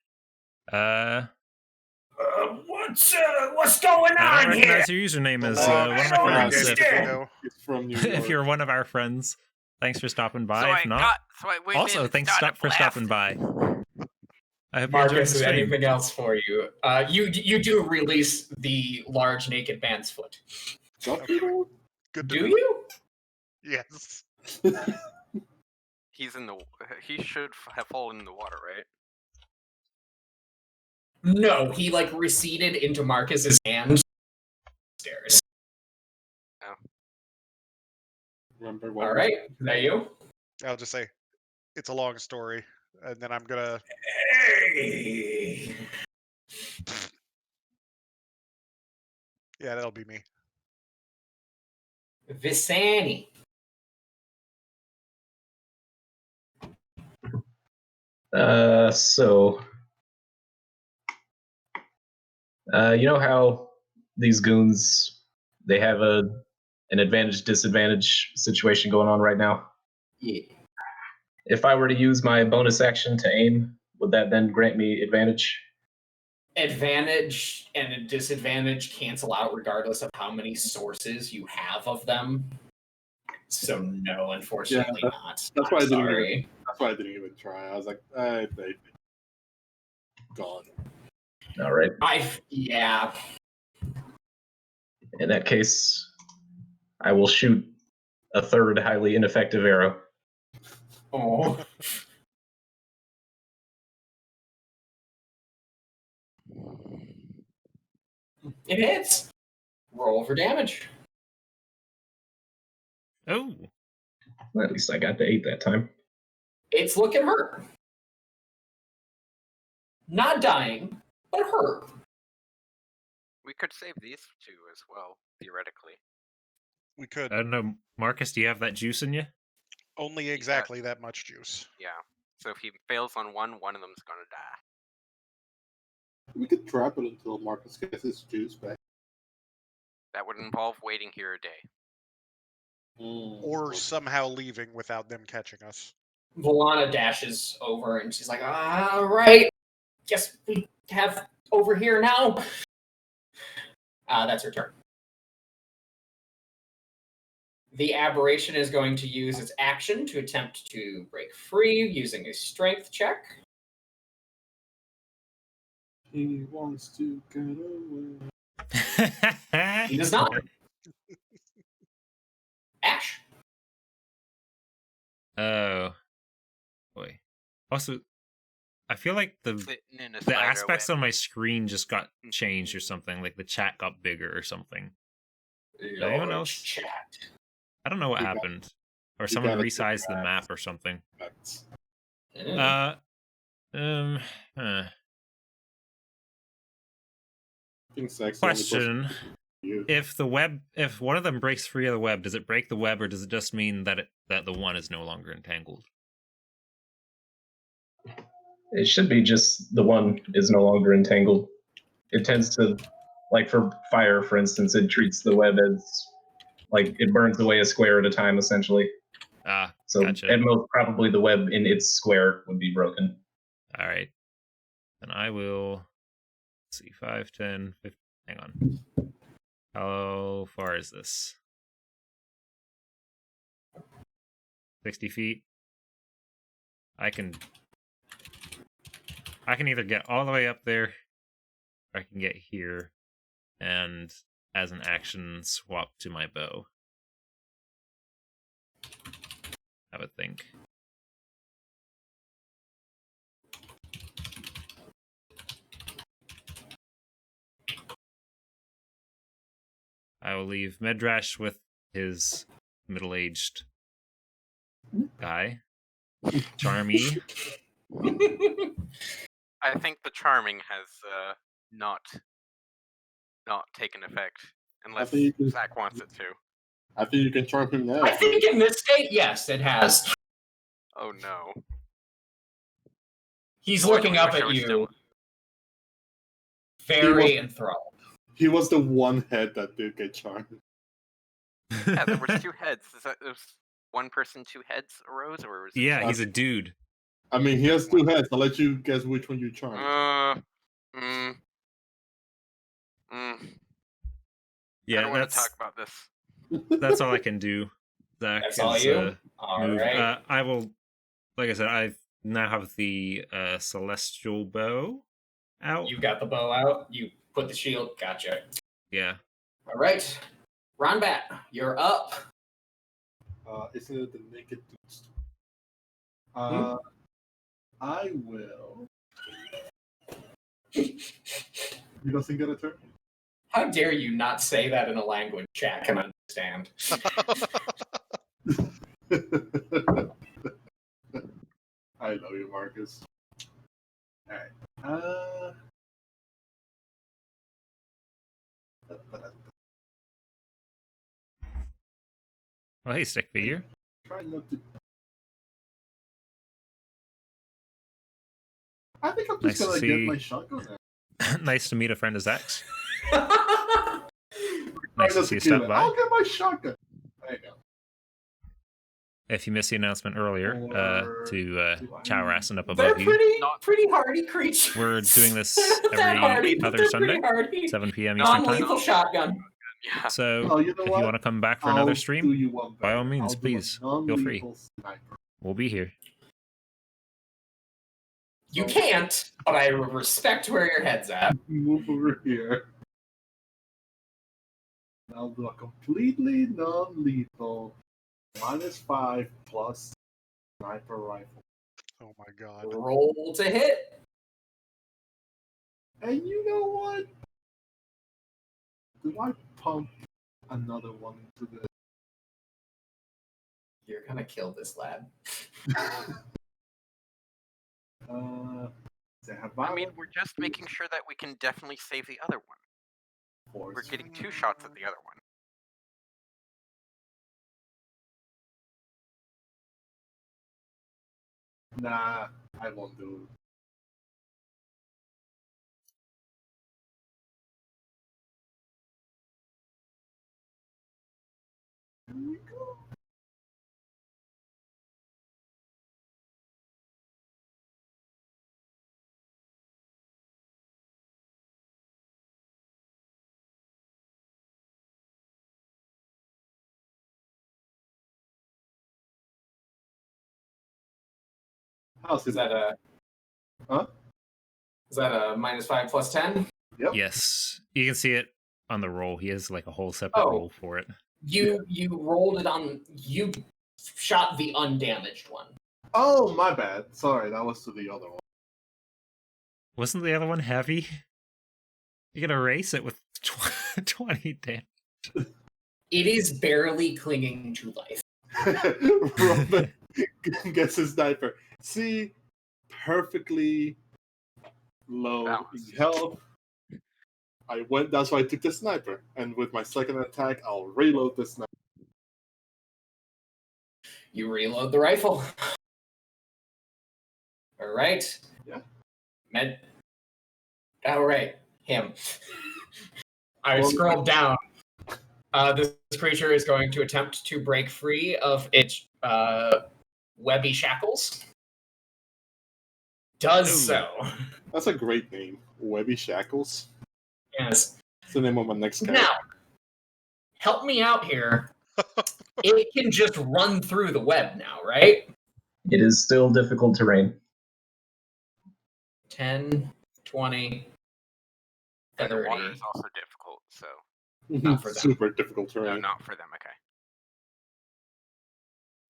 What's going I on don't here? recognize your username as Long one of story my friends. short. It's from New York. If you're one of our friends, thanks for stopping by. So if I not, got so I went also in, thanks started for stopping by. I hope you enjoyed Marcus, the is stream. anything else for you? You do release the large naked man's foot. Some people? Good to Do know. you? Yes. He should have fallen in the water, right? No, he like receded into Marcus's hand. Stairs. Remember what? All right, is that you? I'll just say it's a long story, and then I'm gonna. Hey. Yeah, that'll be me. Visani. You know how these goons, they have an advantage-disadvantage situation going on right now? Yeah. If I were to use my bonus action to aim, would that then grant me advantage? Advantage and a disadvantage cancel out regardless of how many sources you have of them. So no, unfortunately not. That's why I didn't Sorry. That's why I didn't even try. I was like, they gone. All right. Yeah. In that case, I will shoot a third highly ineffective arrow. Oh. It hits. Roll for damage. Oh, Well, at least I got the 8 that time. It's looking hurt. Not dying, but hurt. We could save these 2 as well, theoretically. We could. I don't know, Marcus. Do you have that juice in you? Only exactly that much juice. Yeah. So if he fails on one of them's gonna die. We could trap it until Marcus gets his juice back. That would involve waiting here a day. Or somehow leaving without them catching us. Vallana dashes over and she's like, all right, guess we have over here now. That's her turn. The aberration is going to use its action to attempt to break free using a strength check. He wants to get away. He does not. Ash. Oh, boy. Also, I feel like the Sitting in a the spider aspects web. on my screen just got changed or something. Like the chat got bigger or something. Anyone else? Chat. I don't know what You got- happened. Or someone gotta resized the check map or something. That's- Huh. I think Zach's the only person Question: you. If one of them breaks free of the web, does it break the web, or does it just mean that that the one is no longer entangled? It should be just the one is no longer entangled. It tends to, like for fire, for instance, it treats the web as like it burns away a square at a time, essentially. Ah, So gotcha. at most, probably the web in its square would be broken. All right. Then I will see 5, 10, 15. Hang on. How far is this? 60 feet. I can either get all the way up there, or I can get here, and as an action, swap to my bow. I would think. I will leave Medrash with his middle-aged guy. Charmy. I think the charming has not taken effect unless think you can- Zach wants it to. I think you can charm him now. I think in this state, yes, it has. Oh no. He's Oh, I looking don't up wish I at was you, still- very enthralled. He was the one head that did get charmed. Yeah, there was 2 heads. Is that there's one person, 2 heads arose, or was it? Yeah, he's a dude. I mean, he has 2 heads. I'll let you guess which one you charmed. Yeah, I don't want to that's talk about this. that's all I can do. Zach That's all is, you? All move. right. I will, like I said, I now have the celestial bow out. You've got the bow out. You put the shield. Gotcha. Yeah. All right. Ronbat, you're up. Isn't it the naked dudes? I will. He doesn't get a turn. How dare you not say that in a language chat can understand? I love you, Marcus. Alright. Well, hey, stick figure. Try not to. I think I'm just Nice to gonna get see- my shotgun now. Nice to meet a friend of Zach's. Try Nice to not see you kill stop it. by. I'll get my shotgun. I know. If you missed the announcement earlier, Or- to Chow Rassin up They're above you, pretty hardy creatures. we're doing this They're that hardy, every but other they're Sunday, pretty hardy. 7 p.m. Eastern time. Non-lethal shotgun. Yeah. So Oh, you know if what? you want to come back for I'll another do stream, you one by all better. means, I'll do a please, feel free. non-lethal sniper. We'll be here. You can't, but I respect where your head's at. Move over here. I'll do a completely non-lethal -5 plus sniper rifle. Oh my god. Roll to hit. And you know what? Do I pump another one into the? You're gonna kill this lad. I mean, we're just making sure that we can definitely save the other one. We're getting 2 shots at the other one. Nah, I won't do How's Is it? that a Huh? Is that a -5 plus 10? Yep. Yes, you can see it on the roll. He has like a whole separate Oh. roll for it. You rolled it on. You shot the undamaged one. Oh, my bad. Sorry, that was to the other one. Wasn't the other one heavy? You can erase it with 20 damage. It is barely clinging to life. Robin gets his sniper. See, perfectly low Balanced. health. That's why I took the sniper. And with my second attack, I'll reload the sniper. You reload the rifle. All right. Yeah. All right. Him. I Well, scrolled down. This creature is going to attempt to break free of its webby shackles. Does Ooh. so. That's a great name. Webby Shackles. Yes. It's the name of my next character. Now, help me out here. It can just run through the web now, right? It is still difficult terrain. 10, 20, And the 30. water is also difficult, so Not for them. Super difficult no, terrain. not for them. Okay,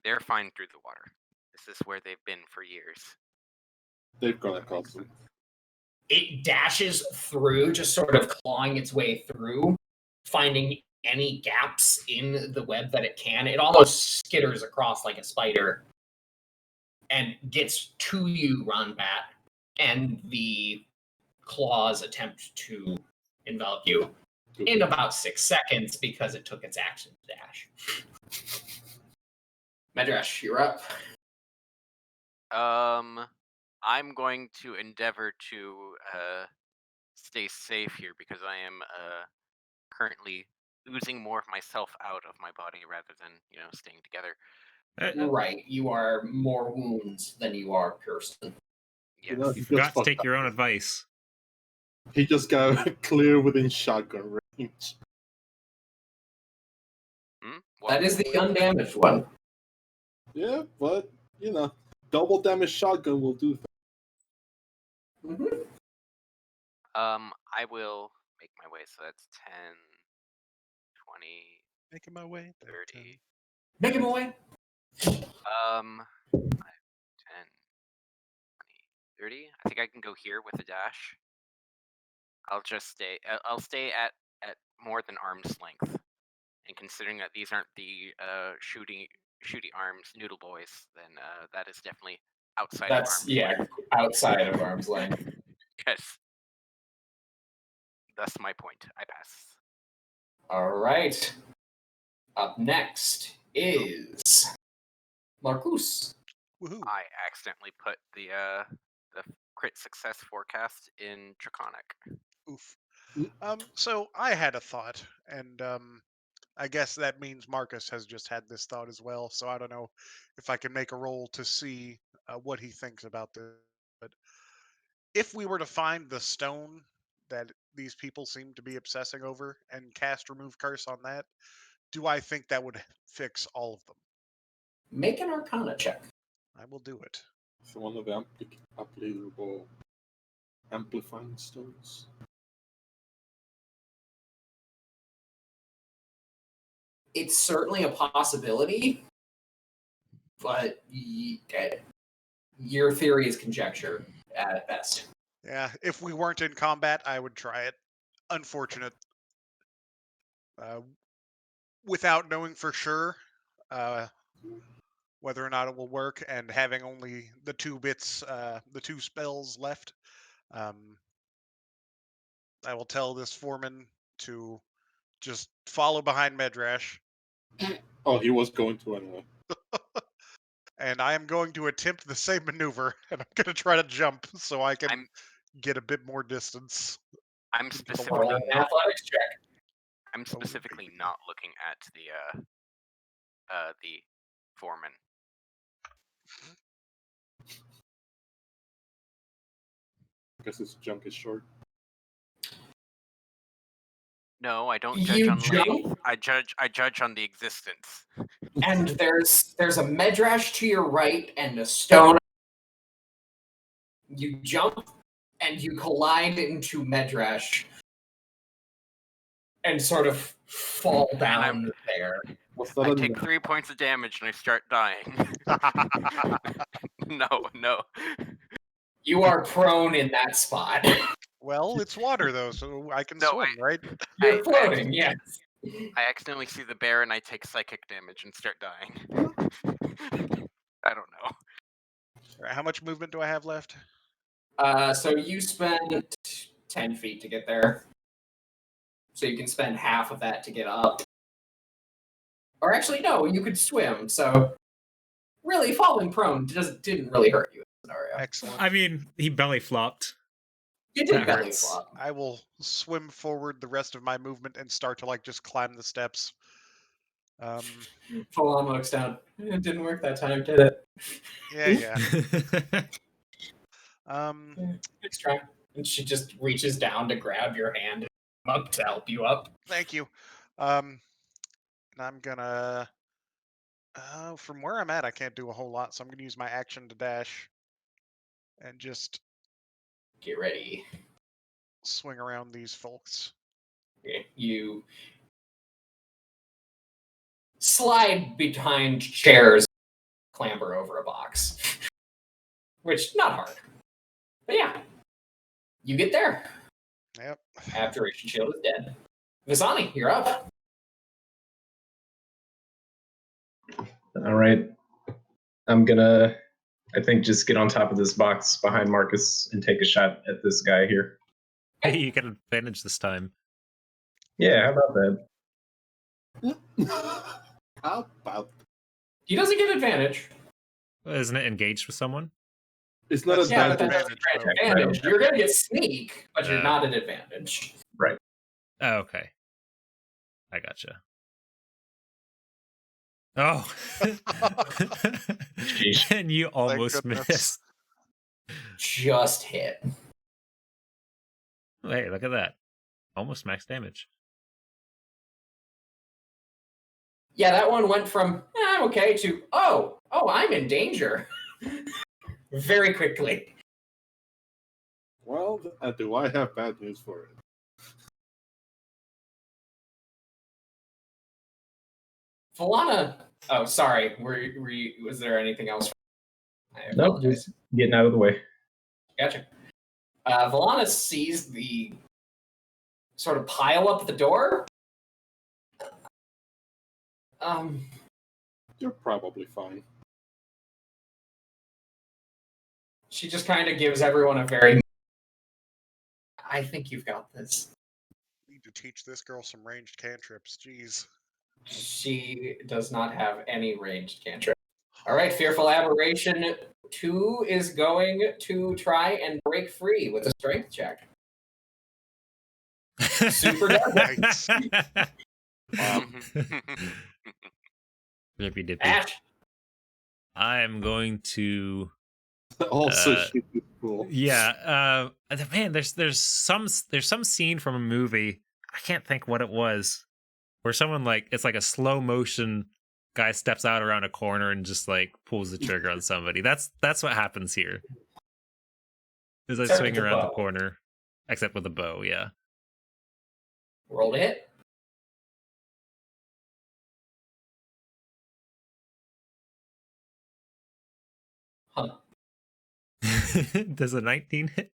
they're fine through the water. This is where they've been for years. They've gone across them. It dashes through, just sort of clawing its way through, finding any gaps in the web that it can. It almost skitters across like a spider and gets to you, Ronbat, and the claws attempt to envelop you in about 6 seconds because it took its action to dash. Medrash, you're up. I'm going to endeavor to stay safe here because I am currently losing more of myself out of my body rather than staying together. Right, you are more wounds than you are person. Yes. You know, You forgot to take your own advice. He just got clear within shotgun range. That is the undamaged one. Yeah, but, double damage shotgun will do that. Mm-hmm. I will make my way. So that's 10, 20, Making my way. 30. Make him away. 5, 10, 20, 30. I think I can go here with a dash. I'll just stay. I'll stay at more than arm's length. And considering that these aren't the shooty arms noodle boys, then that is definitely outside of arm's length. Outside of arm's length. Yes. That's my point. I pass. All right. Up next is Marcus. Woohoo! I accidentally put the crit success forecast in Draconic. Oof. So I had a thought, and I guess that means Marcus has just had this thought as well. So I don't know if I can make a roll to see what he thinks about this. But if we were to find the stone that these people seem to be obsessing over and cast Remove Curse on that, do I think that would fix all of them? Make an Arcana check. I will do it. It's one of the applicable amplifying stones. It's certainly a possibility, but your theory is conjecture at best. Yeah, if we weren't in combat, I would try it. Unfortunate. Without knowing for sure whether or not it will work, and having only the 2 bits, the 2 spells left, I will tell this foreman to just follow behind Medrash. Oh, he was going to anyway. And I am going to attempt the same maneuver, and I'm going to try to jump so I can get a bit more distance. I'm Roll specifically an athletics check. not looking at the foreman. Guess his junk is short. No, I don't judge You on length. jump, I judge on the existence. and there's a medrash to your right and a stone. You jump, and you collide into medrash, and sort of fall down there. What's that? I on take the- 3 points of damage and I start dying. No. You are prone in that spot. Well, it's water though, so I can No, swim, right? You're I floating, yes. I accidentally see the bear and I take psychic damage and start dying. I don't know. How much movement do I have left? So you spend 10 feet to get there. So you can spend half of that to get up. Or actually, no, you could swim. So really, falling prone didn't really hurt you in this scenario. Excellent. I mean, he belly flopped. You did That belly hurts. flop. I will swim forward the rest of my movement and start to just climb the steps. Vallana looks down. It didn't work that time, did it? Yeah. Next try. And she just reaches down to grab your hand and come up to help you up. Thank you. And I'm gonna. From where I'm at, I can't do a whole lot, so I'm gonna use my action to dash, and just Get ready. swing around these folks. Okay, you slide behind chairs, clamber over a box. Which, not hard. But yeah, you get there. Yep. Abjuration Shield is dead. Visani, you're up. All right. I'm gonna, I think, just get on top of this box behind Marcus and take a shot at this guy here. Hey, you get advantage this time. Yeah, how about that? How about? He doesn't get advantage. Isn't it engaged with someone? It's not That's a Yeah, bad but that thing. doesn't grant advantage. You're going to get sneak, but you're Uh. not at advantage. Oh, okay. I gotcha. Oh. Sheesh. And you almost goodness. missed. Just hit. Hey, look at that. Almost max damage. Yeah, that one went from, I'm okay, to, oh, I'm in danger. Very quickly. Well, do I have bad news for it? Vallana, oh, sorry. Was there anything else? I Nope, apologize. just getting out of the way. Gotcha. Vallana sees the sort of pile up the door. You're probably fine. She just kind of gives everyone a very, I think you've got this. Need to teach this girl some ranged cantrips. Jeez. She does not have any ranged cantrip. All right, Fearful Aberration 2 is going to try and break free with a strength check. Super dark. Nice. Rippy dippy. Ash, I'm going to Also, Uh, she's cool. yeah, man, there's some scene from a movie, I can't think what it was, where someone it's like a slow motion guy steps out around a corner and just pulls the trigger on somebody. That's what happens here. As I Except swing with the around the bow. corner, except with a bow, yeah. roll to hit. Huh. Does a 19 hit?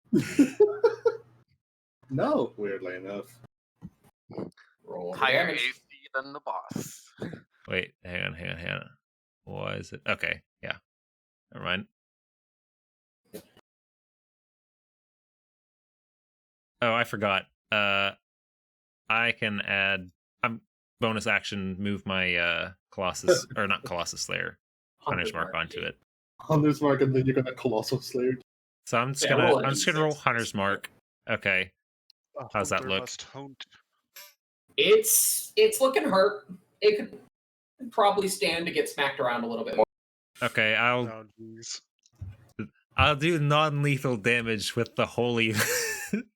No, weirdly enough. Roll for Higher damage. AC than the boss. Wait, hang on. Why is it? Okay, yeah. Never mind. Oh, I forgot. I can add. I'm bonus action move my Colossus or not Colossus Slayer Hunter's Mark onto it. Hunter's Mark, and then you're gonna Colossal Slayer. So I'm just Yeah, roll a gonna D6. roll Hunter's Mark. Okay. A How's that hunter look? must hunt. It's looking hurt. It could probably stand to get smacked around a little bit more. Okay, Oh, jeez. I'll do non-lethal damage with the holy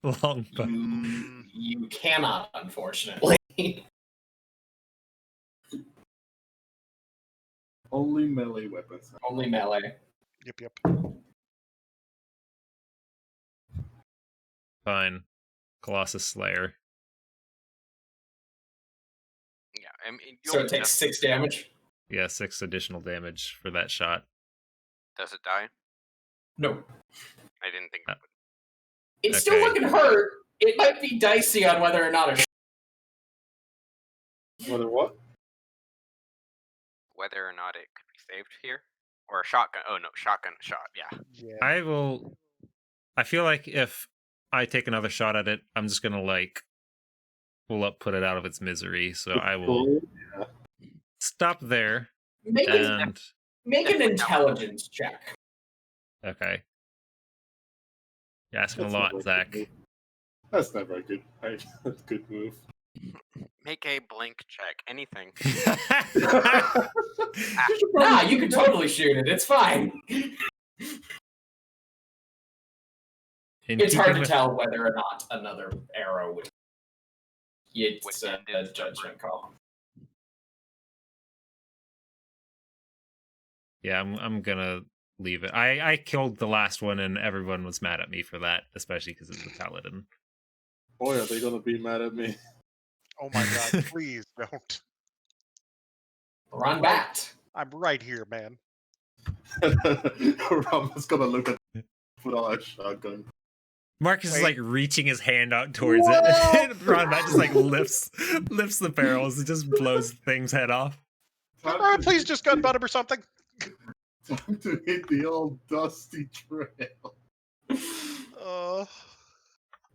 longbow. You cannot, unfortunately. Only melee weapons. Only melee. Yep. Fine. Colossus Slayer. Yeah, I mean, you So only it takes just- 6 damage? Yeah, 6 additional damage for that shot. Does it die? No. I didn't think it would. It's still Okay. looking hurt. It might be dicey on whether or not a Whether what? Whether or not it could be saved here. Or a shotgun. Oh, no, shotgun shot, yeah. Yeah. I feel like if I take another shot at it, I'm just gonna put it out of its misery. So I will stop there make an intelligence check. Okay. You're asking That's a lot, never a Zach. good move. That's never a good. That's a good move. Make a blink check. Anything. Nah, you can totally shoot it. It's fine. It's hard to tell whether or not another arrow would. It's a judgment call. Yeah, I'm gonna leave it. I killed the last one, and everyone was mad at me for that, especially because it's the paladin. Boy, are they gonna be mad at me? Oh my god, please don't. Run back. I'm right here, man. Rama's gonna look at put on a shotgun. Marcus is Wait. like reaching his hand out towards it. And Ronbat just like lifts the barrels and just blows thing's head off. Please just gun butt him or something. Time to hit the old dusty trail.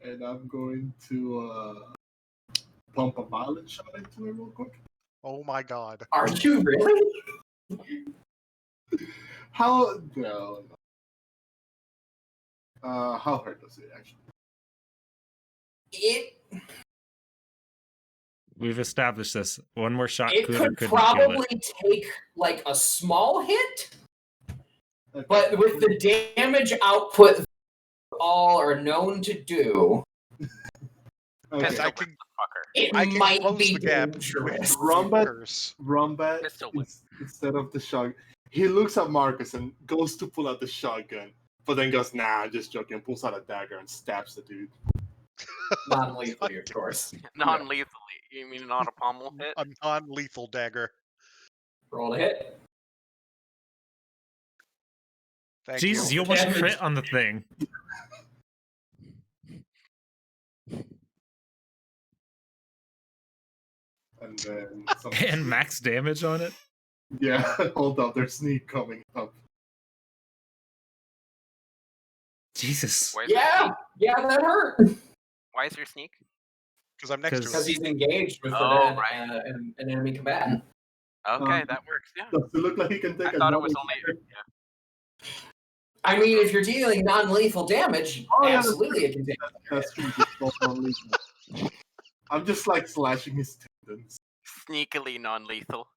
And I'm going to pump a violent shot into it real quick. Oh my god. Are you really? How no. How hard does it actually? We've established this. One more shot It could or could couldn't kill probably it. take like a small hit, Okay. but with the damage output all are known to do, Okay. Pistol I whip can- the fucker. it I can might close be the gap dangerous. Rumbat, Pistol whip. instead of the shot, he looks at Marcus and goes to pull out the shotgun, but then goes, "Nah, I'm just joking." Pulls out a dagger and stabs the dude. Non-lethally, of course. Non-lethally. You mean not a pommel hit? A non-lethal dagger. Roll a hit. Thank Jesus, you. you almost Damage. crit on the thing. And then some, And max damage on it. yeah, hold up, there's sneak coming up. Jesus. Why is there Yeah, sneak? yeah, that hurt. Why is there sneak? Because I'm next to Because him. he's engaged with Oh, right. an enemy combatant. Okay, that works, yeah. Does it look like he can take I thought it was another only... dagger? Yeah. I mean, if you're dealing non-lethal damage, Oh, yeah, absolutely it can take. That's true. Just don't non-lethal. I'm just like slashing his tendons. Sneakily non-lethal.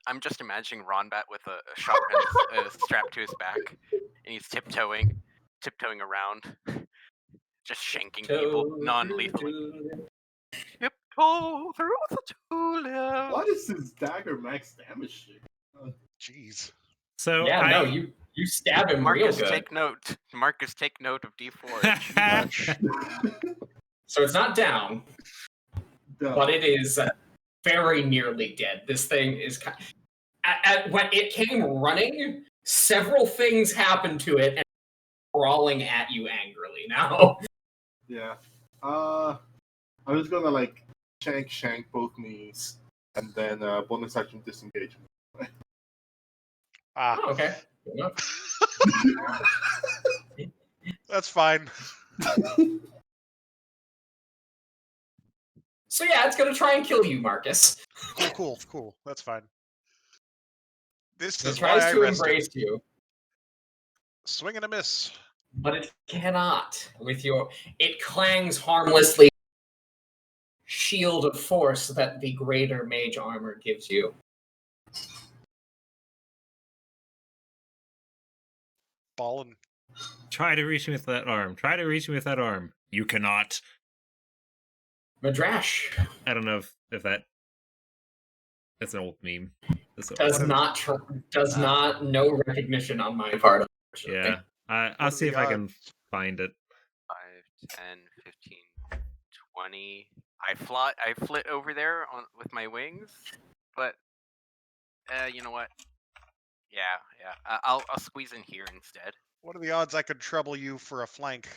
I'm just imagining Ronbat with a shotgun strapped to his back, and he's tiptoeing around, just shanking people non-lethally. Tiptoe through the tulips. What is this dagger max damage shit? Jeez. So Yeah, no, you stab him Marcus, real good. take note. Marcus, take note of D4. So it's not down, but it is very nearly dead. This thing is when it came running, several things happened to it and crawling at you angrily now. Yeah. I'm just gonna like shank both knees and then bonus action disengage. Ah, Okay. Good enough. that's fine. So yeah, it's gonna try and kill you, Marcus. Cool. That's fine. This It is why tries I to rested. embrace you, Swing and a miss. but it cannot. It clangs harmlessly. Shield of force that the greater mage armor gives you. balling. Try to reach me with that arm. Try to reach me with that arm. You cannot. Madrash I don't know if that's an old meme. does not no recognition on my part. Yeah, I'll What are see the if I can find it. 5, 10, 15, 20. I flit over there with my wings, but you know what? Yeah. I'll squeeze in here instead. What are the odds I could trouble you for a flank?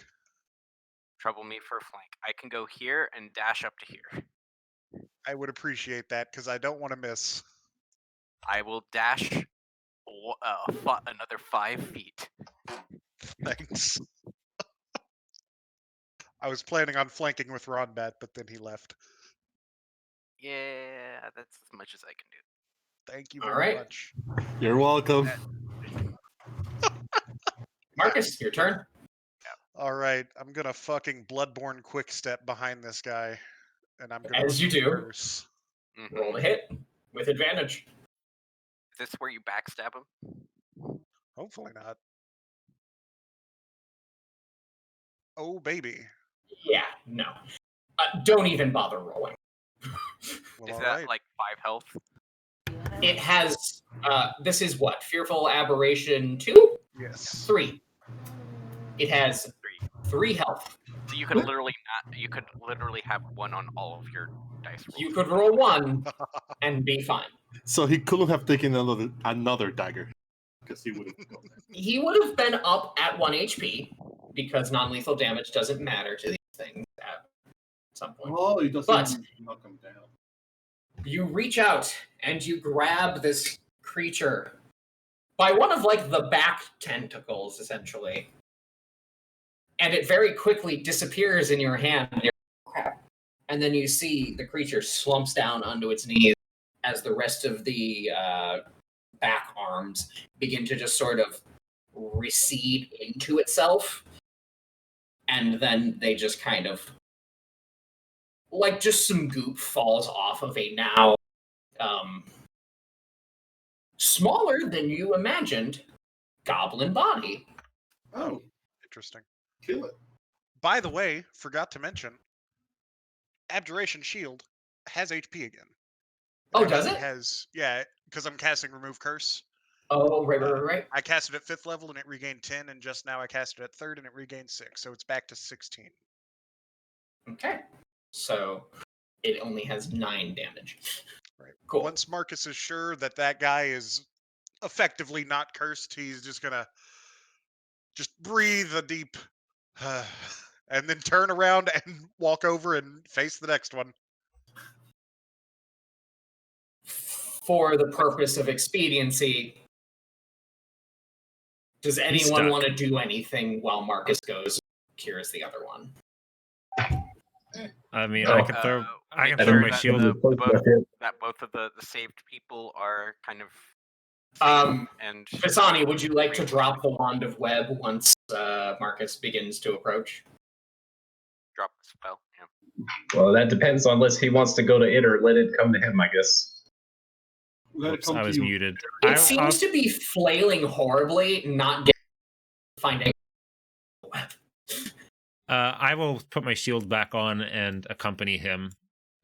Trouble me for a flank. I can go here and dash up to here. I would appreciate that because I don't want to miss. I will dash another 5 feet. Thanks. I was planning on flanking with Ronbat, but then he left. Yeah, that's as much as I can do. Thank you All very right. much. You're welcome. Marcus, your turn. All right, I'm gonna fucking Bloodborne quick step behind this guy, and I'm gonna As you do. curse. Roll to hit with advantage. Is this where you backstab him? Hopefully not. Oh baby. Yeah, no. Don't even bother rolling. Well, Is all that right. like 5 health? It has. This is what? Fearful Aberration 2? Yes. 3. It has 3 health. So you could literally You could literally have 1 on all of your dice rolls. You could roll 1 and be fine. So he couldn't have taken another dagger because he would have. He would have been up at 1 HP because non-lethal damage doesn't matter to these things at some point. Oh, he doesn't But- knock him down. You reach out and you grab this creature by one of like the back tentacles, essentially. And it very quickly disappears in your hand. And you're like, crap. And then you see the creature slumps down onto its knees as the rest of the back arms begin to just sort of recede into itself. And then they just kind of, like just some goop falls off of a now smaller than you imagined goblin body. Oh, Interesting. kill it. By the way, forgot to mention, Abjuration Shield has HP again. Oh, does actually it? Yeah, because I'm casting Remove Curse. Oh, right. I cast it at 5th level and it regained 10, and just now I cast it at 3rd and it regained 6, so it's back to 16. Okay. So it only has 9 damage. Right. Cool. Once Marcus is sure that that guy is effectively not cursed, he's just gonna breathe a deep and then turn around and walk over and face the next one. For the purpose of expediency, does anyone stuck. want to do anything while Marcus goes cures the other one? I mean, Oh. I can throw make my sure that, shield. that both of the saved people are kind of and Pisani, would you like to drop the wand of web once Marcus begins to approach? drop the spell? Yeah. Well, that depends on unless he wants to go to it or let it come to him, I guess. Let it Oops, come I to was you. muted. It seems to be flailing horribly, not finding web. I will put my shield back on and accompany him.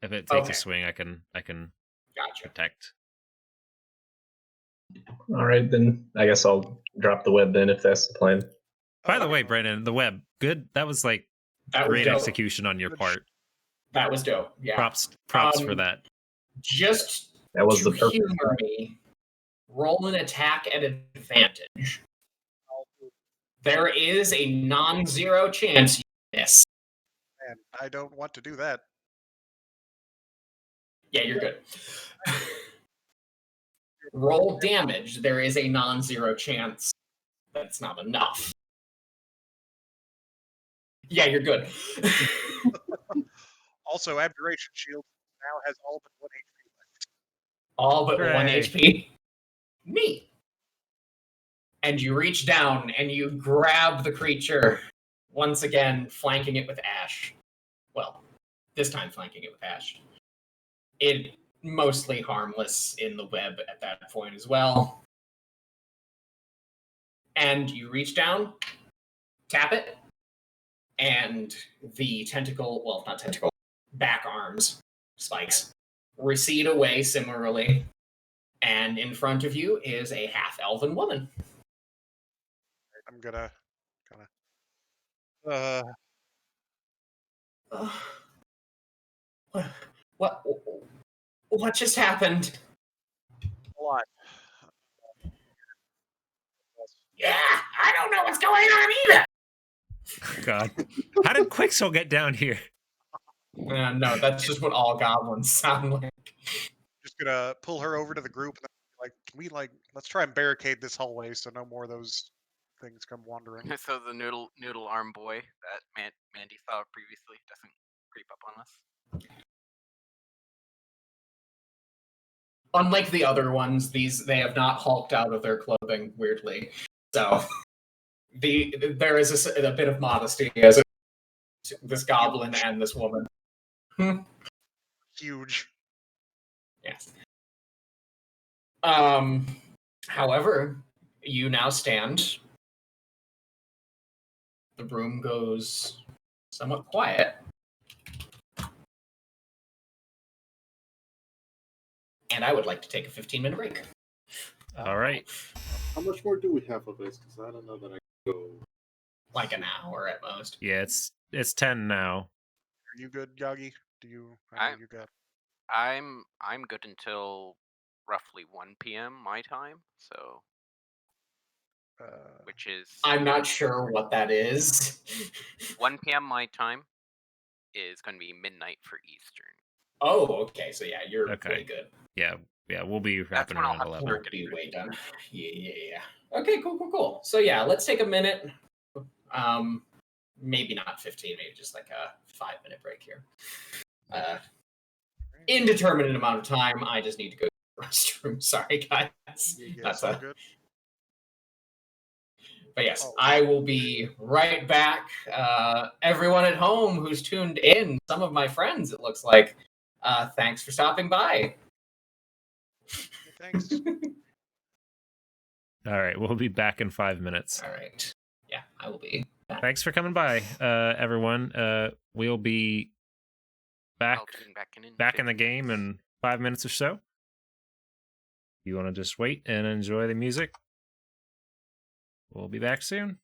If it takes Okay. a swing, I can Gotcha. protect. All right, then I guess I'll drop the web then if that's the plan. By the way, Brennan, the web, good. That was like That was great dope. execution on your part. That was dope. Yeah. Props for that. Just That was to the purpose. humor me, roll an attack at advantage. There is a non-zero chance you miss. And I don't want to do that. Yeah, you're good. Roll damage. There is a non-zero chance that's not enough. Yeah, you're good. Also, Abjuration Shield now has all but 1 HP left. All but 1 Hooray. HP. Neat. And you reach down and you grab the creature, once again flanking it with Ash. Well, this time flanking it with Ash. It mostly harmless in the web at that point as well. And you reach down, tap it, and the tentacle, well, not tentacle, back arms, spikes, recede away similarly. And in front of you is a half-elven woman. I'm gonna kind of. What just happened? A lot. Yeah, I don't know what's going on either. God. How did Quixel get down here? No, that's just what all goblins sound like. Just gonna pull her over to the group and then be like, can we let's try and barricade this hallway so no more of those things come wandering. So the noodle arm boy that Mandy saw previously doesn't creep up on us. Unlike the other ones, they have not hulked out of their clothing weirdly. So there is a bit of modesty as this goblin and this woman. Huge. Yes. However, you now stand. The room goes somewhat quiet. And I would like to take a 15-minute break. All right. How much more do we have of this? Because I don't know that I can go. Like an hour at most. Yeah, it's 10 now. Are you good, Yagi? I know you got. I'm good until roughly 1 p.m. my time, so which is I'm not sure what that is. 1 p.m. my time is going to be midnight for Eastern. Oh, okay. So yeah, you're Okay. way good. Yeah, we'll be wrapping when I'll around have to 11. start Be way done. Yeah. Okay, cool. So yeah, let's take a minute. Maybe not 15, maybe just like a 5-minute break here. Indeterminate amount of time. I just need to go to the restroom. Sorry, guys. Yeah, That's all good. But yes, I will be right back. Everyone at home who's tuned in, some of my friends, it looks like, thanks for stopping by. Thanks. All right, we'll be back in 5 minutes. All right. Yeah, I will be back. Thanks for coming by, everyone. We'll be back in the game in 5 minutes or so. You want to just wait and enjoy the music? We'll be back soon.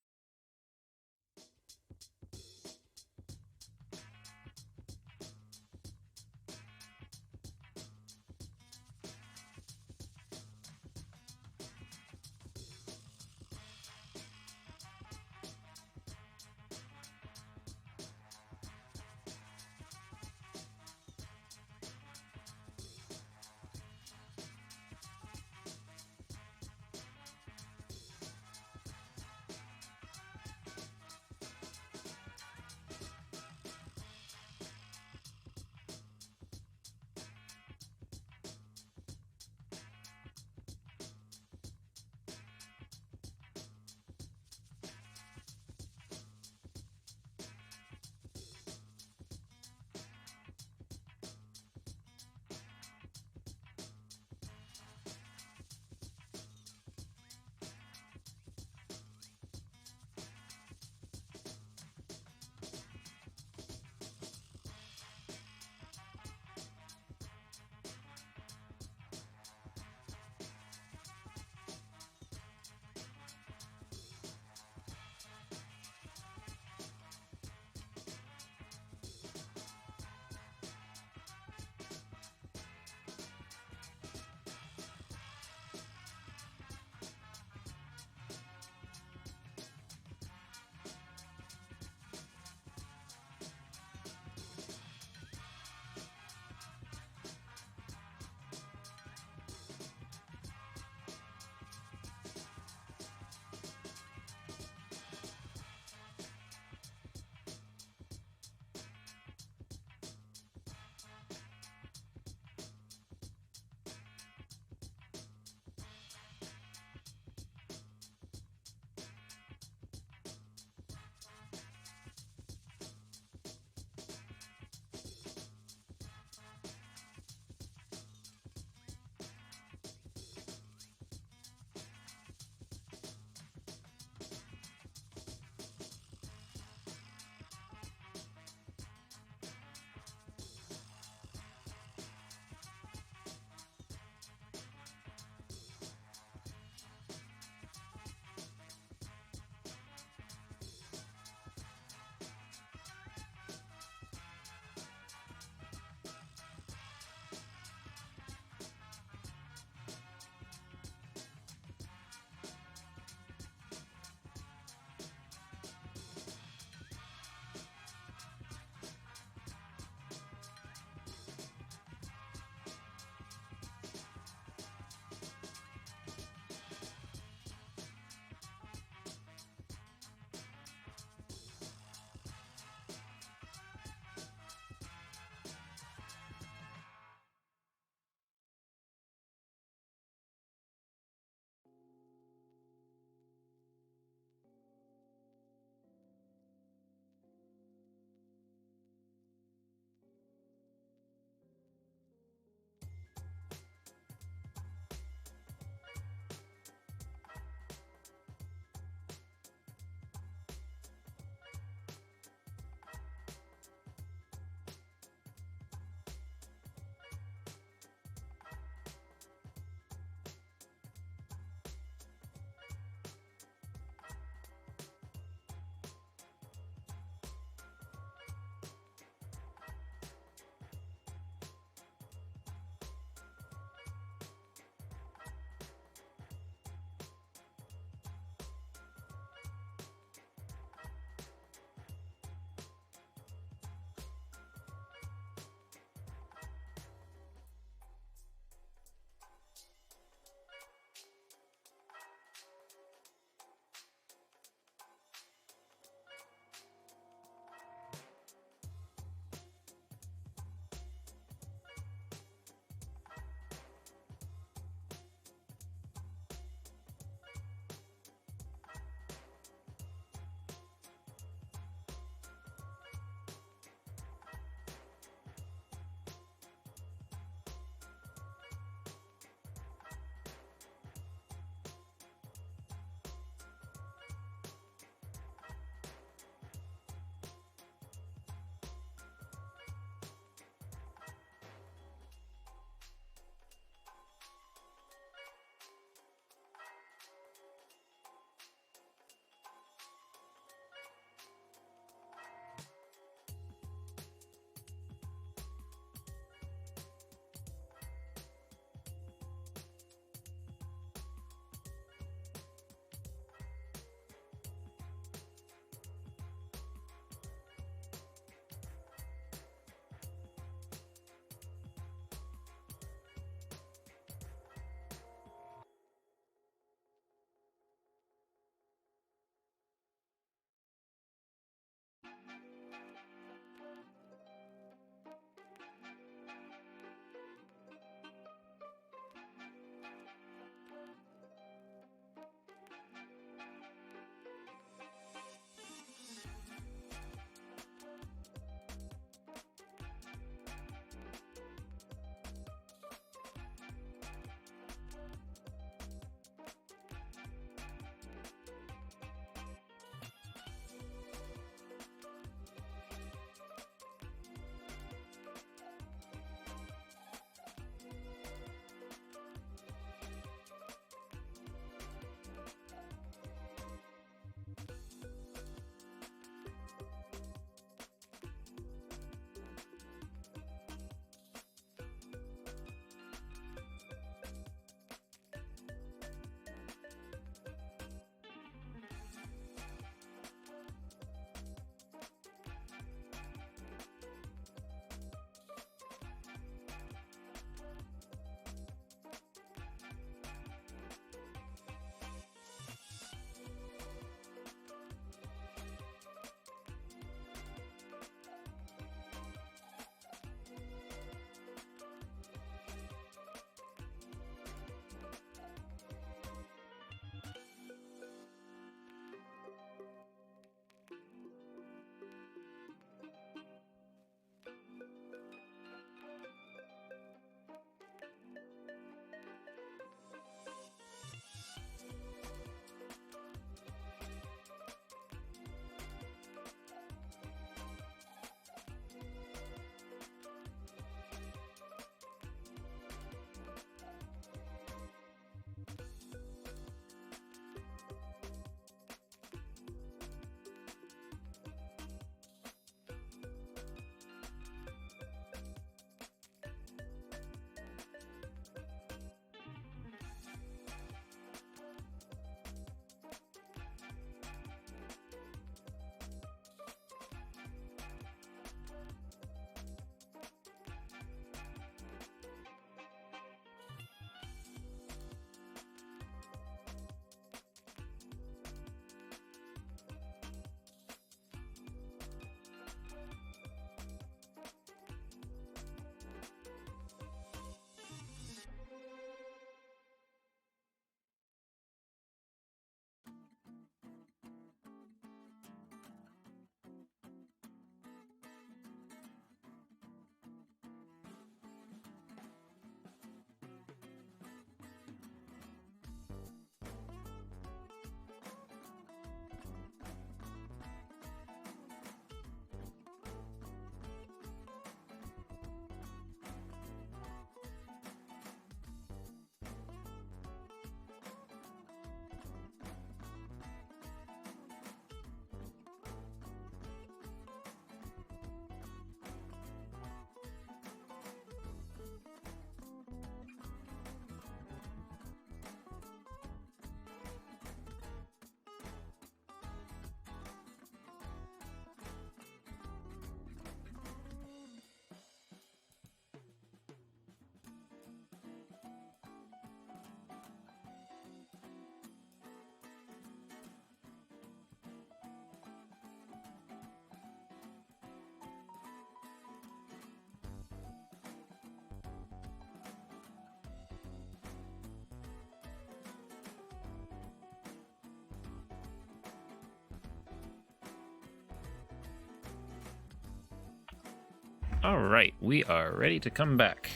All right, we are ready to come back.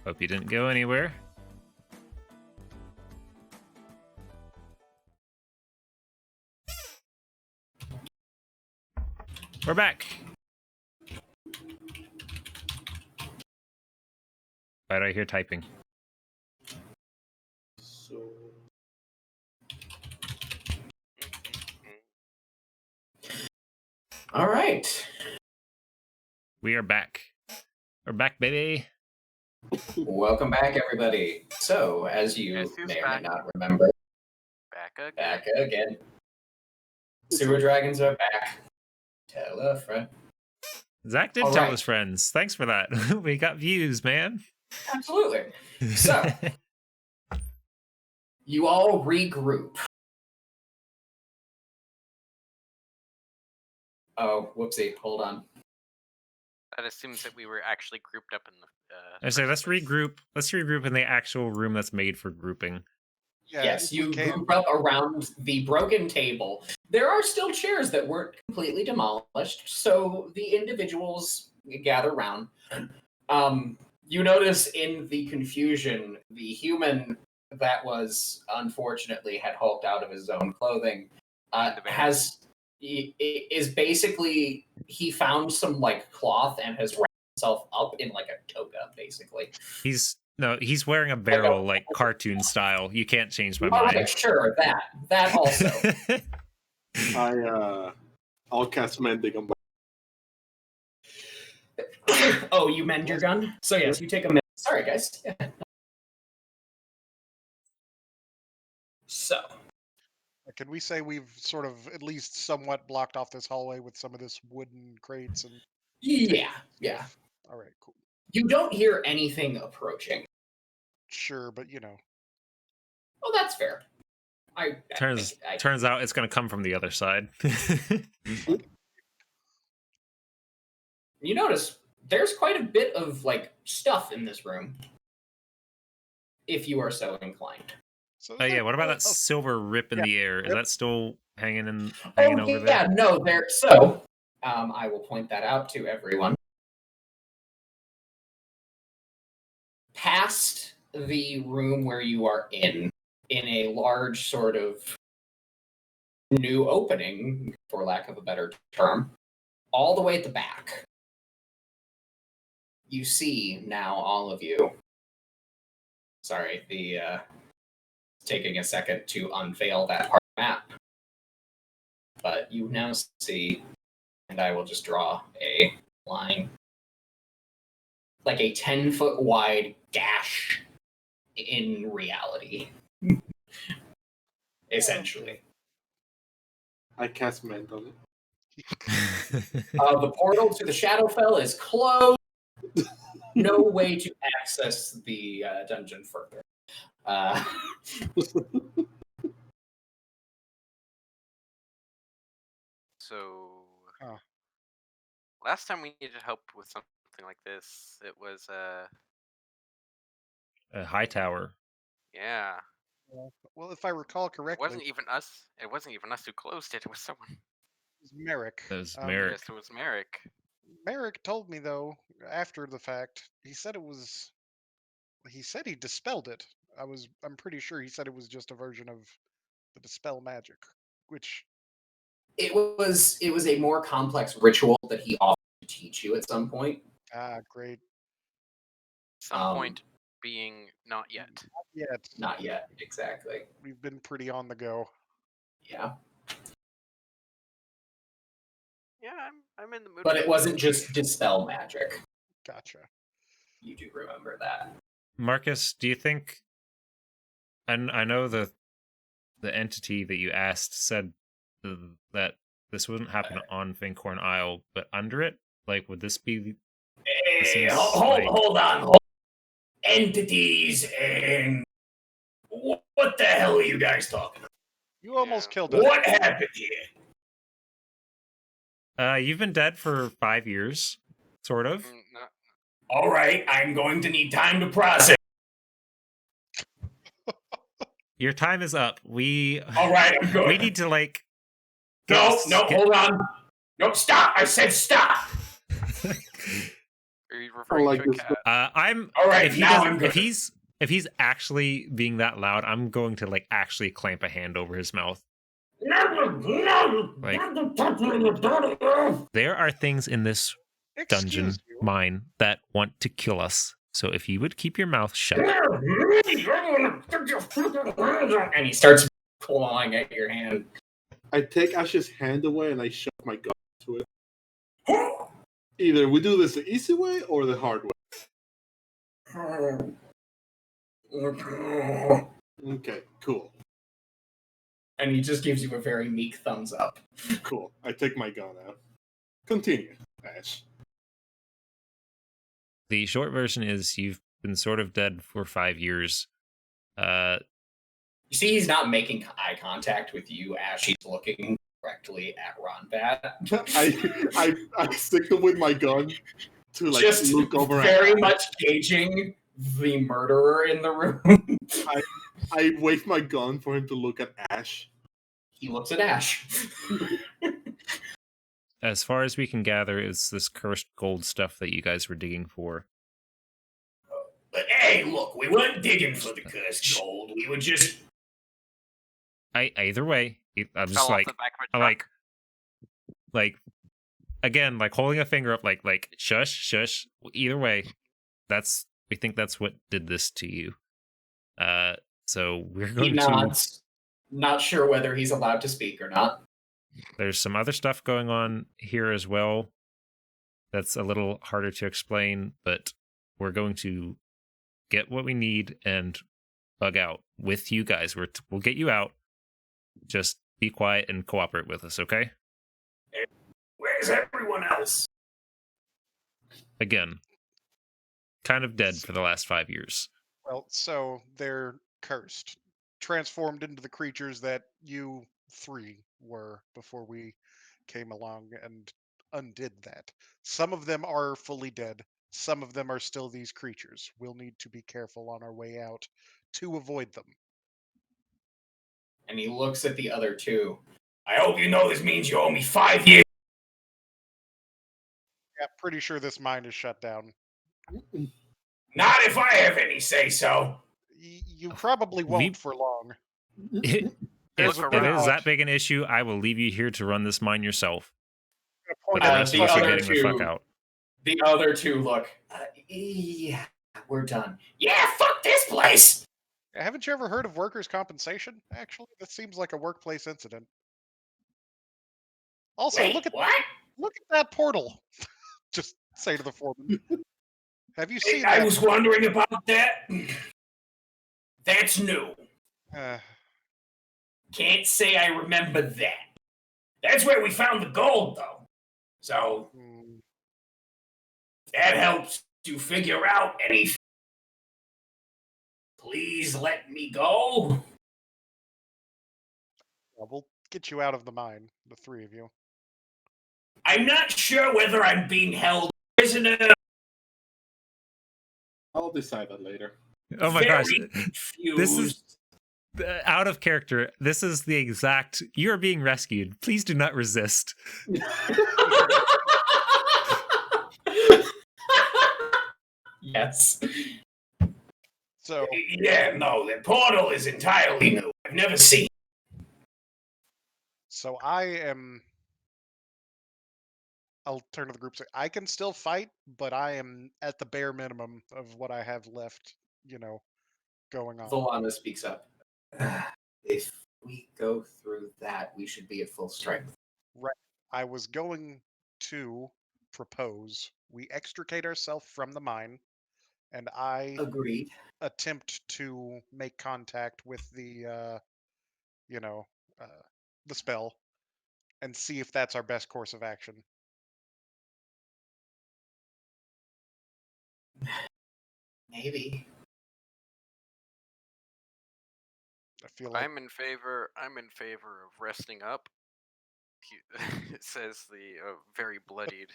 Hope you didn't go anywhere. We're back. Why do I hear typing? So All right. We are back. We're back, baby. Welcome back, everybody. So, as you Guess who's may or back? may not remember, Back again. back again. Sewer dragons are back. Tell a friend. Zach did All tell right. his friends. Thanks for that. We got views, man. Absolutely. So, you all regroup. Oh, whoopsie. Hold on. That assumes that we were actually grouped up in the. I say first let's place. regroup. Let's regroup in the actual room that's made for grouping. Yeah, Yes, if we you can. group up around the broken table. There are still chairs that weren't completely demolished, so the individuals gather around. You notice in the confusion, the human that was unfortunately had hulked out of his own clothing is basically he found some like cloth and has wrapped himself up in like a toga, basically. He's wearing a barrel like cartoon style. You can't change my All mind. right, sure, that also. I'll cast Mending on my. Oh, you mend your gun? So yes, you take a minute. Sorry, guys. Yeah. So, Can we say we've sort of at least somewhat blocked off this hallway with some of this wooden crates and? yeah. All right, cool. You don't hear anything approaching. Sure, but you know. Oh, that's fair. Turns out it's going to come from the other side. You notice there's quite a bit of like stuff in this room, if you are so inclined. So Oh yeah, what about that silver rip in the air? Is that still hanging Oh over there? yeah, no, there. So, I will point that out to everyone. Past the room where you are in a large sort of new opening, for lack of a better term, all the way at the back. You see now, all of you. Sorry, taking a second to unveil that part of the map. But you now see, and I will just draw a line, like a 10-foot wide gash in reality. Essentially. I cast Mend on it. The portal to the Shadowfell is closed. No way to access the dungeon further. So, Huh. last time we needed help with something like this, it was A high tower. yeah. Well, if I recall It correctly, wasn't even us. It wasn't even us who closed it. It was someone. it was Merrick. That was Merrick. Yes, it was Merrick. Merrick told me though, after the fact, he said it was. He said he dispelled it. I'm pretty sure he said it was just a version of the dispel magic, which. It was a more complex ritual that he offered to teach you at some point. Ah, great. Some point being not yet. Yet. Not yet, exactly. We've been pretty on the go. Yeah. Yeah, I'm in the mood. But for it wasn't just dispel magic. Gotcha. You do remember that. Marcus, do you think? And I know the entity that you asked said that this wouldn't happen on Findhorn Isle, but under it, like, would this be? Hey, seems hold on. Entities and what the hell are you guys talking about? You almost killed us. What happened here? You've been dead for 5 years, sort of. All right, I'm going to need time to process. Your time is up. All right, I'm good. We need to like. No, hold on. No, stop. I said stop. Are you referring like to a this, cat? I'm All right, if he now doesn't I'm good. if he's actually being that loud, I'm going to like actually clamp a hand over his mouth. Like, there are things in this dungeon Excuse you. mine that want to kill us. So if you would keep your mouth shut. And he starts clawing at your hand. I take Ash's hand away and I shove my gun to it. Either we do this the easy way or the hard way. Okay, cool. And he just gives you a very meek thumbs up. Cool. I take my gun out. Continue, Ash. The short version is you've been sort of dead for 5 years. You see, he's not making eye contact with you as he's looking directly at Ronbat. I stick him with my gun to like Just look over very at much gauging the murderer in the room. I wave my gun for him to look at Ash. He looks at Ash. As far as we can gather, it's this cursed gold stuff that you guys were digging for. But hey, look, we weren't digging for the cursed gold. We were just. Either way, I'm Fell just off like, the back of a I truck. like again, like holding a finger up, like shush, shush. Either way, we think that's what did this to you. So we're He going to. nods, not sure whether he's allowed to speak or not. There's some other stuff going on here as well. That's a little harder to explain, but we're going to get what we need and bug out with you guys. We'll get you out. Just be quiet and cooperate with us, okay? Where's everyone else? Again, kind of dead for the last 5 years. Well, so they're cursed, transformed into the creatures that you three were before we came along and undid that. Some of them are fully dead. Some of them are still these creatures. We'll need to be careful on our way out to avoid them. And he looks at the other two. I hope you know this means you owe me 5 years. Yeah, pretty sure this mine is shut down. Not if I have any say so. You probably won't for long. If There's a it is bot. that big an issue, I will leave you here to run this mine yourself. But Point the out rest the of us are other getting the fuck two- out. The other two look. Yeah, we're done. Yeah, fuck this place. Haven't you ever heard of workers' compensation? Actually, that seems like a workplace incident. Also, Wait, look at what? that portal. Just say to the foreman. Have you seen I that? was wondering about that. That's new. Can't say I remember that. That's where we found the gold, though. So that helps to figure out anything. Please let me go. We'll get you out of the mine, the three of you. I'm not sure whether I'm being held prisoner. I'll decide that later. Oh my gosh. Very confused. This is out of character. This is the exact. You are being rescued. Please do not resist. Yes. So Yeah, no, the portal is entirely new. I've never seen. So I'll turn to the group. Say, I can still fight, but I am at the bare minimum of what I have left. Going on. Vallana speaks up. If we go through that, we should be at full strength. Right. I was going to propose we extricate ourselves from the mine, and I Agreed. attempt to make contact with the spell, and see if that's our best course of action. Maybe. I feel like I'm in favor of resting up. It says the very bloodied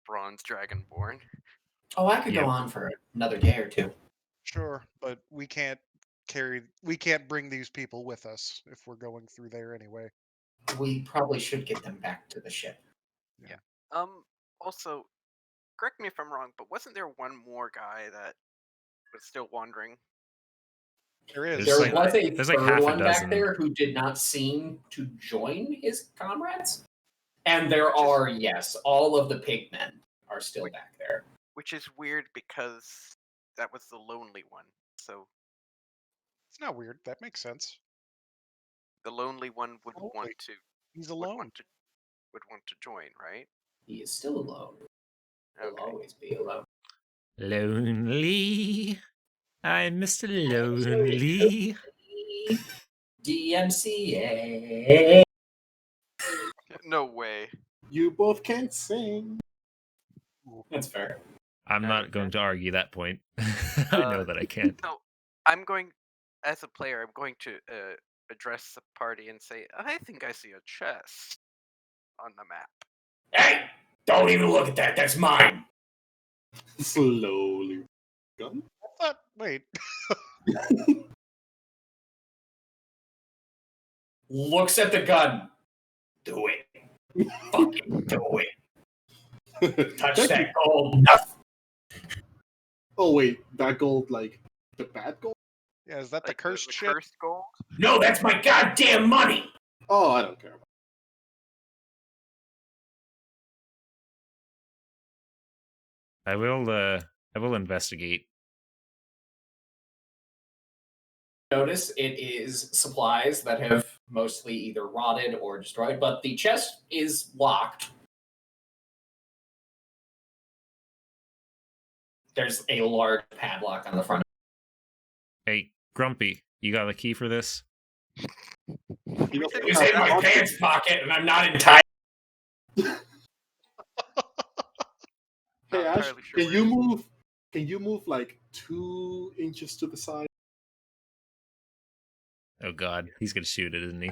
bronze dragonborn. Oh, I could Yep. go on for another day or two. sure, but we can't bring these people with us if we're going through there anyway. We probably should get them back to the ship. Also, correct me if I'm wrong, but wasn't there one more guy that was still wandering? There is. There's There like- was a there's like third half a one back dozen. there who did not seem to join his comrades. And there are, yes, all of the pigmen are still back there. Which is weird because that was the lonely one. So It's not weird. That makes sense. the lonely one would Lonely. want to He's would alone. want to join, right? He is still alone. He'll Okay. always be alone. Lonely. I'm Mr. Lonely. DMCA. No way. You both can't sing. That's fair. I'm not going to argue that point. I know that I can't. So I'm going, as a player, I'm going to address the party and say, I think I see a chest on the map. Hey, don't even look at that. That's mine. Slowly. Gun? I thought. Wait. Looks at the gun. Do it. Fucking do it. Touch that gold. Oh wait, that gold, like the bad gold? Yeah, is that the Like cursed the shit? cursed gold? No, that's my goddamn money. Oh, I don't care about. I will investigate. Notice it is supplies that have mostly either rotted or destroyed, but the chest is locked. There's a large padlock on the front. Hey, Grumpy, you got a key for this? You know, It's in my pants pocket, and I'm not entirely. Hey Not Ash, entirely sure can where you it is. move? Can you move like 2 inches to the side? Oh God, he's gonna shoot it, isn't he?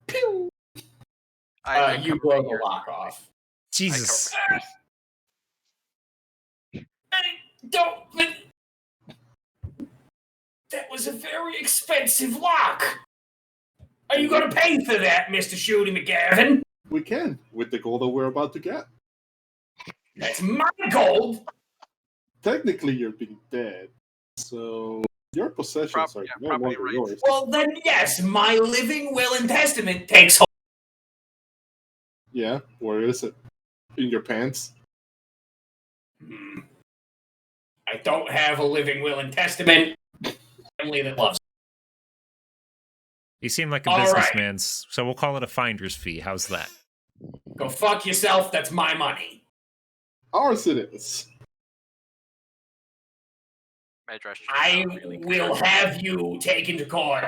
Pew! I You cover blow my the ears. lock off. Jesus. I cover my ears. Don't. That was a very expensive lock. Are you going to pay for that, Mr. Shooty McGavin? We can with the gold that we're about to get. That's my gold. Technically, you're being dead, so your possessions are no property longer rights. yours. Well, then, yes, my living will and testament takes hold. Yeah, where is it? In your pants? I don't have a living will and testament. Family that loves. You seem like a All right. businessman, so we'll call it a finder's fee. How's that? Go fuck yourself. That's my money. Ours it is. Madras just I not really will concerned. have you taken to court.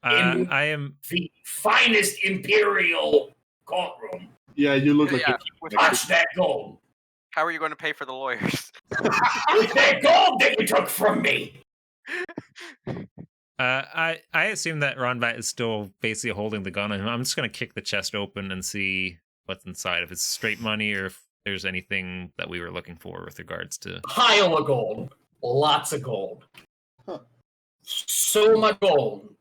In- I am. The finest imperial courtroom. Yeah, you look like Yeah, a with Touch that gold. how are you going to pay for the lawyers? With that gold that you took from me. I assume that Ronbat is still basically holding the gun on him. I'm just gonna kick the chest open and see what's inside. If it's straight money or if there's anything that we were looking for with regards to. Pile of gold. Lots of gold. Huh. So much gold.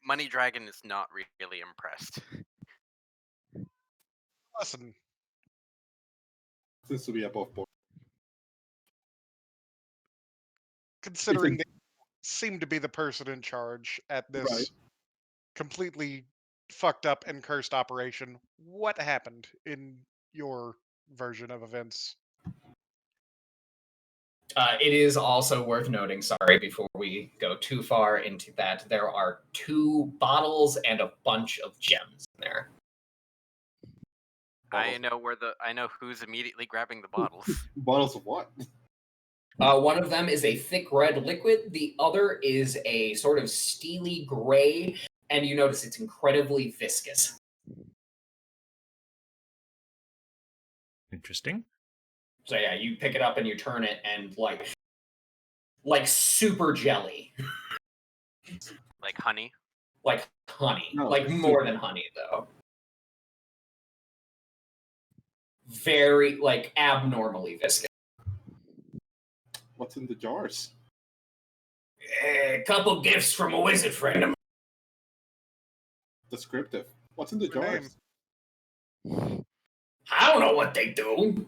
Money Dragon is not really impressed. Listen, seems to be above board. considering they seem to be the person in charge at this Right. completely fucked up and cursed operation, what happened in your version of events? It is also worth noting, sorry, before we go too far into that, there are 2 bottles and a bunch of gems in there. I know who's immediately grabbing the bottles. Bottles of what? One of them is a thick red liquid. The other is a sort of steely gray, and you notice it's incredibly viscous. Interesting. So yeah, you pick it up and you turn it, and like super jelly, Like honey. like honey, No, like super- more than honey though. Very like abnormally viscous. What's in the jars? A couple gifts from a wizard friend of mine. Descriptive. What's in the Your name? jars? I don't know what they do.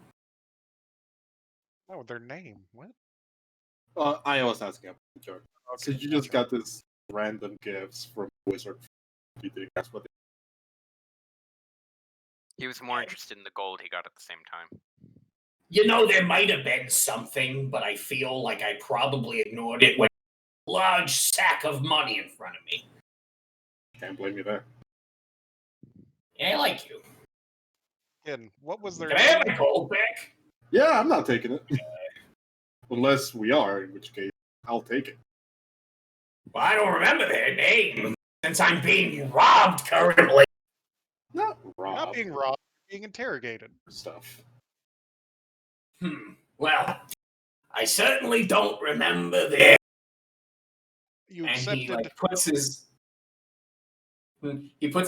Oh, their name. What? I was asking about the joke. So you just got this random gifts from Wizard. You think that's what He was more interested in the gold he got at the same time. You know, there might have been something, but I feel like I probably ignored it when a large sack of money in front of me. Can't blame you there. Yeah, I like you. Again, what was their Can I have name? my gold back? Yeah, I'm not taking it. Unless we are, in which case, I'll take it. Well, I don't remember their name since I'm being robbed currently. Not You're not robbed. being robbed, you're being interrogated. Stuff. Well, I certainly don't remember their. You And he accepted. like puts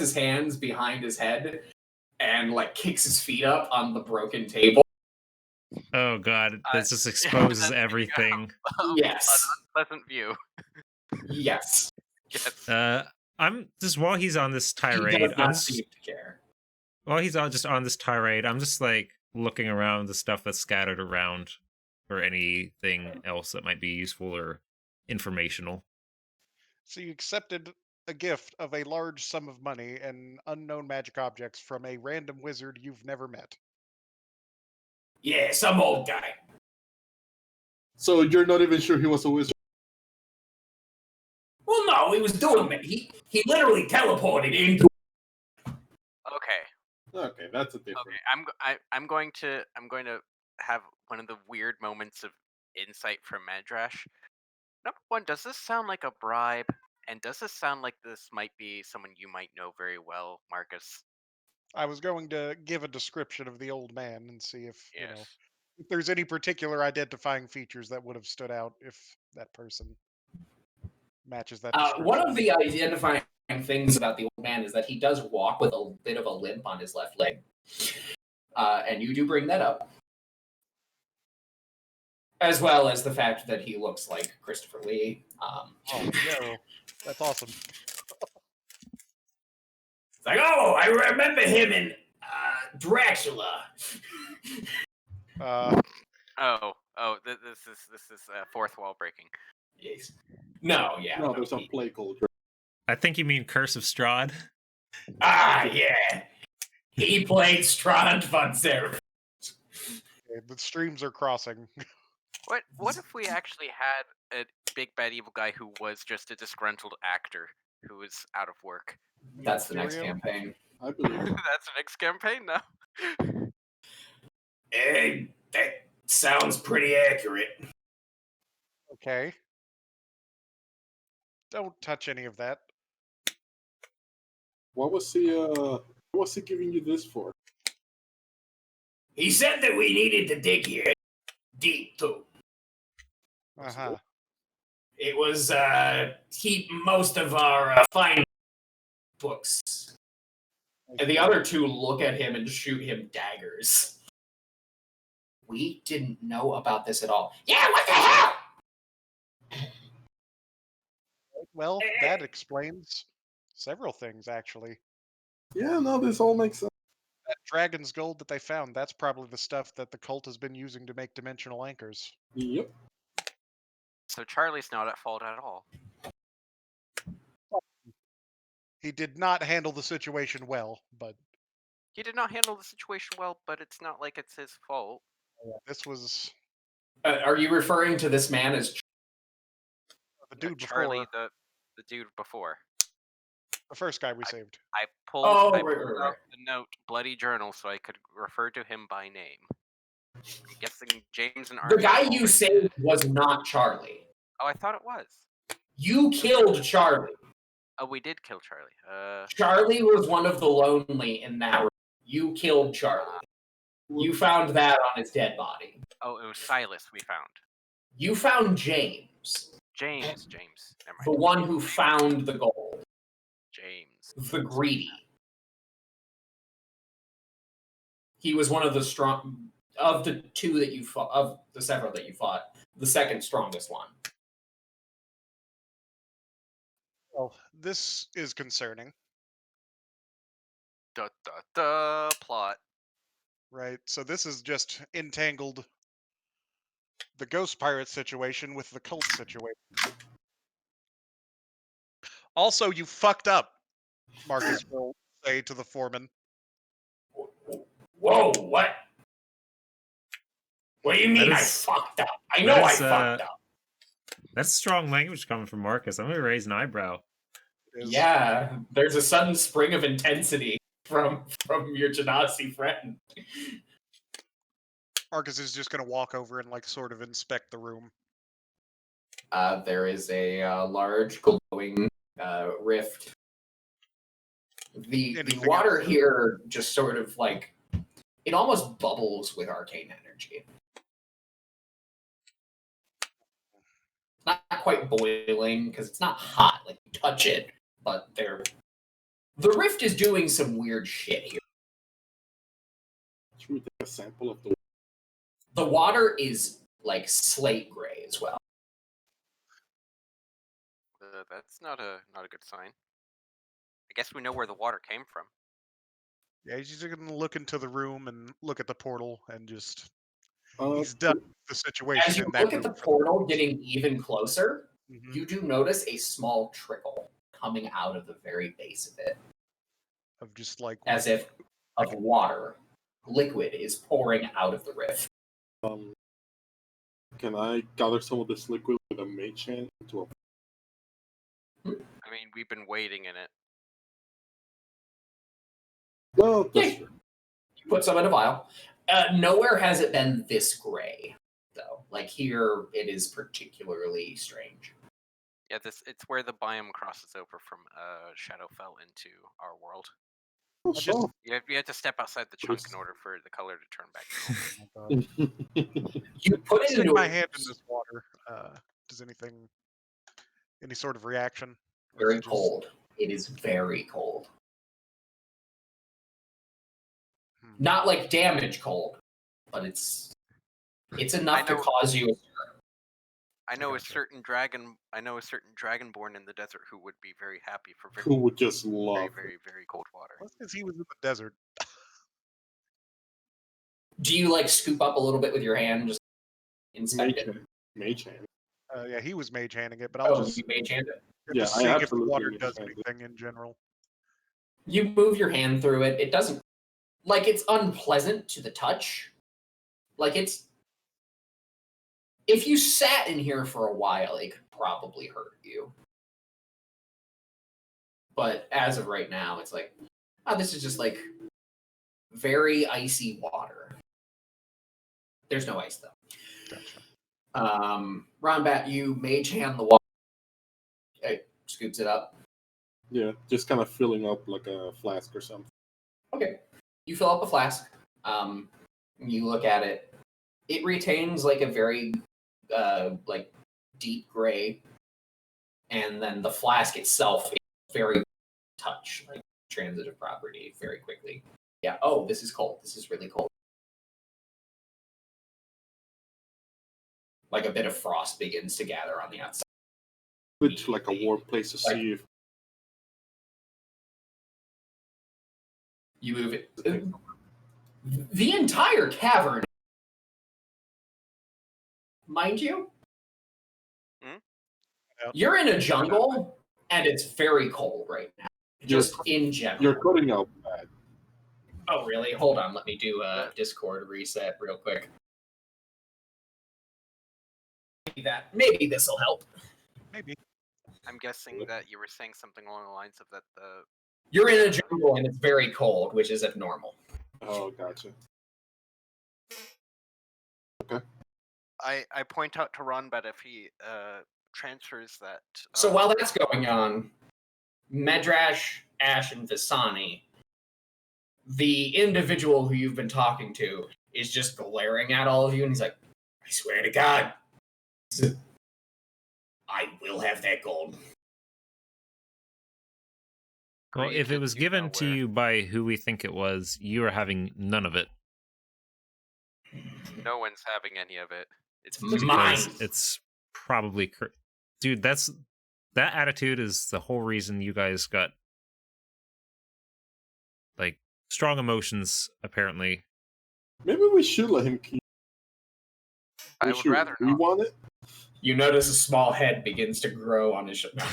his hands behind his head and like kicks his feet up on the broken table. Oh god, this just exposes everything. Yes. An unpleasant view. Yes. Yes. I'm just while he's on this He tirade, does I'm not just, seem to care. while he's just on this tirade, I'm just like looking around the stuff that's scattered around for anything else that might be useful or informational. So you accepted a gift of a large sum of money and unknown magic objects from a random wizard you've never met. Yeah, some old guy. So you're not even sure he was a wizard? Well, no, he was doing it. He literally teleported into. Okay. Okay, that's a different. Okay. I'm going to have one of the weird moments of insight from Madrash. Number one, does this sound like a bribe? And does this sound like this might be someone you might know very well, Marcus? I was going to give a description of the old man and see if Yes. if there's any particular identifying features that would have stood out if that person matches that description. One of the identifying things about the old man is that he does walk with a bit of a limp on his left leg. And you do bring that up. As well as the fact that he looks like Christopher Lee. Oh, no. That's awesome. It's like, oh, I remember him in Dracula. This is fourth wall breaking. Yes. No, yeah. No, there's a play called. I think you mean Curse of Strahd. Ah, yeah. He played Strahd von Seraph. Okay, the streams are crossing. What if we actually had a big bad evil guy who was just a disgruntled actor who was out of work? That's the next Ethereum? campaign. I believe it. That's the next campaign now. Hey, that sounds pretty accurate. Okay. Don't touch any of that. What was he giving you this for? He said that we needed to dig here deep too. Uh-huh. It was keep most of our fine books. And the other two look at him and shoot him daggers. We didn't know about this at all. Yeah, what the hell? Well, that explains several things, actually. Yeah, no, this all makes sense. That dragon's gold that they found, that's probably the stuff that the cult has been using to make dimensional anchors. Yep. So Charlie's not at fault at all. He did not handle the situation well, but He did not handle the situation well, but it's not like it's his fault. this was Are you referring to this man as the dude Charlie, before, the dude before. the first guy we saved. I pulled, Oh, I right, pulled right, out the note bloody journal so I could refer to him by name. I'm guessing James and the Arnie. guy you saved was not Charlie? Oh, I thought it was. You killed Charlie. Oh, we did kill Charlie. Charlie was one of the lonely in that room. You killed Charlie. You found that on his dead body. Oh, it was Silas we found. You found James, James. Never mind. the one who found the gold, James. the greedy. He was one of the strong of the two that you fought, of the several that you fought, the second strongest one. Well, this is concerning. Da da da plot. Right. So this is just entangled the ghost pirate situation with the cult situation. Also, you fucked up, Marcus will say to the foreman. Whoa, what? What do you mean I is- fucked up? I know I is, fucked up. That's strong language coming from Marcus. I'm gonna raise an eyebrow. Yeah, there's a sudden spring of intensity from your Genasi friend. Marcus is just going to walk over and like sort of inspect the room. There is a large glowing rift. The Anything water else? here just sort of like it almost bubbles with arcane energy. Not quite boiling because it's not hot, like you touch it, but the rift is doing some weird shit here. Should we take a sample of the? The water is like slate gray as well. That's not a good sign. I guess we know where the water came from. Yeah, he's just going to look into the room and look at the portal and just. Uh, He's done with the situation. As you in that look at the room. portal getting even closer, Mhm. you do notice a small trickle coming out of the very base of it, Of just like. as if of water, liquid is pouring out of the rift. Can I gather some of this liquid with a mage hand into a? I mean, we've been waiting in it. Well, that's Yeah. true. You put some in a vial. Nowhere has it been this gray, though. Like here, it is particularly strange. Yeah, it's where the biome crosses over from Shadowfell into our world. Oh, just- sure. You have to step outside the chunk in order for the color to turn back. Oh my God. You put it Stick into my hand in this water. Does any sort of reaction? Or is very it just- cold. It is very cold. Hmm. Not like damage cold, but it's enough to know- cause you. I know a gotcha. certain dragonborn in the desert who would be very happy for Who would just very, love very, very cold water. Well, since he was in the desert. Do you like scoop up a little bit with your hand, just inspect mage it? hand. Mage hand. Yeah, he was mage handing it, but I'll Oh, just, you mage hand it. Yeah, just I seeing if the absolutely water mage does hand it. anything in general. You move your hand through it. It doesn't like it's unpleasant to the touch. Like it's if you sat in here for a while, it could probably hurt you. But as of right now, it's like, oh, this is just like very icy water. There's no ice though. Gotcha. Ronbat, you mage hand the water. It scoops it up. Yeah, just kind of filling up like a flask or something. Okay. You fill up a flask. You look at it. It retains like a very like deep gray. And then the flask itself is very touch, like transitive property very quickly. Yeah, oh, this is cold. This is really cold. Like a bit of frost begins to gather on the outside. Which like a warm place to see if You move it. The entire cavern, mind you, Yep. you're in a jungle and it's very cold right now. Just in general. you're cutting out bad. Oh, really? Hold on. Let me do a Discord reset real quick. Maybe this will help. Maybe. I'm guessing that you were saying something along the lines of that the You're in a jungle and it's very cold, which is abnormal. Oh, gotcha. I point out to Ronbat if he transfers that. So while that's going on, Medrash, Ash, and Visani, the individual who you've been talking to, is just glaring at all of you, and he's like, I swear to God, I will have that gold. Well, if it was Created given to nowhere. you by who we think it was, you are having none of it. No one's having any of it. It's Mine. Because it's probably dude, that attitude is the whole reason you guys got like strong emotions, apparently. Maybe we should let him keep. I would rather We not. want it. You notice a small head begins to grow on his shoulder.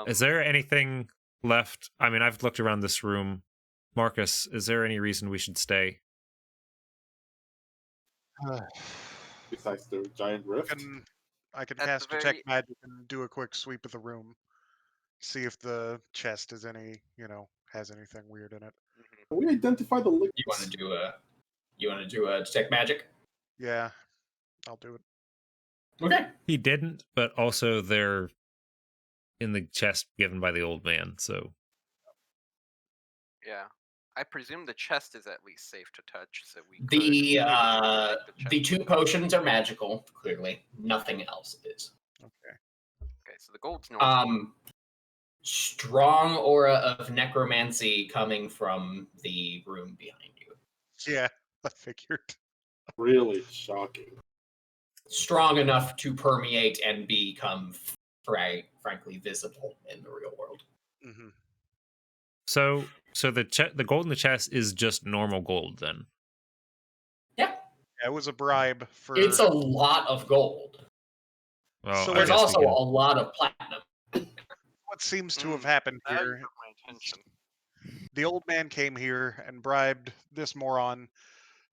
Is there anything left? I mean, I've looked around this room. Marcus, is there any reason we should stay? Besides the giant rift. I can At cast the detect very- magic and do a quick sweep of the room, see if the chest is has anything weird in it. Can we identify the liquids? You want to do a detect magic? Yeah, I'll do it. Okay. He didn't, but also they're in the chest given by the old man, so Yeah. I presume the chest is at least safe to touch, so we could The take chest. 2 potions are magical. Clearly, nothing else is. Okay, so the gold's normal. Strong aura of necromancy coming from the room behind you. Yeah, I figured. Really shocking. Strong enough to permeate and become, frankly, visible in the real world. Mm-hmm. so the gold in the chest is just normal gold then. Yeah, Yeah, it was a bribe for. it's a lot of gold. Well, So I There's guess we also can- a lot of platinum. What seems to have happened Now you here. got my attention. The old man came here and bribed this moron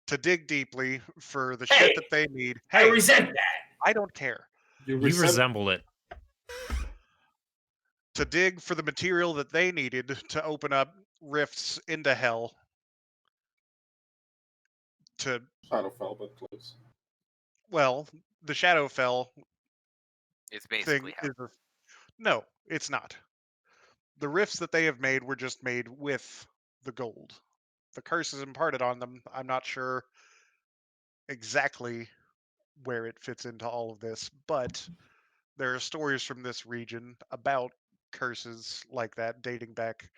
to dig deeply for the Hey, shit that they need. I Hey, resent that. I don't care. you resemble it. To dig for the material that they needed to open up rifts into hell. To Shadowfell, but close. well, the Shadowfell It's thing basically hell. is no, it's not. The rifts that they have made were just made with the gold. The curse is imparted on them. I'm not sure exactly where it fits into all of this, but there are stories from this region about curses like that dating back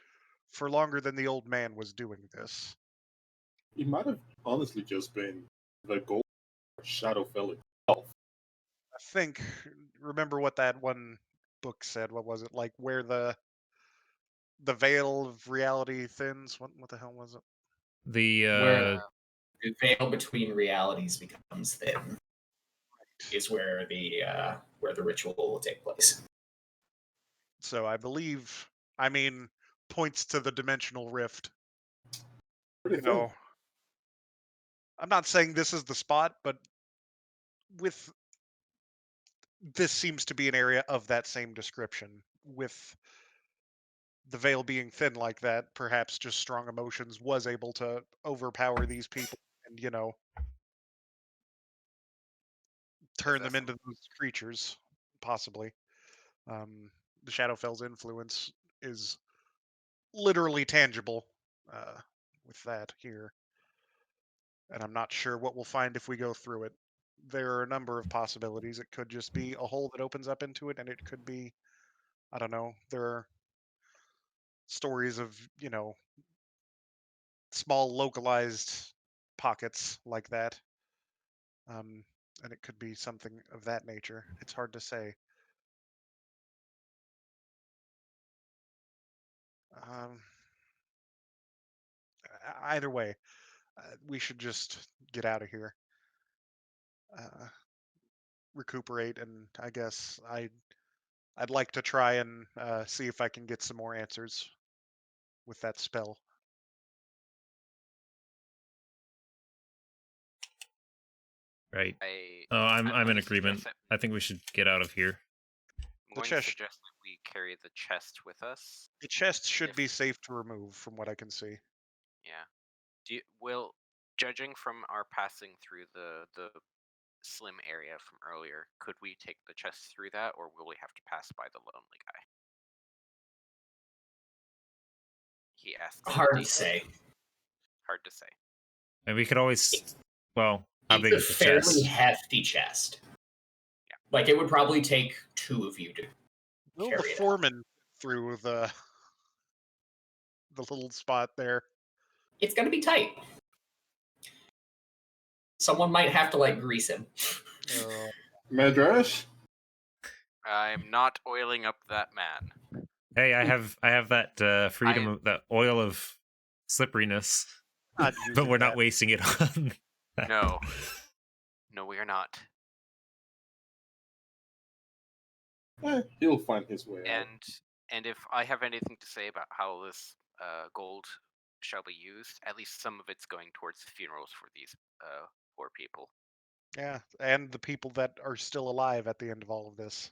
for longer than the old man was doing this. It might have honestly just been the gold Shadowfell itself. I think, remember what that one book said? What was it? Like where the veil of reality thins? What the hell was it? The Where the veil between realities becomes thin is where the ritual will take place. So I believe, points to the dimensional rift. Pretty You know, I'm not saying this is the spot, but with this seems to be an area of that same description. With the veil being thin like that, perhaps just strong emotions was able to overpower these people and, turn them into those creatures, possibly. The Shadowfell's influence is literally tangible with that here. And I'm not sure what we'll find if we go through it. There are a number of possibilities. It could just be a hole that opens up into it, and it could be, I don't know, there are stories of, small localized pockets like that. And it could be something of that nature. It's hard to say. Either way, we should just get out of here. Recuperate, and I guess I'd like to try and see if I can get some more answers with that spell. right. I'm I'm going in to agreement. suggest I think we should get out of here. I'm going to suggest that we carry the chest with us. The chest should If- be safe to remove, from what I can see. Yeah. Judging from our passing through the slim area from earlier, could we take the chest through that, or will we have to pass by the lonely guy? He asks. Hard to say. Hard to say. And we could always, well, how big It's is a the fairly chest? hefty chest. Yeah. Like it would probably take 2 of you to Will carry the it out. foreman through the little spot there? It's gonna be tight. Someone might have to grease him. Madras? I'm not oiling up that man. Hey, I have that freedom of that oil of slipperiness, Not but using we're not that. wasting it on. No. No, we are not. He'll find his way out. And if I have anything to say about how this gold shall be used, at least some of it's going towards the funerals for these poor people. Yeah, and the people that are still alive at the end of all of this.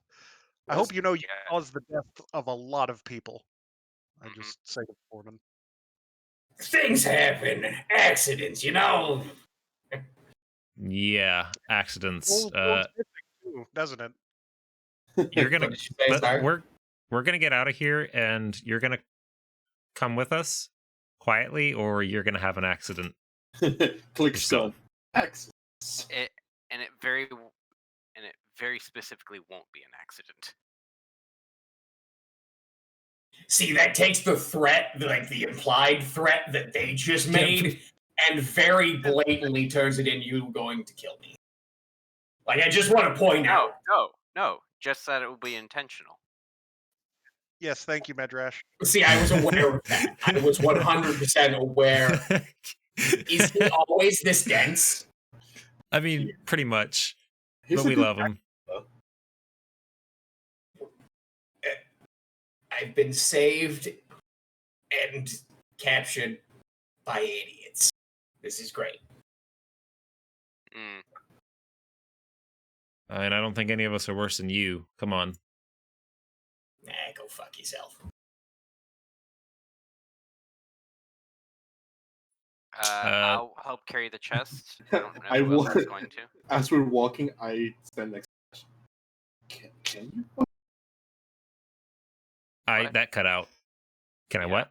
I Yes. hope you know you Yeah. caused the death of a lot of people. I Mhm. just say to Foreman. Things happen, accidents, you know. Yeah, accidents. Well, it's missing too, doesn't it? You're gonna What did you say, sorry? we're gonna get out of here, and you're gonna come with us quietly, or you're gonna have an accident. Click Yourself. stone. X. And it very specifically won't be an accident. See, that takes the threat, like the implied threat that they just made, and very blatantly turns it in you going to kill me. Like, I just want to point out. No. Just that it will be intentional. Yes, thank you, Medrash. See, I was aware of that. I was 100% aware. Is he always this dense? I mean, pretty much. He's But a we good love him. I've been saved and captured by idiots. This is great. Mm. And I don't think any of us are worse than you. Come on. Nah, go fuck yourself. I'll help carry the chest. I don't know I who else want- is going to. As we're walking, I stand next to Ash. Can you? What? That cut out. Can I Yeah. what?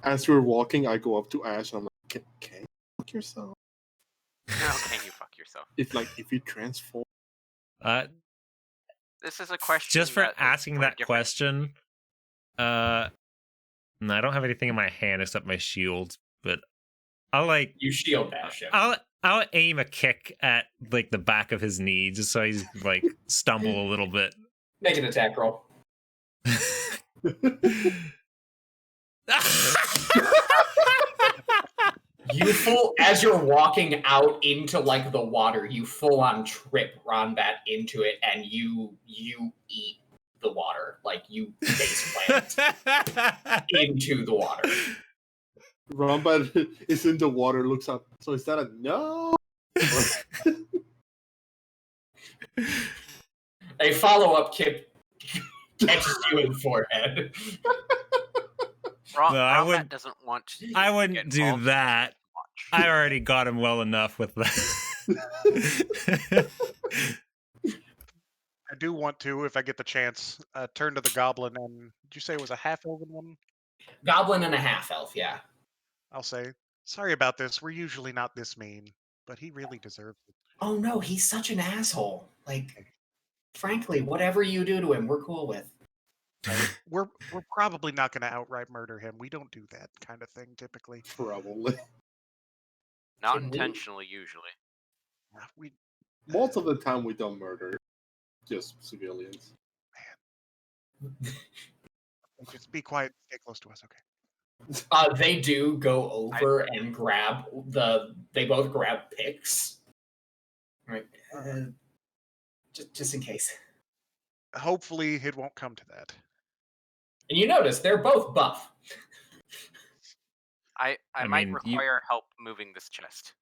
As we're walking, I go up to Ash and I'm like, can you fuck yourself? No, can you fuck yourself? If you transform. This is a question. Just for that is asking for a that different- question, no, I don't have anything in my hand except my shield, but I'll You shield bash him. I'll aim a kick at like the back of his knee just so he's like stumble a little bit. Make an attack roll. You as you're walking out into like the water, you full on trip Ronbat into it, and you eat the water, like you face plant into the water. Rombat is in the water, looks up. So is that a no? A follow-up kick catches you in the forehead. No, I Rombat wouldn't- doesn't want to. I get wouldn't do involved that. much. I already got him well enough with that. I do want to, if I get the chance, turn to the goblin and did you say it was a half-elven one? Goblin and a half elf, yeah. I'll say, sorry about this. We're usually not this mean, but he really deserves it. Oh no, he's such an asshole. Like, frankly, whatever you do to him, we're cool with. We're probably not going to outright murder him. We don't do that kind of thing typically. Probably. Not Can we- intentionally, usually. We Most of the time, we don't murder just civilians. just be quiet. Stay close to us, okay? They do go over and grab they both grab picks. Right. Just in case. Hopefully, it won't come to that. And you notice they're both buff. I I might mean, you- require help moving this chest.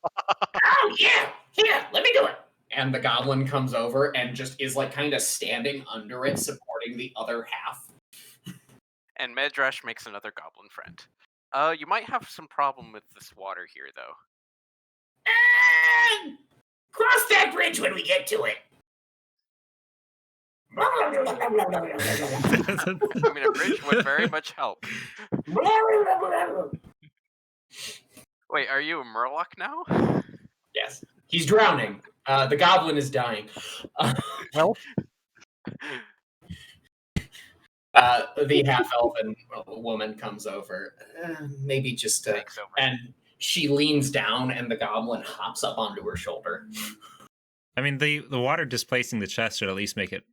Oh yeah, here, let me do it. And the goblin comes over and just is like kind of standing under it, supporting the other half. And Medrash makes another goblin friend. You might have some problem with this water here, though. Cross that bridge when we get to it. I mean, a bridge would very much help. Wait, are you a Murloc now? Yes, he's drowning. The goblin is dying. Well, The half-elven woman comes over. Maybe just Thanks over. and she leans down, and the goblin hops up onto her shoulder. I mean, the water displacing the chest should at least make it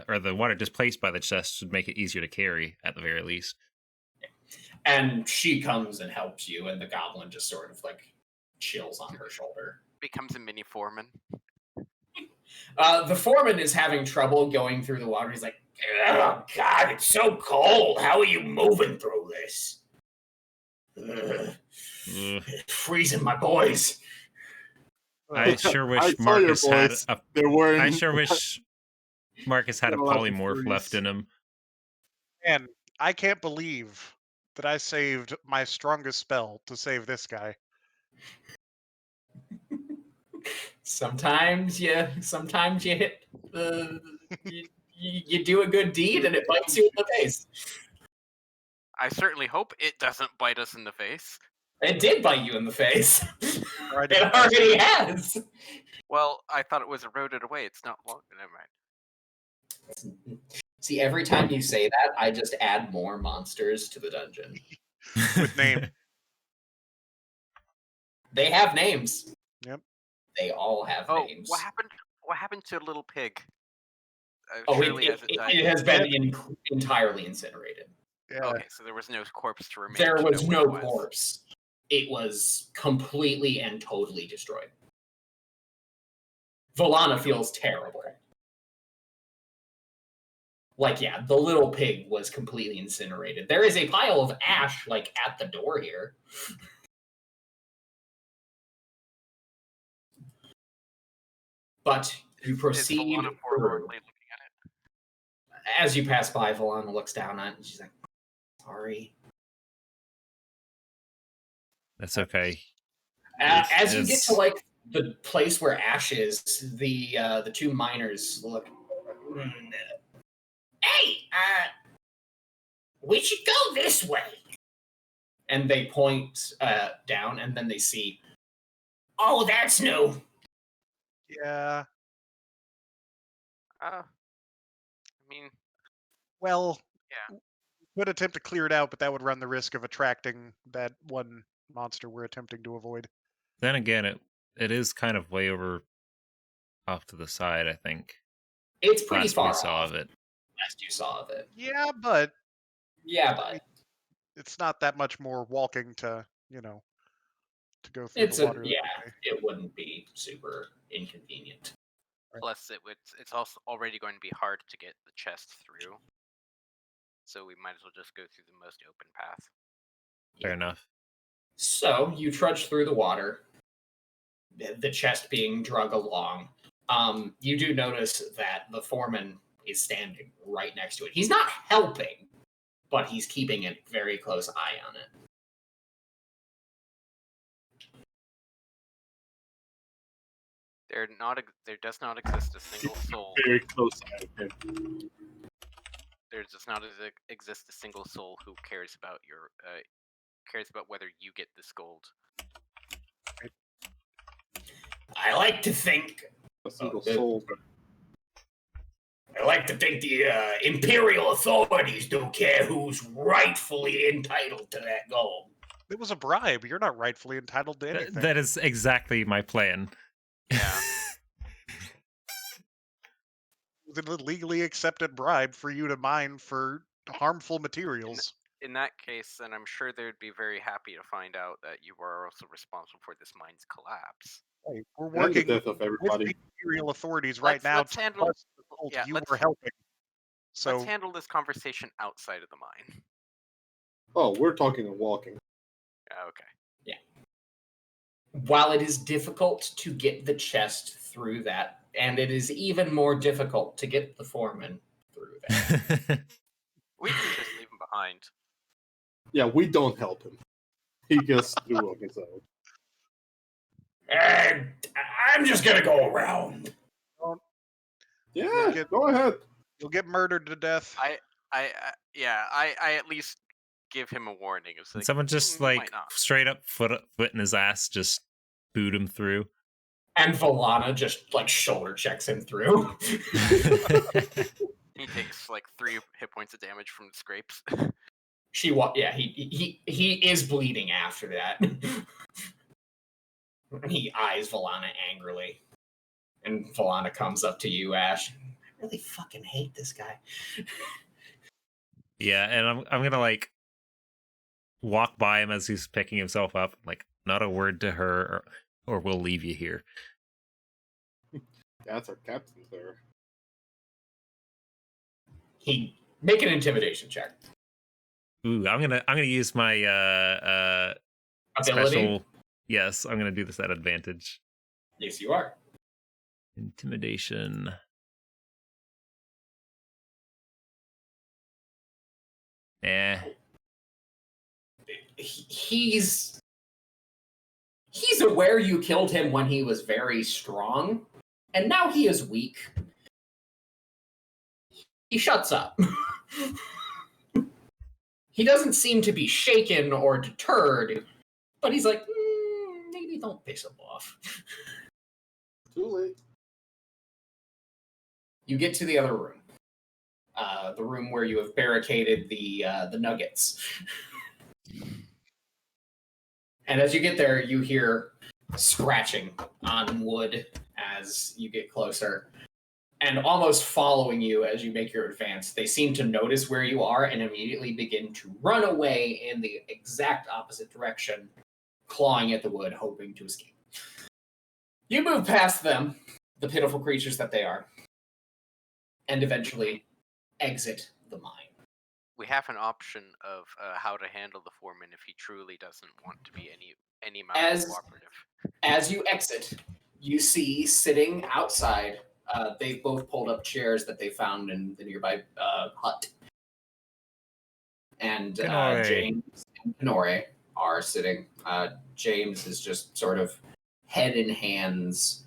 or the water displaced by the chest should make it easier to carry at the very least. And she comes and helps you, and the goblin just sort of like chills on her shoulder. Becomes a mini foreman. The foreman is having trouble going through the water. He's like, "Oh God, it's so cold. How are you moving through this? Freezing my boys." I sure wish I saw your Marcus had boys. a. They weren't. I sure wish Marcus had a They're allowed to polymorph freeze. left in him. And I can't believe that I saved my strongest spell to save this guy. Sometimes you hit you do a good deed and it bites you in the face. I certainly hope it doesn't bite us in the face. It did bite you in the face. Right. It already has. Well, I thought it was eroded away. It's not long. Never mind. See, every time you say that, I just add more monsters to the dungeon. With name. They have names. Yep. They all have Oh, names. what happened? What happened to Little Pig? It Hasn't died it yet. has been entirely incinerated. Yeah. Okay, so there was no corpse to remain. There to was know no what it was. corpse. It was completely and totally destroyed. Vallana feels terrible. Like, yeah, the little pig was completely incinerated. There is a pile of ash, like, at the door here. But you proceed Is Vallana through. forlornly looking at it? As you pass by, Vallana looks down at it, and she's like, "Sorry." That's okay. As you get to like the place where Ash is, the two miners look. Hey, we should go this way. And they point down, and then they see. Oh, that's new. Yeah. I mean, Well, yeah. would attempt to clear it out, but that would run the risk of attracting that one monster we're attempting to avoid. Then again, it is kind of way over off to the side, I think. It's pretty Last far we saw off. of it. Last you saw of it. Yeah, but Yeah, but it's not that much more walking to, to go through it's the water. it wouldn't be super inconvenient. Plus, it's also already going to be hard to get the chest through. So we might as well just go through the most open path. Fair enough. So you trudge through the water, the chest being drug along. You do notice that the foreman is standing right next to it. He's not helping, but he's keeping a very close eye on it. There does not exist a single soul. Very close to him. There does not exist a single soul who cares about whether you get this gold. I like to think. A single soul. I like to think the imperial authorities don't care who's rightfully entitled to that gold. It was a bribe. You're not rightfully entitled to anything. That is exactly my plan. Yeah. It was a legally accepted bribe for you to mine for harmful materials. In that case, then I'm sure they'd be very happy to find out that you are also responsible for this mine's collapse. Hey, we're And the working death of with everybody. the imperial authorities right now. Let's handle. Plus the gold Yeah, you let's- were helping. So Let's handle this conversation outside of the mine. Oh, we're talking and walking. Okay. While it is difficult to get the chest through that, and it is even more difficult to get the foreman through that. We can just leave him behind. Yeah, we don't help him. He gets through on his own. And I'm just gonna go around. Yeah, Get- go ahead. you'll get murdered to death. I at least give him a warning. It's like, Someone just "Mm, you like might not." straight up foot in his ass, just boot him through. And Vallana just like shoulder checks him through. He takes like 3 hit points of damage from the scrapes. He is bleeding after that. He eyes Vallana angrily. And Vallana comes up to you, Ash. really fucking hate this guy. Yeah, and I'm gonna like walk by him as he's picking himself up, like not a word to her, or we'll leave you here. Yeah, that's our captain there. He make an intimidation check. Ooh, I'm gonna use my Ability? special. Yes, I'm gonna do this at advantage. Yes, you are. Intimidation. He's aware you killed him when he was very strong, and now he is weak. He shuts up. He doesn't seem to be shaken or deterred, but he's like, maybe don't piss him off. Too late. You get to the other room. The room where you have barricaded the nuggets. And as you get there, you hear scratching on wood as you get closer. And almost following you as you make your advance, they seem to notice where you are and immediately begin to run away in the exact opposite direction, clawing at the wood, hoping to escape. You move past them, the pitiful creatures that they are, and eventually exit the mine. We have an option of how to handle the foreman if he truly doesn't want to be any amount cooperative. As you exit, you see sitting outside, they've both pulled up chairs that they found in the nearby hut. And James and Kenore are sitting. James is just sort of head in hands.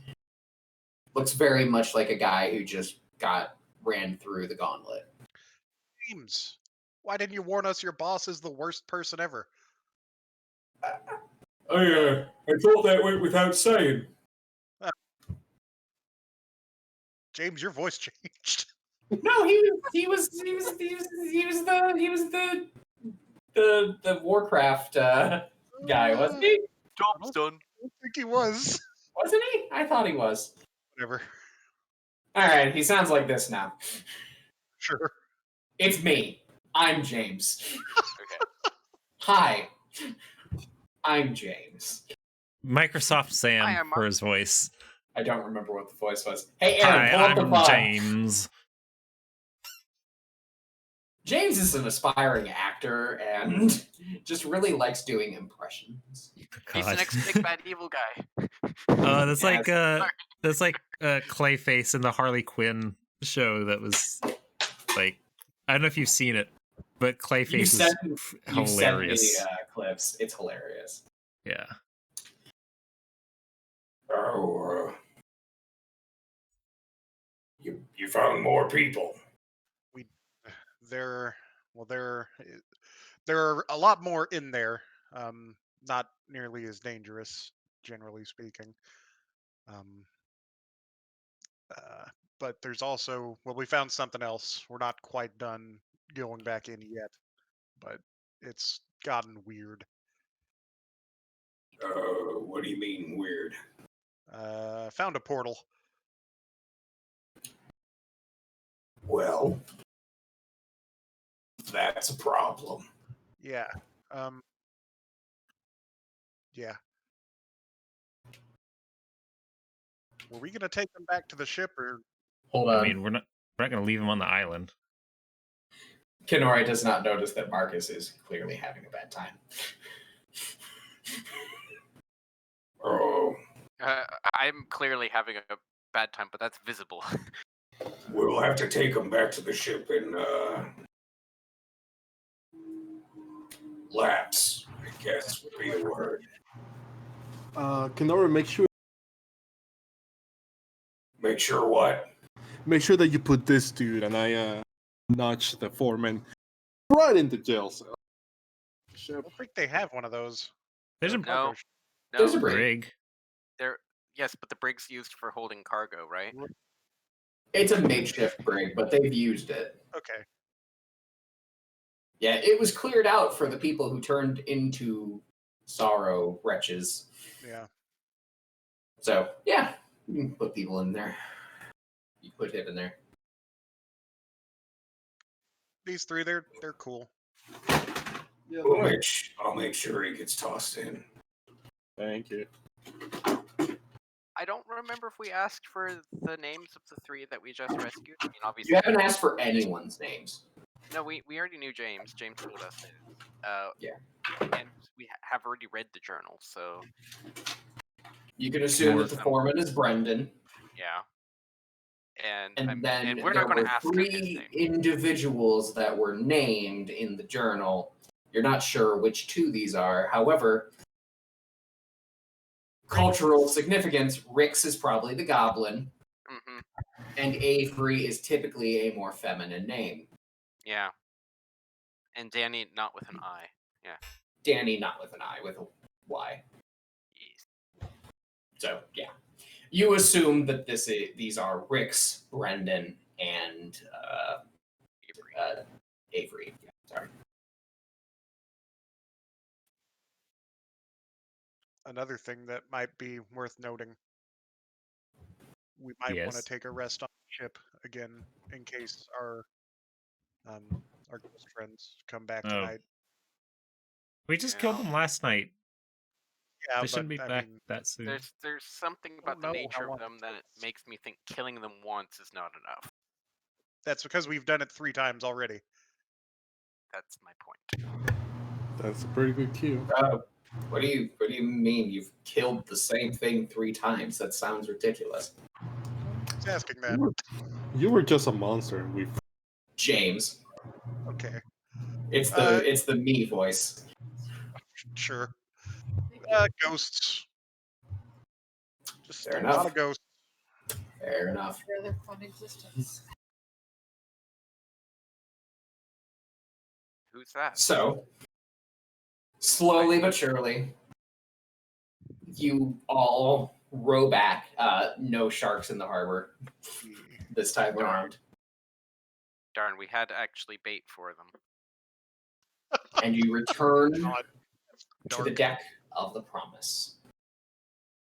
Looks very much like a guy who just ran through the gauntlet. James, why didn't you warn us your boss is the worst person ever? I thought that went without saying. James, your voice changed. No, he was the Warcraft guy, wasn't he? Job's done. I don't think he was. Wasn't he? I thought he was. Whatever. All right, he sounds like this now. Sure. It's me. I'm James. Okay. Hi. I'm James. Microsoft Sam Hi, I'm Mark. for his voice. I don't remember what the voice was. Hey, Aaron, Hi, pull up the I'm pod. James. James is an aspiring actor and just really likes doing impressions. He's the next big bad evil guy. That's like Yes. Clayface in the Harley Quinn show that was like, I don't know if you've seen it, but Clayface is You sent me hilarious. clips. It's hilarious. Yeah. Oh, you found more people. There are a lot more in there. Not nearly as dangerous, generally speaking. But there's also, well, we found something else. We're not quite done going back in yet, but it's gotten weird. What do you mean weird? Found a portal. Well, that's a problem. Yeah. Yeah. Were we gonna take them back to the ship, or Hold on. I mean, we're not gonna leave him on the island. Kenori does not notice that Marcus is clearly having a bad time. Oh, I'm clearly having a bad time, but that's visible. we'll have to take him back to the ship in laps, I guess would be the word. Kenora, make sure Make sure what? that you put this dude, and I notch the foreman right into jail cell. I don't think they have one of those. There's a No. There's a No, brig. yes, but the brig's used for holding cargo, right? It's a makeshift brig, but they've used it. Okay. Yeah, it was cleared out for the people who turned into sorrow wretches. Yeah. So, yeah, you can put people in there. You put him in there. these three, they're cool. Yeah, I'll make sure he gets tossed in. Thank you. I don't remember if we asked for the names of the three that we just rescued. I mean, obviously. You haven't asked for anyone's names. No, we already knew James. James told us his. Yeah. And we have already read the journal, so. You can assume that the foreman is Brendan. Yeah. And then we're not going to ask him his three name. individuals that were named in the journal. You're not sure which two these are. However, cultural significance, Rix is probably the goblin, and Avery is typically a more feminine name. Yeah. And Danny, not with an I. Yeah. Danny, not with an I, with a Y. Yes. So, yeah. You assume that these are Rix, Brendan, and Avery. Yeah, sorry. Another thing that might be worth noting. We might want to take a rest on the ship again in case our ghost friends come back tonight. We just killed them last night. Yeah, they shouldn't be back that soon. There's something about the nature of them that it makes me think killing them once is not enough. That's because we've done it 3 times already. That's my point. That's a pretty good cue. What do you mean you've killed the same thing 3 times? That sounds ridiculous. Who's asking that? You were just a monster, and we. James. Okay. It's the me voice. Sure. Ghosts. Just Fair a enough. lot of ghosts. Fair enough. Rather fun existence. Who's that? So, slowly but surely, you all row back. No sharks in the harbor this time around. Darn, we had actually bait for them. And you return to the deck of the Promise.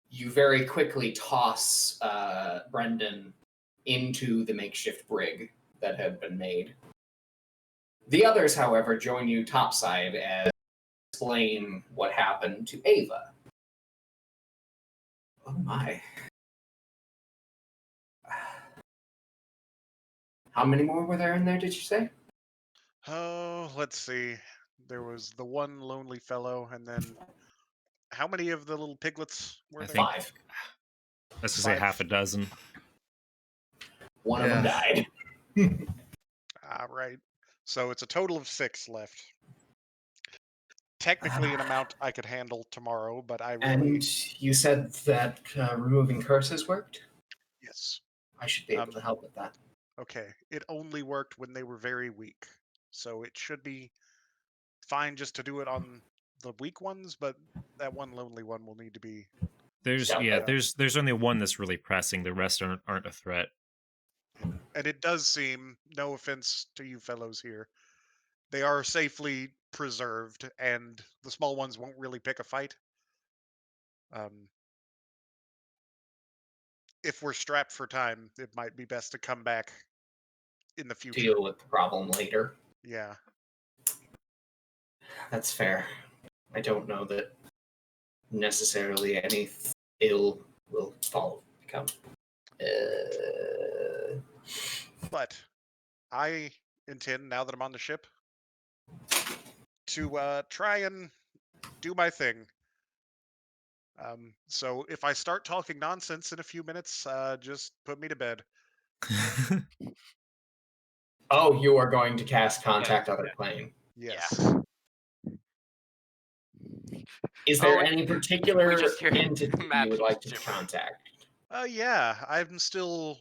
You very quickly toss Brendan into the makeshift brig that had been made. The others, however, join you topside and explain what happened to Ava. Oh my. How many more were there in there, did you say? Oh, let's see. There was the one lonely fellow, and then how many of the little piglets were there? 5. Let's just say half a dozen. One of them died. Right. So it's a total of 6 left. Technically an amount I could handle tomorrow, but I really... And you said that removing curses worked? Yes. I should be able to help with that. Okay. It only worked when they were very weak. So it should be fine just to do it on the weak ones, but that one lonely one will need to be... There's only one that's really pressing. The rest aren't a threat. And it does seem, no offense to you fellows here, they are safely preserved, and the small ones won't really pick a fight. If we're strapped for time, it might be best to come back in the future. Deal with the problem later. Yeah. That's fair. I don't know that necessarily any ill will come. But I intend, now that I'm on the ship, to try and do my thing. So if I start talking nonsense in a few minutes, just put me to bed. Oh, you are going to cast Contact Other Plane. Yes. Yeah. Is there any particular entity Matt you would like to gibber. contact? Yeah, I still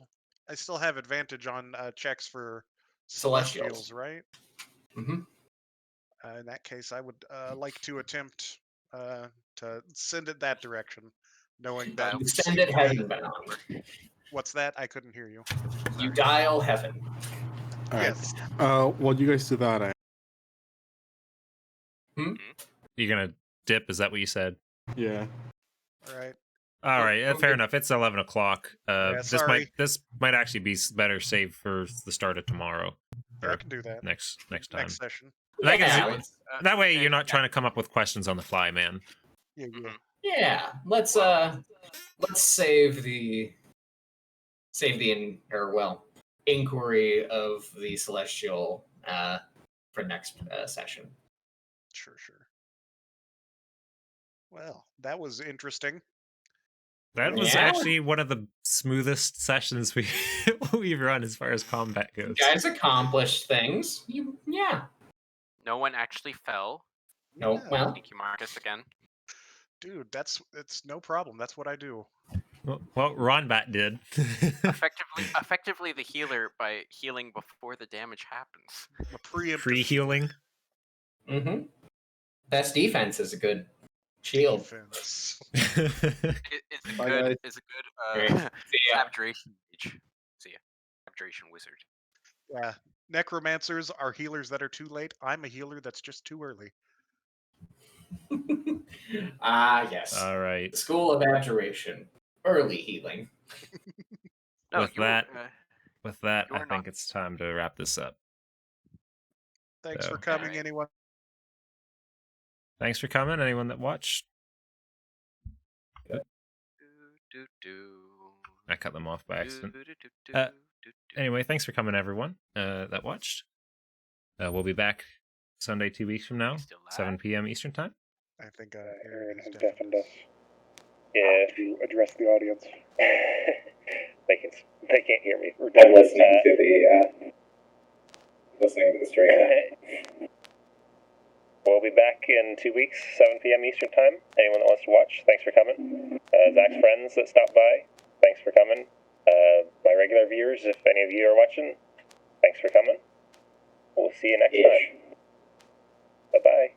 have advantage on checks for Celestials. celestials, right? Mm-hmm. In that case, I would like to attempt to send it that direction, knowing that You send it heaven bound. What's that? I couldn't hear you. You dial heaven. All right. Yes. While you guys do that, You're gonna dip? Is that what you said? Yeah. All right. All right, fair enough. It's 11 o'clock. Yeah, sorry. This might actually be better saved for the start of tomorrow. I can do that. Next time. Next session. That, Yeah, gives you- that way you're not trying to come up with questions on the fly, man. Yeah, yeah. Yeah, let's save the inquiry of the celestial for next session. Sure. Well, that was interesting. That was Yeah. actually one of the smoothest sessions we've run as far as combat You goes. guys accomplished things. Yeah. No one actually fell. No, Yeah. well, Thank you, Marcus, again. Dude, it's no problem. That's what I do. Well, Ronbat did. Effectively the healer by healing before the damage happens. A preemptive Pre-healing. mm-hmm. Best defense is a good shield. defense. Is a Bye, good guys. See ya. abjuration mage. See ya. Abjuration wizard. Yeah. Necromancers are healers that are too late. I'm a healer that's just too early. Yes. All right. The School of Abjuration. Early healing. No, With that, I you're think it's time to wrap this up. Thanks for So- coming, Alright. anyone. Thanks for coming, anyone that watched. I cut them off by accident. Anyway, thanks for coming, everyone that watched. We'll be back Sunday 2 weeks from now, Still live? 7 p.m. Eastern Time. I think Aaron has has deafened deafened us. us. Yeah, if you address the audience, they can't hear me. I'm listening to the stream. We'll be back in 2 weeks, 7 p.m. Eastern Time. Anyone that wants to watch, thanks for coming. Zach's friends that stopped by, thanks for coming. My regular viewers, if any of you are watching, thanks for coming. We'll see you next time. Bye-bye.